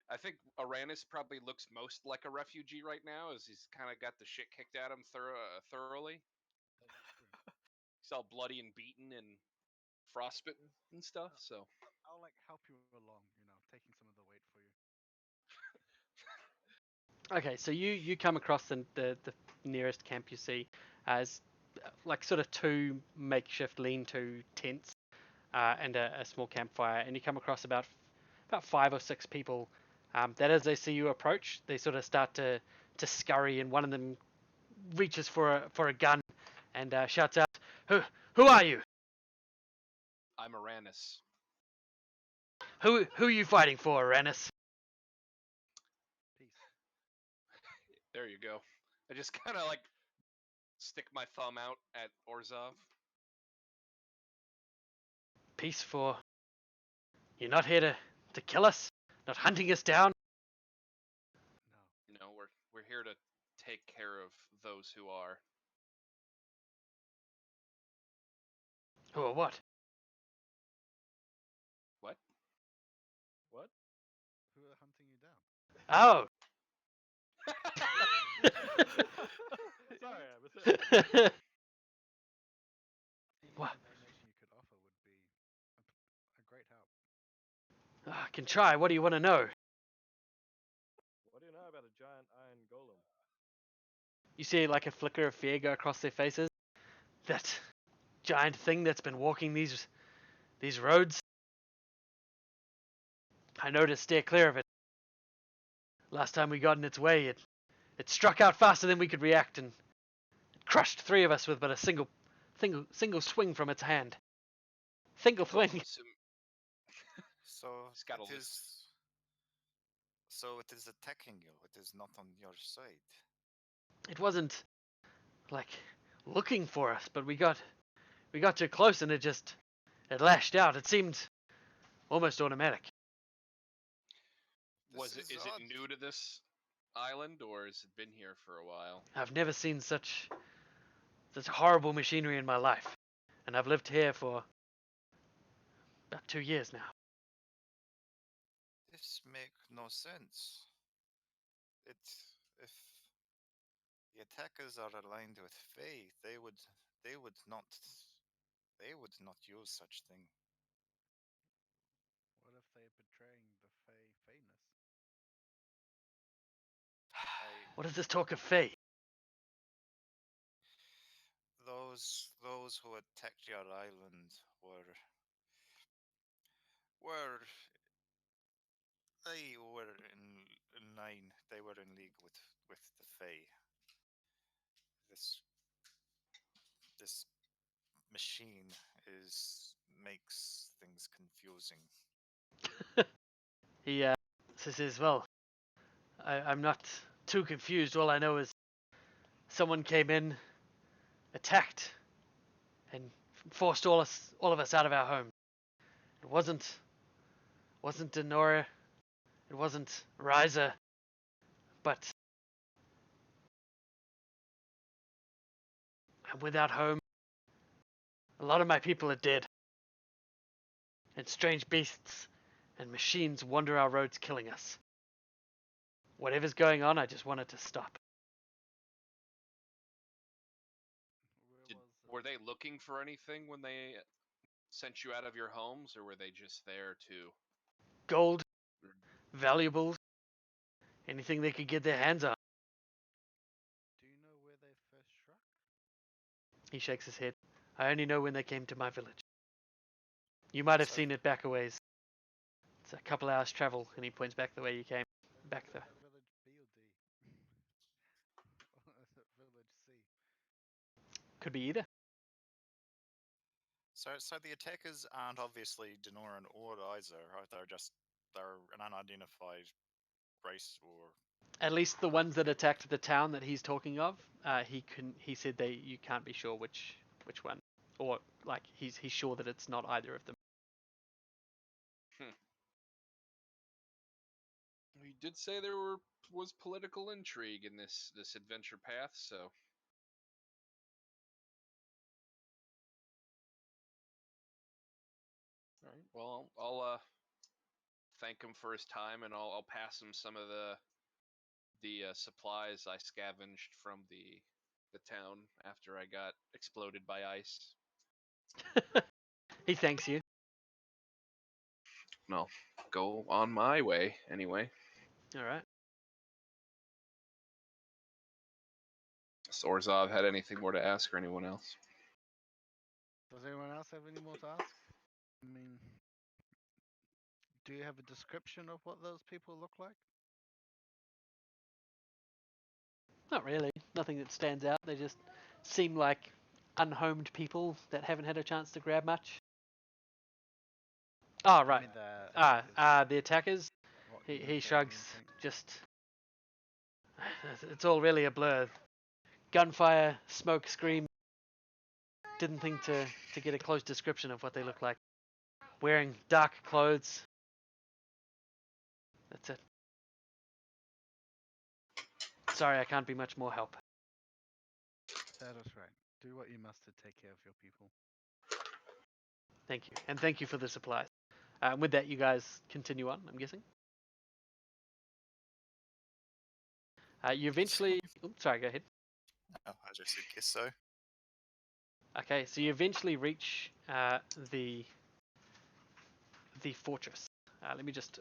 I think Uranus probably looks most like a refugee right now, as he's kind of got the shit kicked at him thoroughly. That's true. He's all bloody and beaten and frostbitten and stuff. So I'll like help you along. Taking some of the weight for you. Okay, so you come across the nearest camp you see as like sort of two makeshift lean-to tents and a small campfire, and you come across about 5 or 6 people. That as they see you approach, they sort of start to scurry, and one of them reaches for a gun and shouts out, "Who are you? I'm Uranus. Who are you fighting for, Uranus?" Peace. There you go. I just kind of like stick my thumb out at Orzov. Peace for. You're not here to kill us, not hunting us down. No. You know, we're here to take care of those who are. Who or what? What? What? Who are hunting you down? Oh. Sorry, I was. Any What? information you could offer would be a great help. I can try. What do you want to know? What do you know about a giant iron golem? You see like a flicker of fear go across their faces. That giant thing that's been walking these roads. I know to steer clear of it. Last time we got in its way, it struck out faster than we could react and it crushed 3 of us with but a single swing from its hand. Single swing. So He's got a it list. is. So it is attacking you. It is not on your side. It wasn't like looking for us, but we got too close and it lashed out. It seemed almost automatic. Was This it? is Is it odd. new to this island, or has it been here for a while? I've never seen such horrible machinery in my life, and I've lived here for about 2 years now. This make no sense. It if the attackers are aligned with Fae, they would not they would not use such thing. What if they're betraying the Fayness? I What is this talk of Fae? those who attacked your island were they were in line. They were in league with the Fae. machine makes things confusing. He says, well, I'm not too confused. All I know is someone came in, attacked, and forced all of us out of our home. It wasn't Denora, it wasn't Riza, but I'm without home. A lot of my people are dead, and strange beasts and machines wander our roads, killing us. Whatever's going on, I just want it to stop. Were they looking for anything when they sent you out of your homes, or were they just there to? Gold, valuables, anything they could get their hands on. Do you know where they first struck? He shakes his head. I only know when they came to my village. You might have So- seen it back a ways. It's a couple hours travel, and he points back the way you came. Back Is there. that village B or D? Or is it village C? Could be either. So the attackers aren't obviously Denoran or Isa, right? They're an unidentified race or. At least the ones that attacked the town that he's talking of, he said you can't be sure which one, or like he's sure that it's not either of them. He did say there was political intrigue in this adventure path, so. All right. Well, I'll thank him for his time, and I'll pass him some of the supplies I scavenged from the town after I got exploded by ice. He thanks you. And I'll go on my way anyway. All right. Sorzov had anything more to ask, or anyone else? Does anyone else have any more to ask? I mean, do you have a description of what those people look like? Not really. Nothing that stands out. They just seem like unhomed people that haven't had a chance to grab much. Oh, I right. mean, the The attackers. what He uniform shrugs. and thing. Just. It's all really a blur. Gunfire, smoke, scream. Didn't think to get a close description of what they look like. Wearing dark clothes. That's it. Sorry, I can't be much more help. That is right. Do what you must to take care of your people. Thank you. And thank you for the supplies. With that, you guys continue on, I'm guessing. You eventually... Oops, sorry, go ahead. Oh, I just said guess so. Okay, so you eventually reach the fortress. Let me just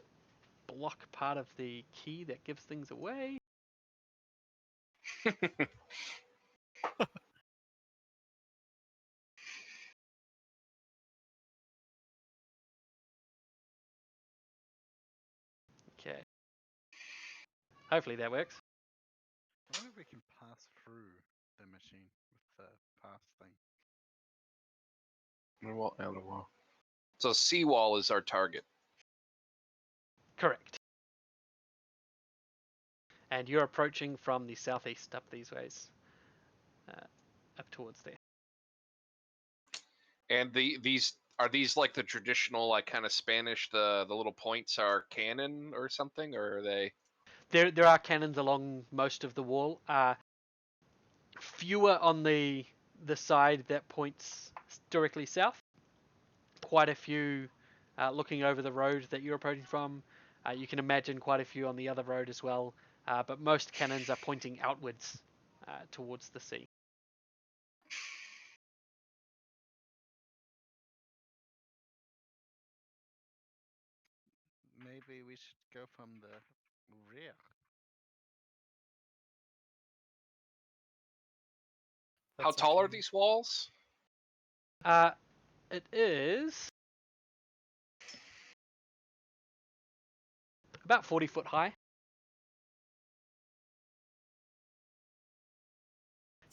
block part of the key that gives things away. Okay. Hopefully that works. I wonder if we can pass through the machine with the pass thing. So seawall is our target. Correct. And you're approaching from the southeast up these ways. Up towards there. And these are these like the traditional, like, kind of Spanish, the little points are cannon or something, or are they? There are cannons along most of the wall. Fewer on the side that points directly south. Quite a few looking over the road that you're approaching from. You can imagine quite a few on the other road as well. But most cannons are pointing outwards towards the sea. Maybe we should go from the rear. How That's tall are actually- these walls? It is about 40 foot high.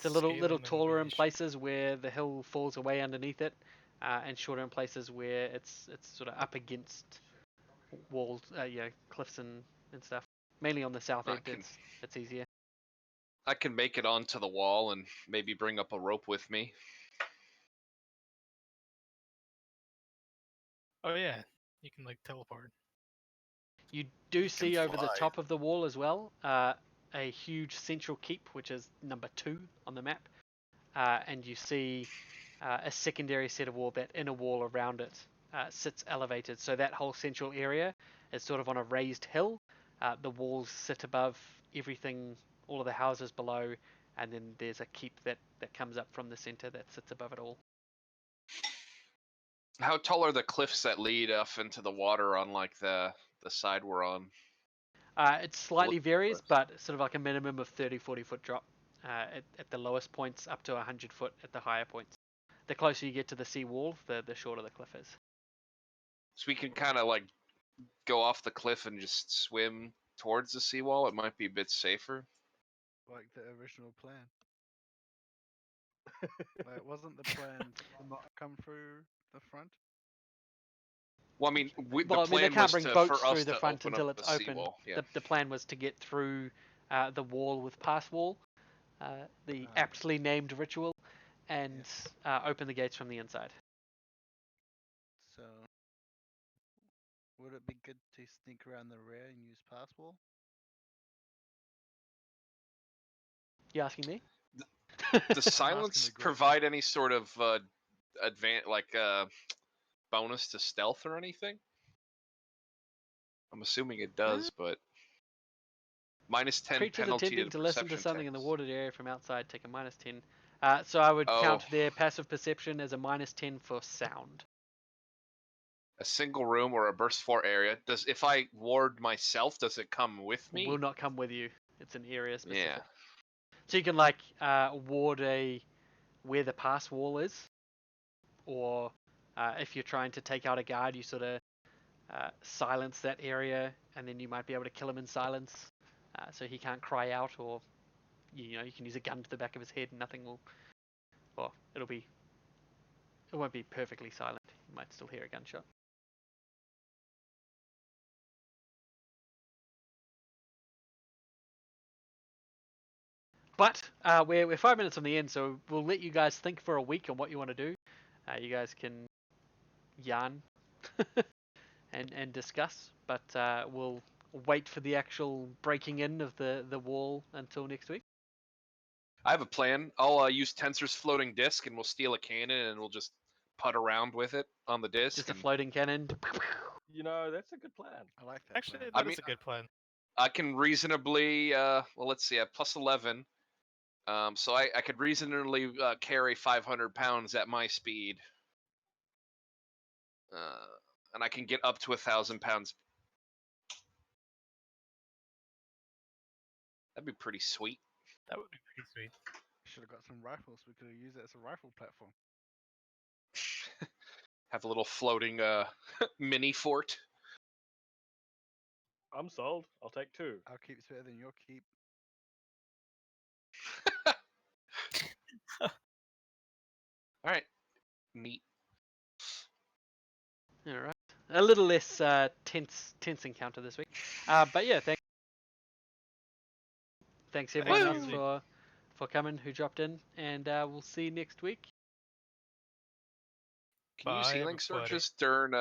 It's a little Scaling the taller in movie. places where the hill falls away underneath it, and shorter in places where it's sort of up against walls, cliffs and stuff. Mainly on the south I end, can it's easier. I can make it onto the wall and maybe bring up a rope with me. Oh yeah, you can like teleport. You do You can see over the fly. top of the wall as well a huge central keep, which is number 2 on the map, and you see a secondary set of wall. That inner wall around it sits elevated, so that whole central area is sort of on a raised hill. The walls sit above everything, all of the houses below, and then there's a keep that comes up from the center that sits above it all. How tall are the cliffs that lead off into the water on like the side we're on? It slightly Look- varies, but sort of like a minimum of 30-40 foot drop at the lowest points, up to 100 foot at the higher points. The closer you get to the sea wall, the shorter the cliff is. So we can kind of like go off the cliff and just swim towards the seawall. It might be a bit safer. Like the original plan. Like, wasn't the plan to not come through the front? Well, I mean, the Well, I mean, they plan can't was bring to boats for through us the to front open until up it's the open. seawall. Yeah. The plan was to get through the wall with pass wall, the Ah. aptly named ritual, and open the gates from the inside. So, would it be good to sneak around the rear and use pass wall? You asking me? Does silence the group. provide any sort of bonus to stealth or anything? I'm assuming it does, but minus 10 Creatures penalty attempting to to listen to perception something in the checks. watered area from outside take a -10. So I would Oh. count their passive perception as a -10 for sound. A single room or a burst 4 area. If I ward myself, does it come with me? Will not come with you. It's an area specific. Yeah. So you can like ward where the pass wall is, or if you're trying to take out a guard, you sort of silence that area, and then you might be able to kill him in silence, so he can't cry out, or you can use a gun to the back of his head, and nothing will. Well, it won't be perfectly silent. You might still hear a gunshot. But we're 5 minutes from the end, so we'll let you guys think for a week on what you want to do. You guys can yarn and discuss, but we'll wait for the actual breaking in of the wall until next week. I have a plan. I'll use Tensor's floating disc, and we'll steal a cannon, and we'll just putt around with it on the disc. Just a floating cannon. You know, that's a good plan. I like that. Actually, plan. that is a good plan. I can reasonably, let's see, I have plus 11. So I could reasonably carry 500 pounds at my speed. And I can get up to 1,000 pounds. That'd be pretty sweet. That would be pretty sweet. Should have got some rifles. We could have used it as a rifle platform. Have a little floating mini fort. I'm sold. I'll take 2. Our keep's better than your keep. All right. Neat. All right. A little less tense encounter this week. But yeah, thanks everyone Thanks, else for coming who dropped in, and we'll see you next week. Can you use Bye, healing everybody. surges during